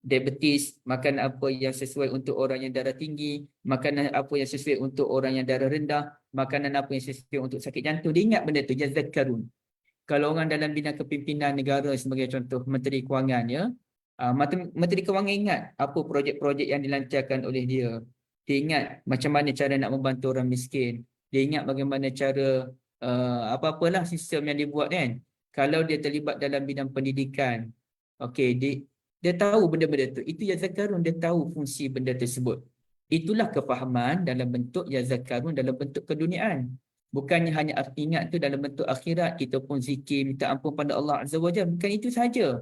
diabetes, makanan apa yang sesuai untuk orang yang darah tinggi, makanan apa yang sesuai untuk orang yang darah rendah, makanan apa yang sesuai untuk sakit jantung. Dia ingat benda tu, zakarun. Kalau orang dalam bidang kepimpinan negara sebagai contoh, Menteri Kewangan ya, Menteri Kewangan ingat apa projek-projek yang dilancarkan oleh dia. Dia ingat macam mana cara nak membantu orang miskin. Dia ingat bagaimana cara apa-apalah sistem yang dibuat kan. Kalau dia terlibat dalam bidang pendidikan, okey, dia tahu benda-benda tu. Itu yazakarun, dia tahu fungsi benda tersebut. Itulah kefahaman dalam bentuk yazakarun, dalam bentuk keduniaan. Bukannya hanya ingat tu dalam bentuk akhirat, kita pun zikir, minta ampun pada Allah Azza wa Jalla. Bukan itu sahaja.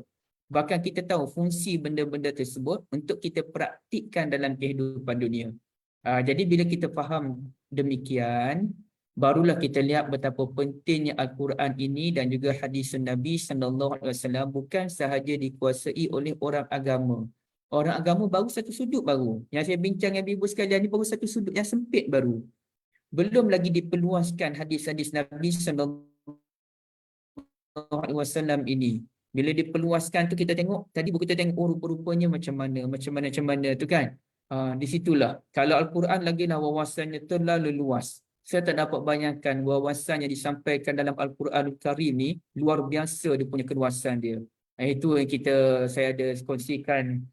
Bahkan kita tahu fungsi benda-benda tersebut untuk kita praktikkan dalam kehidupan dunia. Jadi bila kita faham demikian, barulah kita lihat betapa pentingnya Al-Quran ini dan juga hadis Nabi SAW bukan sahaja dikuasai oleh orang agama. Orang agama baru satu sudut baru. Yang saya bincang dengan ibu sekalian ni baru satu sudut yang sempit baru. Belum lagi diperluaskan hadis-hadis Nabi SAW ini. Bila diperluaskan tu kita tengok, tadi kita tengok rupa-rupanya macam mana tu kan. Di situlah. Kalau Al-Quran lagi lah wawasannya terlalu luas. Saya tak dapat bayangkan wawasan yang disampaikan dalam Al-Quran Al-Karim ni luar biasa dia punya keluasan dia. Itu yang saya ada kongsikan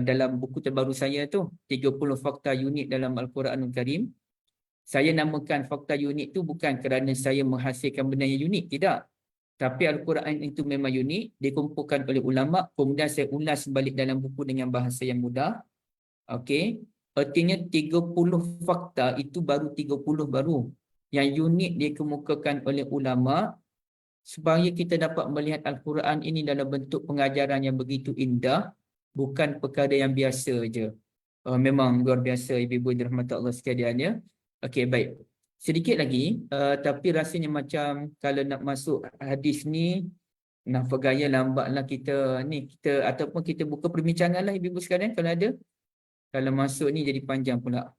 dalam buku terbaru saya tu, 30 fakta unik dalam Al-Quran Al-Karim. Saya namakan fakta unik tu bukan kerana saya menghasilkan benda yang unik, tidak. Tapi Al-Quran itu memang unik, dikumpulkan oleh ulama, kemudian saya ulas balik dalam buku dengan bahasa yang mudah. Okey, artinya 30 fakta itu baru 30 baru. Yang unik dikemukakan oleh ulama supaya kita dapat melihat Al-Quran ini dalam bentuk pengajaran yang begitu indah, bukan perkara yang biasa je. Memang luar biasa ibu-ibu dirahmati Allah sekalian ya. Okey, baik. Sedikit lagi, tapi rasanya macam kalau nak masuk hadis ni, nafas gaya lambatlah kita ni, kita ataupun kita buka perbincangan lah ibu-ibu sekalian kalau ada. Kalau masuk ni jadi panjang pula.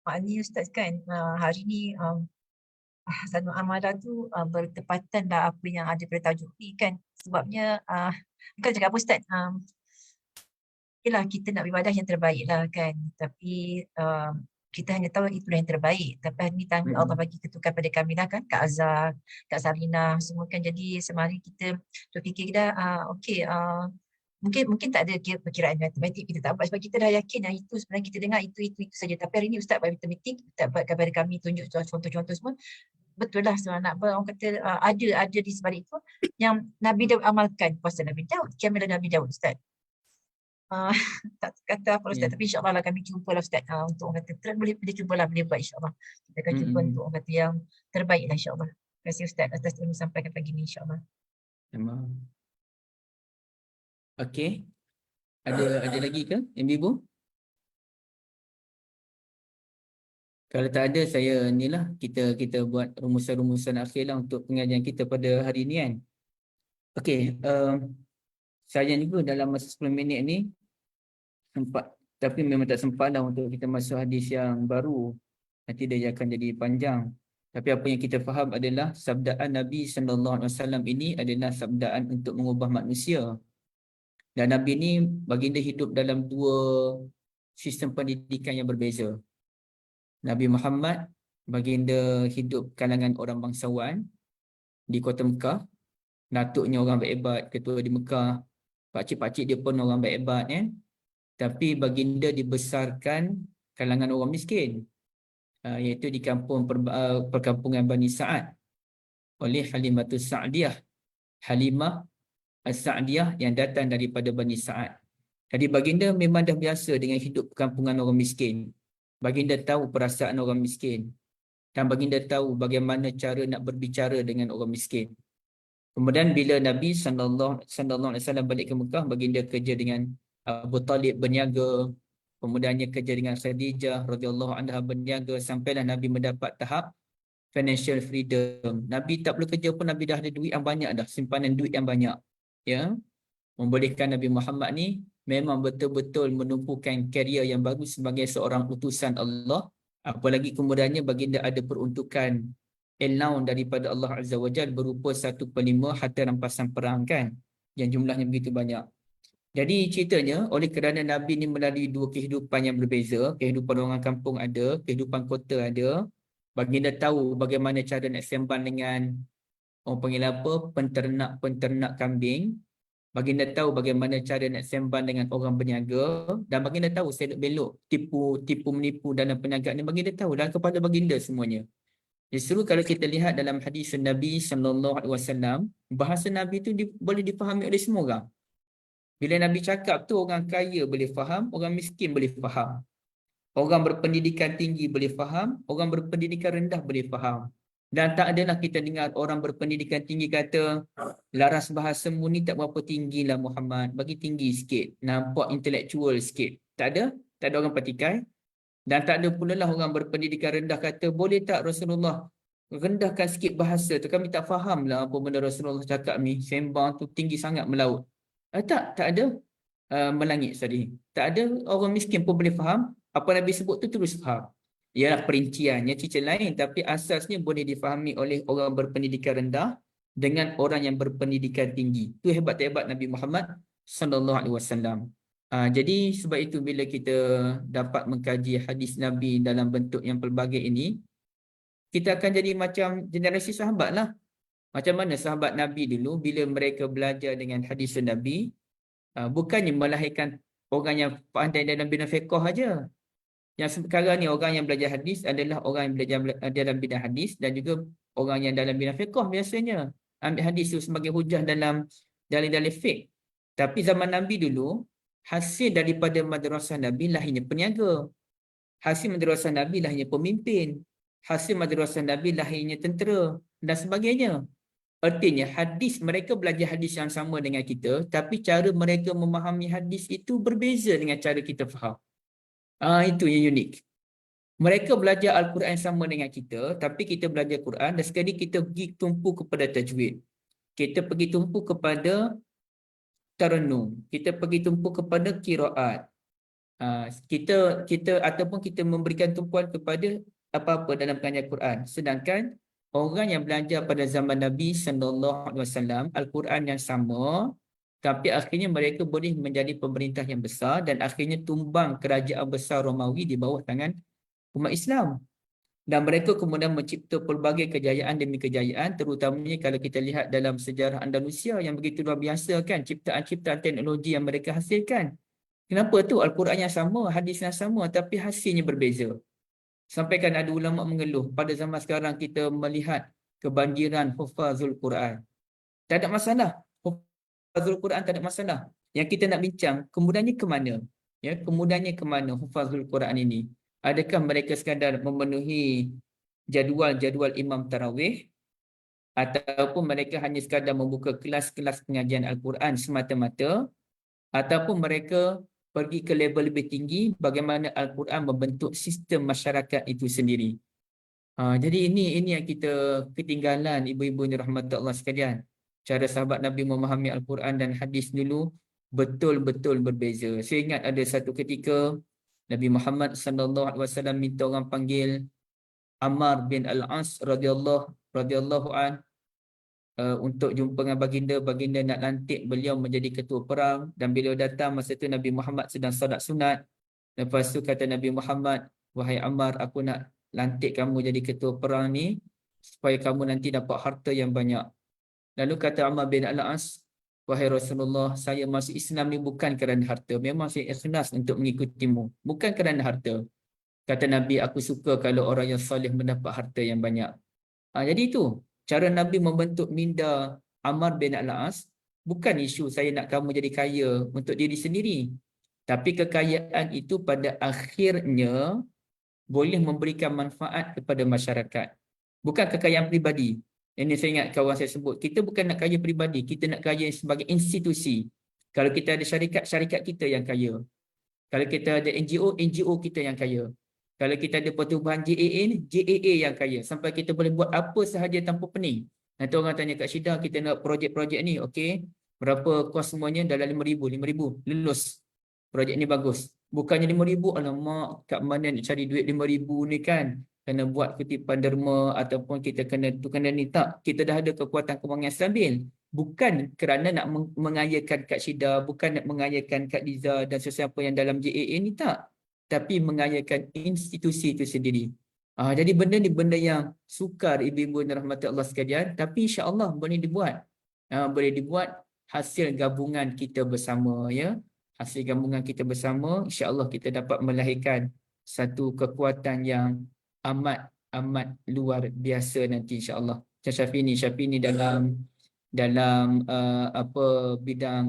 Maknanya Ustaz kan hari ni Ahsanul Amalah tu bertepatan dah apa yang ada pada tajuk ni kan. Sebabnya bukan cakap apa Ustaz, yelah kita nak beribadah yang terbaik lah kan. Tapi kita hanya tahu itulah yang terbaik. Tapi hari ni Allah bagi ketukan pada kami lah kan. Kak Azhar, Kak Sarina semua kan. Jadi semari kita terfikir dah mungkin tak ada perkiraan matematik kita tak buat sebab kita dah yakin yang itu sebenarnya kita dengar itu saja. Tapi hari ni Ustaz buat matematik, Ustaz buat kepada kami tunjuk contoh-contoh semua. Betul lah sebenarnya orang kata ada di sebalik itu yang Nabi Daud amalkan, puasa Nabi Daud, kiamat Nabi Daud Ustaz. Tak kata apa Ustaz, tapi insyaAllah lah kami jumpa lah Ustaz untuk orang kata boleh jumpa lah, boleh buat insyaAllah. Kita akan jumpa untuk orang kata yang terbaik lah insyaAllah. Terima kasih Ustaz atas ilmu sampaikan pagi ni insyaAllah. Memang. Okey. Ada lagi ke ibu-ibu? Kalau tak ada, saya inilah kita buat rumusan-rumusan akhir lah untuk pengajian kita pada hari ni kan. Okey, saya juga dalam masa 10 minit ni sempat, tapi memang tak sempat lah untuk kita masuk hadis yang baru. Nanti dia akan jadi panjang. Tapi apa yang kita faham adalah sabdaan Nabi SAW ini adalah sabdaan untuk mengubah manusia. Dan Nabi ni baginda hidup dalam dua sistem pendidikan yang berbeza. Nabi Muhammad baginda hidup kalangan orang bangsawan di kota Mekah. Datuknya orang baik-hebat, ketua di Mekah. Pakcik-pakcik dia pun orang baik-hebat ya. Tapi baginda dibesarkan kalangan orang miskin. Iaitu di kampung perkampungan Bani Sa'ad oleh Halimatus Sa'diyah. Halimah As-Sa'diyah yang datang daripada Bani Sa'ad. Jadi baginda memang dah biasa dengan hidup perkampungan orang miskin. Baginda tahu perasaan orang miskin. Dan baginda tahu bagaimana cara nak berbicara dengan orang miskin. Kemudian bila Nabi SAW balik ke Mekah, baginda kerja dengan Abu Talib berniaga. Kemudiannya kerja dengan Khadijah radhiyallahu anha berniaga sampailah Nabi mendapat tahap financial freedom. Nabi tak perlu kerja pun Nabi dah ada duit yang banyak dah, simpanan duit yang banyak. Ya. Membolehkan Nabi Muhammad ni memang betul-betul menumpukan karier yang bagus sebagai seorang utusan Allah. Apalagi kemudiannya baginda ada peruntukan allowance daripada Allah Azza wa Jalla berupa 1/5 harta rampasan perang kan, yang jumlahnya begitu banyak. Jadi ceritanya oleh kerana Nabi ni melalui dua kehidupan yang berbeza, kehidupan orang kampung ada, kehidupan kota ada, baginda tahu bagaimana cara nak sembang dengan orang panggil apa, penternak kambing. Baginda tahu bagaimana cara nak sembang dengan orang berniaga, dan baginda tahu selok belok tipu menipu dalam perniagaan ni, baginda tahu dan kepada baginda semuanya. Justru kalau kita lihat dalam hadis Nabi SAW, bahasa Nabi tu boleh difahami oleh semua orang. Bila Nabi cakap tu, orang kaya boleh faham, orang miskin boleh faham. Orang berpendidikan tinggi boleh faham, orang berpendidikan rendah boleh faham. Dan tak adalah kita dengar orang berpendidikan tinggi kata, laras bahasamu ni tak berapa tinggi lah Muhammad, bagi tinggi sikit, nampak intelektual sikit. Tak ada orang petikai. Dan tak ada pula lah orang berpendidikan rendah kata, boleh tak Rasulullah rendahkan sikit bahasa tu, kami tak faham lah apa benda Rasulullah cakap ni, sembang tu tinggi sangat melaut. Tak ada melangit tadi. Tak ada orang miskin pun boleh faham. Apa Nabi sebut tu terus faham. Ialah perinciannya cicil lain, tapi asasnya boleh difahami oleh orang berpendidikan rendah dengan orang yang berpendidikan tinggi. Itu hebat-hebat Nabi Muhammad SAW. Jadi sebab itu bila kita dapat mengkaji hadis Nabi dalam bentuk yang pelbagai ini, kita akan jadi macam generasi sahabat lah. Macam mana sahabat Nabi dulu bila mereka belajar dengan hadis Nabi, bukannya melahirkan orang yang pandai dalam bidang fiqh aja, Yang sekarang ni orang yang belajar hadis adalah orang yang belajar dalam bidang hadis dan juga orang yang dalam bidang fiqh biasanya ambil hadis itu sebagai hujah dalam dalil-dalil fiqh. Tapi zaman Nabi dulu, hasil daripada madrasah Nabi lahirnya peniaga. Hasil madrasah Nabi lahirnya pemimpin. Hasil madrasah Nabi lahirnya tentera dan sebagainya. Artinya hadis, mereka belajar hadis yang sama dengan kita, tapi cara mereka memahami hadis itu berbeza dengan cara kita faham. Itu yang unik. Mereka belajar Al-Quran sama dengan kita, tapi kita belajar Quran dan sekali kita pergi tumpu kepada tajwid. Kita pergi tumpu kepada tarannum. Kita pergi tumpu kepada qiraat. Kita ataupun kita memberikan tumpuan kepada apa-apa dalam pengajian Quran. Sedangkan orang yang belajar pada zaman Nabi SAW Al-Quran yang sama, tapi akhirnya mereka boleh menjadi pemerintah yang besar dan akhirnya tumbang kerajaan besar Romawi di bawah tangan umat Islam. Dan mereka kemudian mencipta pelbagai kejayaan demi kejayaan, terutamanya kalau kita lihat dalam sejarah Andalusia yang begitu luar biasa kan, ciptaan-ciptaan teknologi yang mereka hasilkan. Kenapa tu? Al-Quran yang sama, hadis yang sama, tapi hasilnya berbeza. Sampaikan ada ulama mengeluh, pada zaman sekarang kita melihat kebanjiran hufazul Quran. Tak ada masalah. Hufazul Quran tak ada masalah. Yang kita nak bincang, kemudahannya ke mana? Ya, kemudahannya ke mana hufazul Quran ini? Adakah mereka sekadar memenuhi jadual-jadual imam tarawih ataupun mereka hanya sekadar membuka kelas-kelas pengajian Al-Quran semata-mata, ataupun mereka pergi ke level lebih tinggi bagaimana Al-Quran membentuk sistem masyarakat itu sendiri. Jadi ini yang kita ketinggalan, ibu-ibu ni rahmat Allah sekalian. Cara sahabat Nabi memahami Al-Quran dan hadis dulu betul-betul berbeza. Saya ingat ada satu ketika Nabi Muhammad SAW minta orang panggil Ammar bin Al-As radhiyallahu an untuk jumpa dengan baginda nak lantik beliau menjadi ketua perang, dan beliau datang masa itu Nabi Muhammad sedang solat sunat. Lepas tu kata Nabi Muhammad, wahai Ammar, aku nak lantik kamu jadi ketua perang ni supaya kamu nanti dapat harta yang banyak. Lalu kata Ammar bin Al-As, wahai Rasulullah, saya masuk Islam ni bukan kerana harta. Memang saya ikhlas untuk mengikutimu. Bukan kerana harta. Kata Nabi, aku suka kalau orang yang soleh mendapat harta yang banyak. Jadi itu, cara Nabi membentuk minda Ammar bin Al-As, bukan isu saya nak kamu jadi kaya untuk diri sendiri. Tapi kekayaan itu pada akhirnya boleh memberikan manfaat kepada masyarakat. Bukan kekayaan pribadi. Ini saya ingat kawan saya sebut, kita bukan nak kaya pribadi, kita nak kaya sebagai institusi. Kalau kita ada syarikat, syarikat kita yang kaya. Kalau kita ada NGO, NGO kita yang kaya. Kalau kita ada pertubuhan JAA ni, JAA yang kaya. Sampai kita boleh buat apa sahaja tanpa pening. Nanti orang tanya, Kak Syida, kita nak projek-projek ni, okey, berapa kos semuanya? Dalam 5,000, lulus. Projek ni bagus. Bukannya 5,000, alamak, kat mana nak cari duit 5,000 ni kan? Kena buat kutipan derma ataupun kita kena ni. Tak, kita dah ada kekuatan kewangan yang stabil. Bukan kerana nak mengayakan Kak Syida, bukan nak mengayakan Kak Liza dan sesiapa yang dalam JAA ni, tak. Tapi mengayakan institusi itu sendiri. Jadi benda ni benda yang sukar ibu-ibu dan rahmat Allah sekalian, tapi insya-Allah boleh dibuat. Boleh dibuat hasil gabungan kita bersama, ya. Hasil gabungan kita bersama, insya-Allah kita dapat melahirkan satu kekuatan yang amat luar biasa nanti insya-Allah. Syafi'i ni dalam bidang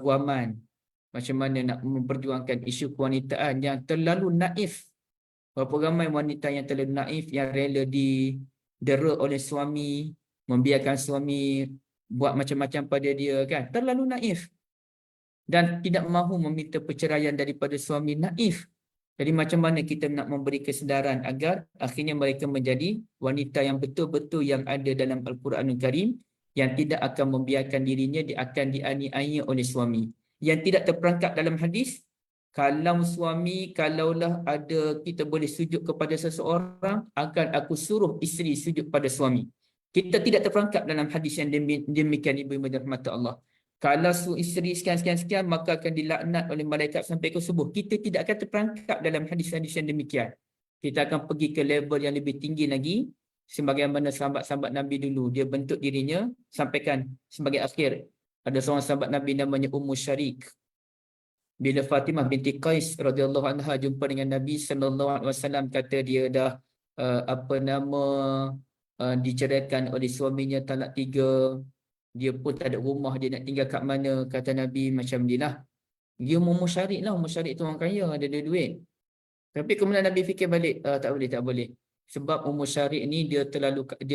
guaman, macam mana nak memperjuangkan isu kewanitaan yang terlalu naif. Berapa ramai wanita yang terlalu naif, yang rela didera oleh suami, membiarkan suami buat macam-macam pada dia kan. Terlalu naif. Dan tidak mahu meminta perceraian daripada suami, naif. Jadi macam mana kita nak memberi kesedaran agar akhirnya mereka menjadi wanita yang betul-betul yang ada dalam Al-Quranul Karim, yang tidak akan membiarkan dirinya akan dianiaya oleh suami. Yang tidak terperangkap dalam hadis, kalaulah ada kita boleh sujud kepada seseorang, akan aku suruh isteri sujud pada suami. Kita tidak terperangkap dalam hadis yang demikian, ibu-ibu dan rahmat Allah. Kalau isteri sekian-sekian, maka akan dilaknat oleh malaikat sampai ke subuh. Kita tidak akan terperangkap dalam hadis-hadis yang demikian. Kita akan pergi ke level yang lebih tinggi lagi, sebagaimana sahabat-sahabat Nabi dulu. Dia bentuk dirinya, sampaikan sebagai akhir. Ada seorang sahabat Nabi namanya Ummu Syarik. bila Fatimah binti Qais radhiyallahu anha jumpa dengan Nabi sallallahu alaihi wasallam, kata dia dah diceraikan oleh suaminya talak 3, dia pun tak ada rumah, dia nak tinggal kat mana, kata Nabi macam ni lah, dia umur syarik lah, umur syarik tu orang kaya, ada duit. Tapi kemudian Nabi fikir balik, tak boleh. Sebab umur syarik ni dia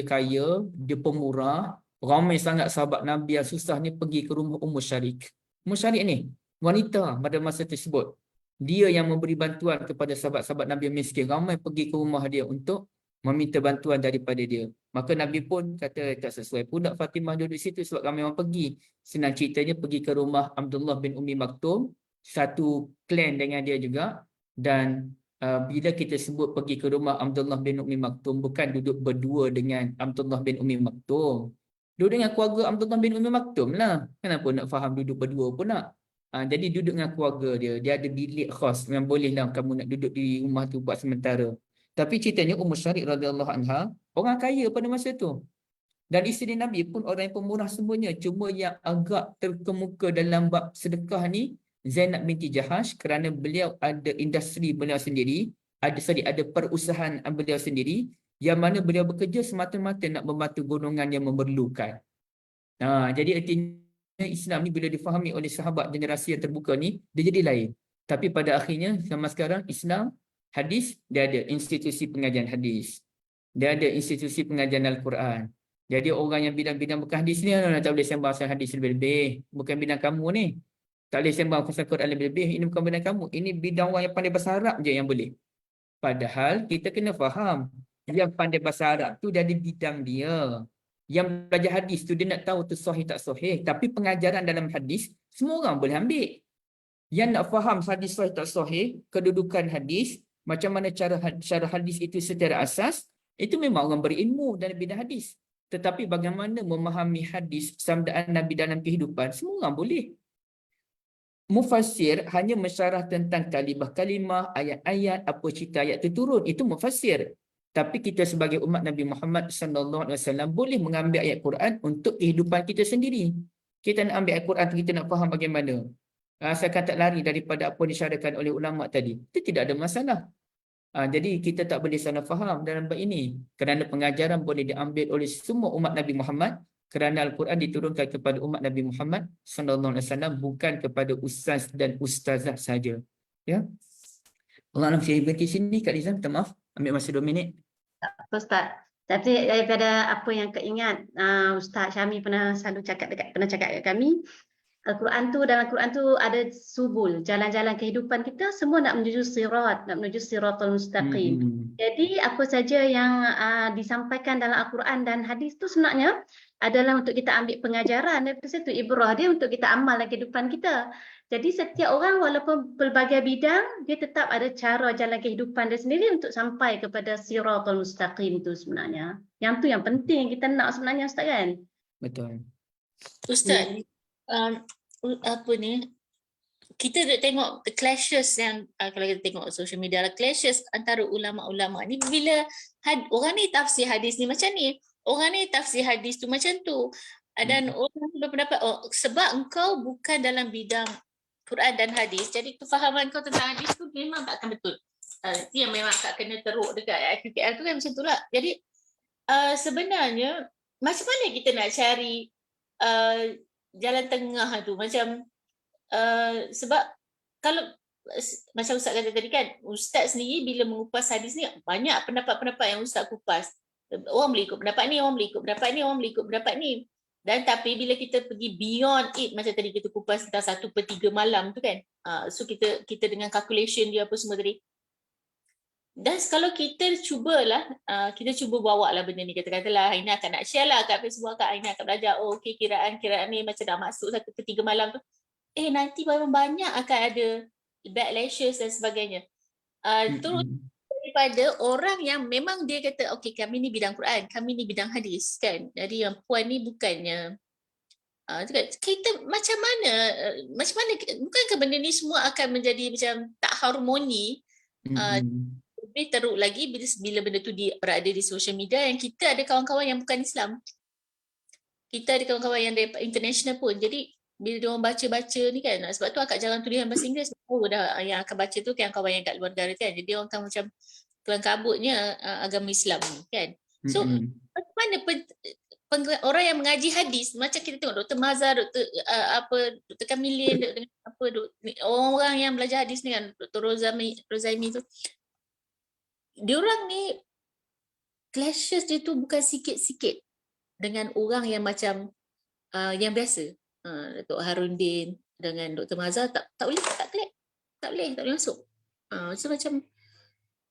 kaya, dia pemurah, ramai sangat sahabat Nabi yang susah ni pergi ke rumah umur syarik. Umur syarik ni wanita pada masa tersebut, dia yang memberi bantuan kepada sahabat-sahabat Nabi yang miskin, ramai pergi ke rumah dia untuk meminta bantuan daripada dia. Maka Nabi pun kata tak sesuai pula Fatimah duduk situ sebab ramai orang pergi. Senang ceritanya pergi ke rumah Abdullah bin Ummi Maktum, satu klan dengan dia juga. Dan bila kita sebut pergi ke rumah Abdullah bin Ummi Maktum, bukan duduk berdua dengan Abdullah bin Ummi Maktum, duduk dengan keluarga Abdullah bin Ummi Maktum lah. Kenapa nak faham duduk berdua pun nak? Jadi duduk dengan keluarga dia, dia ada bilik khas yang bolehlah kamu nak duduk di rumah tu buat sementara. Tapi ceritanya Ummu Syarik radhiyallahu anha orang kaya pada masa tu. Dan isteri Nabi pun orang yang pemurah semuanya. Cuma yang agak terkemuka dalam bab sedekah ni Zainab binti Jahash, kerana beliau ada industri beliau sendiri, ada perusahaan beliau sendiri, yang mana beliau bekerja semata-mata nak membantu golongan yang memerlukan. Jadi artinya Islam ni bila difahami oleh sahabat generasi yang terbuka ni, dia jadi lain. Tapi pada akhirnya sama sekarang Islam, hadis, dia ada institusi pengajian hadis. Dia ada institusi pengajian Al-Quran. Jadi orang yang bidang-bidang bukan hadis ni tak boleh sembang pasal hadis lebih-lebih. Bukan bidang kamu ni. Tak boleh sembang pasal Quran lebih-lebih. Ini bukan bidang kamu. Ini bidang orang yang pandai bahasa Arab je yang boleh. Padahal kita kena faham, yang pandai bahasa Arab tu dia ada bidang dia. Yang belajar hadis tu dia nak tahu tu sahih tak sahih. Tapi pengajaran dalam hadis semua orang boleh ambil. Yang nak faham hadis sahih tak sahih, kedudukan hadis, macam mana cara hadis itu secara asas, itu memang orang berilmu dalam bidang hadis. Tetapi bagaimana memahami hadis, sabdaan Nabi dalam kehidupan, semua orang boleh. Mufassir hanya mensyarah tentang kalimah-kalimah, ayat-ayat, apa cerita ayat itu turun, itu mufassir. Tapi kita sebagai umat Nabi Muhammad sallallahu alaihi wasallam boleh mengambil ayat Quran untuk kehidupan kita sendiri. Kita nak ambil ayat Quran, kita nak faham bagaimana. Asalkan tak lari daripada apa disyarahkan oleh ulama tadi, itu tidak ada masalah. Jadi kita tak boleh salah faham dalam bab ini. Kerana pengajaran boleh diambil oleh semua umat Nabi Muhammad, kerana Al-Quran diturunkan kepada umat Nabi Muhammad sallallahu alaihi wasallam, bukan kepada ustaz dan ustazah saja. Ya. Allah saya berhenti sini Kak Liza, minta maaf ambil masa 2 minit. Ustaz. Tapi daripada apa yang keingat, Ustaz Syami pernah cakap kat kami, dalam Quran tu ada subul, jalan-jalan kehidupan kita semua nak menuju sirat, nak menuju siratul mustaqim. Jadi apa saja yang disampaikan dalam Al-Quran dan hadis tu sebenarnya adalah untuk kita ambil pengajaran daripada situ, ibrah dia untuk kita amal dalam kehidupan kita. Jadi setiap orang walaupun pelbagai bidang, dia tetap ada cara jalan kehidupan dia sendiri untuk sampai kepada siratul mustaqim tu sebenarnya. Yang tu yang penting kita nak sebenarnya Ustaz kan? Betul. Ustaz, apa ni, kita dah tengok the clashes yang kalau kita tengok social media, clashes antara ulama-ulama ni bila orang ni tafsir hadis ni macam ni, orang ni tafsir hadis tu macam tu, dan orang berpendapat sebab engkau bukan dalam bidang Quran dan hadis, jadi kefahaman kau tentang hadis tu memang tak akan betul. Dia memang tak kena teruk dekat IQKL tu kan, macam tu lah. Jadi sebenarnya macam mana kita nak cari jalan tengah tu, macam sebab kalau macam Ustaz kata tadi kan, Ustaz sendiri bila mengupas hadis ni banyak pendapat-pendapat yang Ustaz kupas. Orang boleh ikut pendapat ni, orang boleh ikut pendapat ni, orang boleh ikut pendapat ni. Dan tapi bila kita pergi beyond it, macam tadi kita kupas tentang 1/3 malam tu kan, so kita dengan calculation dia apa semua tadi. Dan kalau kita cubalah, kita cuba bawa lah benda ni, katakanlah Aina akan nak share lah kat Facebook, kat Aina akan belajar, okey kiraan ni macam dah masuk 1/3 malam tu, nanti banyak akan ada backlashes dan sebagainya. Terus daripada orang yang memang dia kata, okey kami ni bidang Quran, kami ni bidang hadis kan, jadi yang puan ni bukannya kita macam mana, bukankah benda ni semua akan menjadi macam tak harmoni. Lebih teruk lagi bila benda tu berada di social media, yang kita ada kawan-kawan yang bukan Islam, kita ada kawan-kawan yang dari international pun, jadi bila dia orang baca-baca ni kan, sebab tu akak jarang tulisan bahasa Inggeris, tahu dah yang akan baca tu kan kawan yang kat luar negara kan, jadi orang kan macam kelang kabutnya agama Islam ni kan. So macam mana orang yang mengaji hadis, macam kita tengok Dr. Mazhar, Dr. Kamilin, orang-orang yang belajar hadis ni kan, Dr. Rozaimi tu, diorang ni clashes dia tu bukan sikit-sikit dengan orang yang macam yang biasa. Datuk Harundin dengan Dr. Mazhar tak boleh masuk. So macam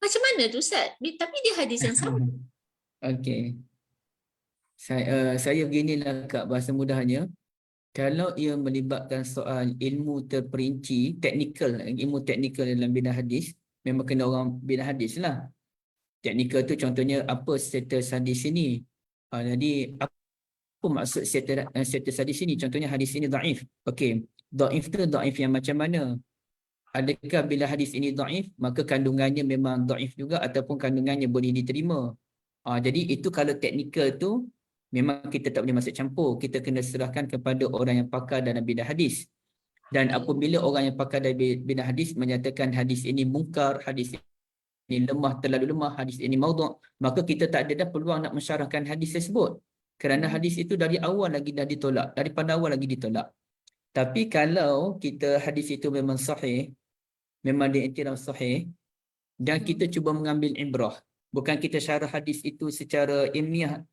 mana tu Ustaz? Tapi dia hadis yang sama. Okey. Saya beginilah Kak, bahasa mudahnya. Kalau ia melibatkan soal ilmu terperinci, ilmu teknikal dalam bidang hadis, memang kena orang bidang hadis lah. Teknikal tu contohnya apa status hadis ini. Jadi apa maksud status hadis ini? Contohnya hadis ini dhaif. Okey, dhaif tu dhaif yang macam mana? Adakah bila hadis ini dhaif, maka kandungannya memang dhaif juga ataupun kandungannya boleh diterima? Jadi itu kalau teknikal tu memang kita tak boleh masuk campur. Kita kena serahkan kepada orang yang pakar dalam bidang hadis. Dan apabila orang yang pakar dalam bidang hadis menyatakan hadis ini mungkar, hadis ini lemah, terlalu lemah, hadis ini maudhu', maka kita tak ada dah peluang nak mensyarahkan hadis tersebut. Kerana hadis itu dari awal lagi dah ditolak, daripada awal lagi ditolak. Tapi kalau kita hadis itu memang sahih, memang diiktiraf sahih, dan kita cuba mengambil ibrah, bukan kita syarah hadis itu secara ilmiah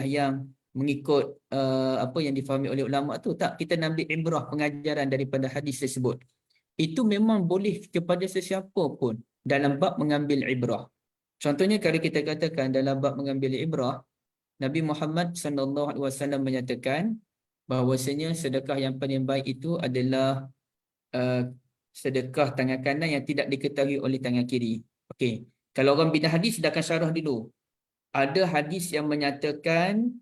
yang mengikut apa yang difahami oleh ulama tu, tak, kita ambil ibrah pengajaran daripada hadis tersebut. Itu memang boleh kepada sesiapa pun dalam bab mengambil ibrah. Contohnya kalau kita katakan dalam bab mengambil ibrah, Nabi Muhammad SAW menyatakan bahawasanya sedekah yang paling baik itu adalah sedekah tangan kanan yang tidak diketahui oleh tangan kiri. Okey, kalau orang bidang hadis dah akan syarah dulu. Ada hadis yang menyatakan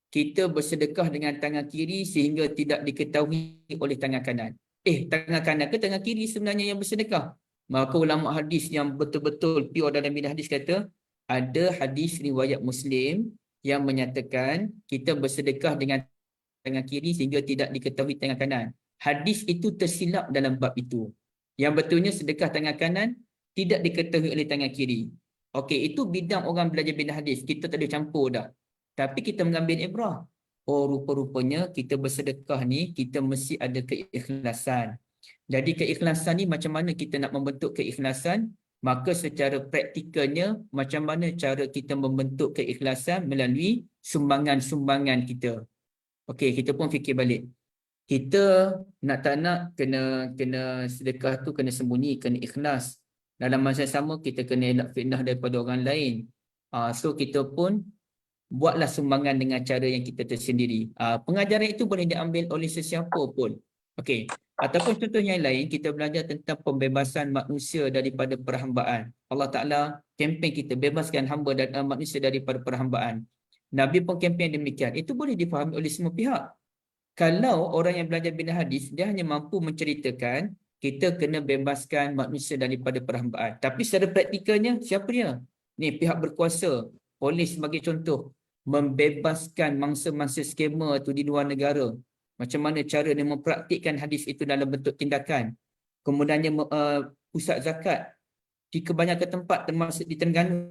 kita bersedekah dengan tangan kiri sehingga tidak diketahui oleh tangan kanan. Tangan kanan ke tangan kiri sebenarnya yang bersedekah? Maka ulama hadis yang betul-betul pure dalam bidang hadis kata, ada hadis riwayat Muslim yang menyatakan kita bersedekah dengan tangan kiri sehingga tidak diketahui tangan kanan. Hadis itu tersilap dalam bab itu. Yang betulnya sedekah tangan kanan tidak diketahui oleh tangan kiri. Okey, itu bidang orang belajar bidang hadis. Kita tak ada campur dah. Tapi kita mengambil ibrah. Rupa-rupanya kita bersedekah ni, kita mesti ada keikhlasan. Jadi keikhlasan ni macam mana kita nak membentuk keikhlasan? Maka secara praktikalnya, macam mana cara kita membentuk keikhlasan melalui sumbangan-sumbangan kita. Okey, kita pun fikir balik. Kita nak tak nak kena sedekah tu kena sembunyi, kena ikhlas. Dalam masa sama kita kena elak fitnah daripada orang lain. So kita pun buatlah sumbangan dengan cara yang kita tersendiri. Pengajaran itu boleh diambil oleh sesiapa pun. Okey. Ataupun contoh yang lain, kita belajar tentang pembebasan manusia daripada perhambaan. Allah Ta'ala kempen kita, bebaskan hamba dan manusia daripada perhambaan. Nabi pun kempen demikian. Itu boleh difahami oleh semua pihak. Kalau orang yang belajar bidang hadis, dia hanya mampu menceritakan kita kena bebaskan manusia daripada perhambaan. Tapi secara praktikalnya, siapa dia? Ni pihak berkuasa. Polis sebagai contoh, membebaskan mangsa-mangsa skema tu di luar negara. Macam mana cara dia mempraktikkan hadis itu dalam bentuk tindakan. Kemudiannya pusat zakat di kebanyakan tempat termasuk di Terengganu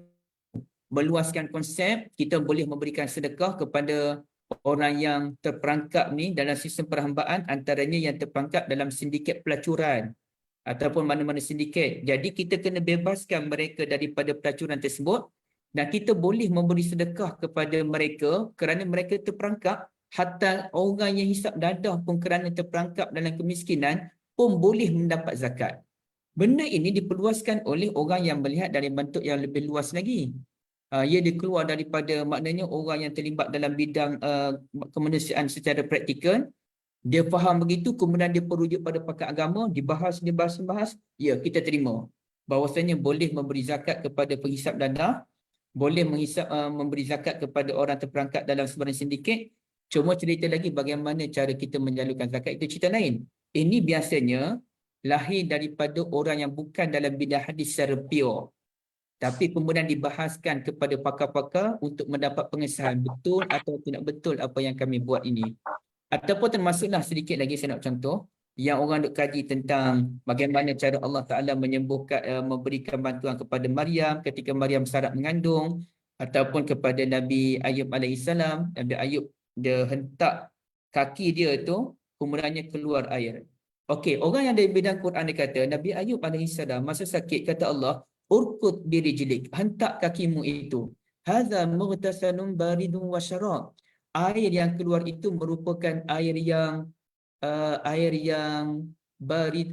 meluaskan konsep kita boleh memberikan sedekah kepada orang yang terperangkap ni dalam sistem perhambaan, antaranya yang terperangkap dalam sindiket pelacuran ataupun mana-mana sindiket. Jadi kita kena bebaskan mereka daripada pelacuran tersebut dan kita boleh memberi sedekah kepada mereka kerana mereka terperangkap. Hatta orang yang hisap dadah pun kerana terperangkap dalam kemiskinan pun boleh mendapat zakat. Benda ini diperluaskan oleh orang yang melihat dari bentuk yang lebih luas lagi. Ia dikeluar daripada maknanya orang yang terlibat dalam bidang kemanusiaan secara praktikal. Dia faham begitu, kemudian dia perujuk pada pakar agama, dibahas, ya kita terima. Bahawasanya boleh memberi zakat kepada penghisap dadah, boleh memberi zakat kepada orang terperangkap dalam sebarang sindiket. Cuma cerita lagi bagaimana cara kita menyalurkan zakat, itu cerita lain. Ini biasanya lahir daripada orang yang bukan dalam bidang hadis secara pure. Tapi kemudian dibahaskan kepada pakar-pakar untuk mendapat pengesahan betul atau tidak betul apa yang kami buat ini. Ataupun termasuklah sedikit lagi saya nak contoh, yang orang duk kaji tentang bagaimana cara Allah Ta'ala menyembuhkan, memberikan bantuan kepada Maryam ketika Maryam syarat mengandung, ataupun kepada Nabi Ayub alaihissalam. Nabi Ayub dia hentak kaki dia tu, kemudiannya keluar air. Okey, orang yang dari bidang Quran dia kata Nabi Ayub alaihissalam masa sakit kata Allah, urkut birijlik, hentak kakimu itu. Hadza mughtasalun baridun wa syarab. Air yang keluar itu merupakan air yang barid,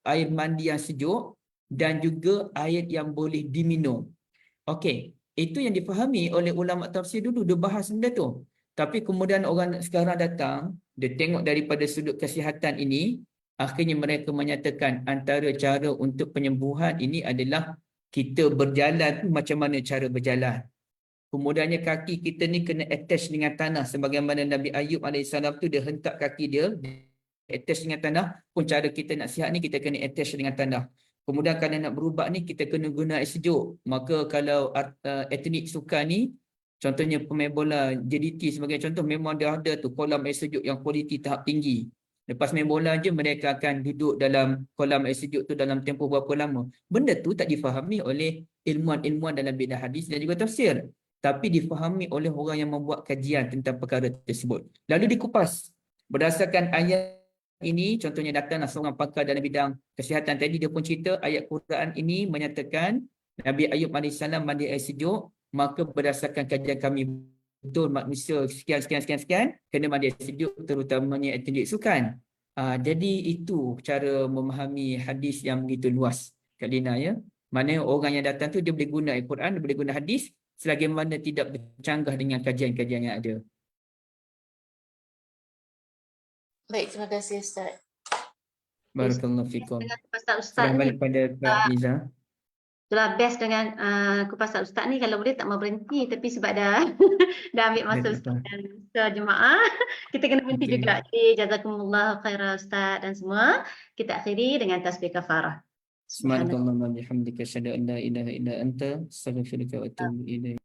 air mandi yang sejuk dan juga air yang boleh diminum. Okey, itu yang difahami oleh ulama tafsir dulu, dia bahas benda tu. Tapi kemudian orang sekarang datang, dia tengok daripada sudut kesihatan ini, akhirnya mereka menyatakan antara cara untuk penyembuhan ini adalah kita berjalan macam mana cara berjalan. Kemudiannya kaki kita ni kena attach dengan tanah sebagaimana Nabi Ayub alaihissalam tu dia hentak kaki dia attach dengan tanah. Pun cara kita nak sihat ni kita kena attach dengan tanah. Kemudian kalau nak berubat ni kita kena guna air sejuk. Maka kalau atlet sukan ni, contohnya pemain bola JDT sebagai contoh, memang dia ada tu kolam air sejuk yang kualiti tahap tinggi. Lepas main bola je mereka akan duduk dalam kolam air sejuk tu dalam tempoh berapa lama. Benda tu tak difahami oleh ilmuwan-ilmuwan dalam bidang hadis dan juga tafsir, tapi difahami oleh orang yang membuat kajian tentang perkara tersebut. Lalu dikupas berdasarkan ayat ini, contohnya datanglah seorang pakar dalam bidang kesihatan tadi, dia pun cerita ayat Quran ini menyatakan Nabi Ayub AS mandi air sejuk, maka berdasarkan kajian kami betul manusia sekian kena mandi air sejuk, terutamanya atlet sukan. Jadi itu cara memahami hadis yang begitu luas, Kak Lina, ya. Mana orang yang datang tu dia boleh guna Al-Quran, dia boleh guna hadis selagi mana tidak bercanggah dengan kajian-kajian yang ada. Baik, terima kasih Ustaz. Barakallahu fikum. Dengan kupasan Ustaz Serah ni, balik pada Kak Liza. itulah best dengan kupasan Ustaz ni, kalau boleh tak mau berhenti, tapi sebab dah dah ambil masa Dah tak Ustaz apa. dan masa jemaah, kita kena berhenti Okey. juga. Jadi jazakumullah khairan Ustaz dan semua. Kita akhiri dengan tasbih kafarah. Subhanakallahumma bihamdika asyhadu an la ilaha illa anta astaghfiruka wa atubu ilaik.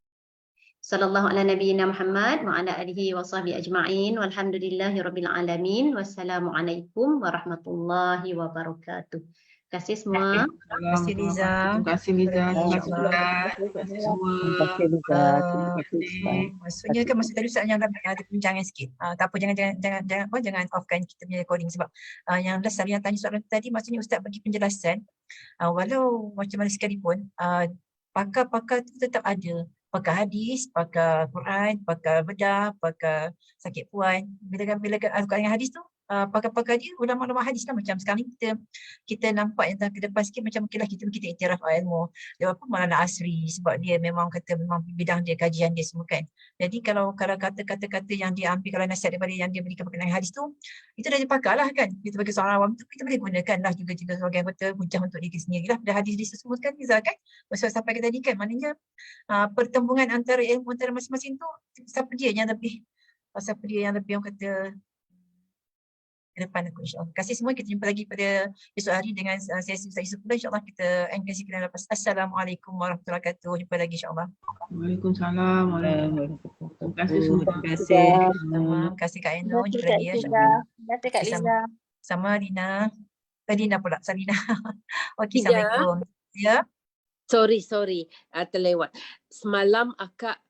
Sallallahu ala nabiyyina Muhammad wa ala alihi wa sahbihi ajma'in walhamdulillahi rabbil alamin. Wassalamualaikum warahmatullahi wabarakatuh. Terima kasih semua. Terima kasih Liza. Terima kasih Liza. Terima kasih Terima Ustaz. kasih. Semua. Terima kasih Liza. Terima kasih Ustaz. Maksudnya kan masa tadi Ustaz yang ada perbincangan sikit. Tak apa, jangan offkan kita punya recording sebab yang last yang tanya soalan tadi, maksudnya Ustaz bagi penjelasan walau macam mana sekalipun pakar-pakar tu tetap ada. Pakar hadis, pakar Quran, pakar bedah, pakar sakit puan. Bila Al-Quran dengan hadis tu, pakar-pakar dia ulama-ulama hadis kan, macam sekarang ni kita nampak yang ke depan sikit macam mungkinlah kita iktiraf ilmu. Dia apa Maulana Asri sebab dia memang kata memang bidang dia, kajian dia semua kan. Jadi kalau kata-kata yang dia ambil, kalau nasihat daripada yang dia berikan berkenaan hadis tu, itu dah dipakai lah kan. Kita sebagai seorang awam tu kita boleh gunakan lah juga sebagai anggota hujah untuk diri sendiri lah. Dah hadis disebutkan Liza kan. Maksud sampai ke tadi kan, maknanya pertembungan antara ilmu antara masing-masing tu siapa dia yang lebih orang kata ke depan aku, insyaAllah. Terima kasih semua. Kita jumpa lagi pada esok hari dengan sesi Ustaz Yusuf pula, insyaAllah kita end sesi kita lepas. Assalamualaikum warahmatullahi wabarakatuh. Jumpa lagi insyaAllah. Waalaikumsalam. Terima kasih semua. Terima kasih. Terima kasih Kak Eno. Jumpa lagi ya. Terima kasih Kak Liza. Sama Lina. Lina pula. Salina. Okey, Liza. Assalamualaikum. Ya. Sorry, terlewat. Semalam akak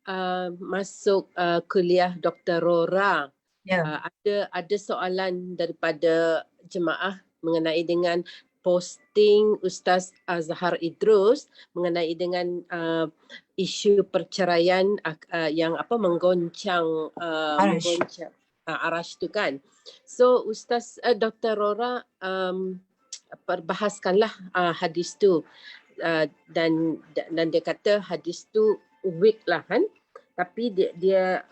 masuk kuliah Dr. Rora. Ya. Ada soalan daripada jemaah mengenai dengan posting Ustaz Azhar Idrus mengenai dengan isu perceraian yang menggoncang Arash tu kan. So Ustaz Dr. Rora perbahaskanlah hadis tu. Dan dia kata hadis tu weak lah kan, tapi dia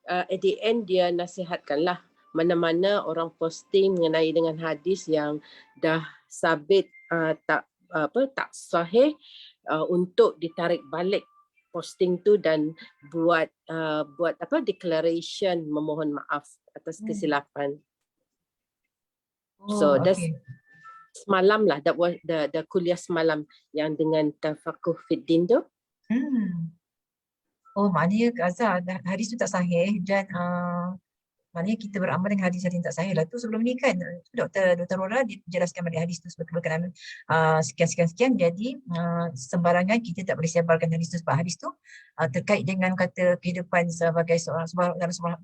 at the end dia nasihatkanlah mana-mana orang posting mengenai dengan hadis yang dah sabit tak sahih, untuk ditarik balik posting tu dan buat declaration memohon maaf atas kesilapan. So that's semalam lah, the kuliah semalam yang dengan tafakuh fiddin tu. Oh, maknanya Kak Azhar hadis tu tak sahih dan maknanya kita beramal dengan hadis-hadis yang tak sahih lah. Tu sebelum ni kan Dr. Rora dia jelaskan balik hadis tu berkenaan sekian. Jadi sembarangan kita tak boleh sebarkan hadis tu sebab hadis tu terkait dengan kata kehidupan sebagai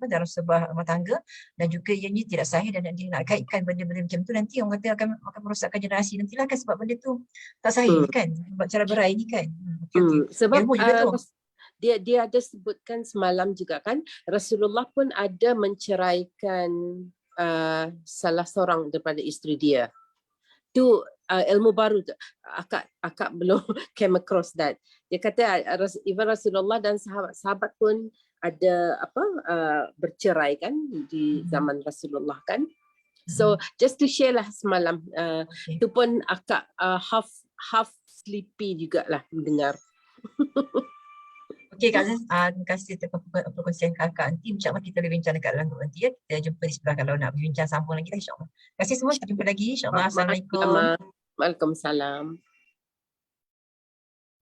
dalam sebuah rumah tangga, dan juga ianya tidak sahih, dan dia nak kaitkan benda-benda macam tu nanti orang kata akan merosakkan generasi nantilah kan, sebab benda tu tak sahih kan, sebab cara berai ni kan. Sebab Ilmu juga tu. dia ada sebutkan semalam juga kan, Rasulullah pun ada menceraikan salah seorang daripada isteri dia. Tu ilmu baru tu. Akak belum came across that. Dia kata even Rasulullah dan sahabat-sahabat pun ada bercerai kan di zaman Rasulullah kan. So just to share lah semalam, tu pun akak half sleepy jugalah mendengar. Okey Kak Azan, terima kasih atas perkongsian kakak. Nanti insyaAllah kita boleh bincang dekat dalam grup nanti ya. Kita jumpa di sebelah kalau nak berbincang sambung lagi insyaAllah. Terima kasih semua, kita jumpa lagi insyaAllah. Assalamualaikum. Waalaikumsalam.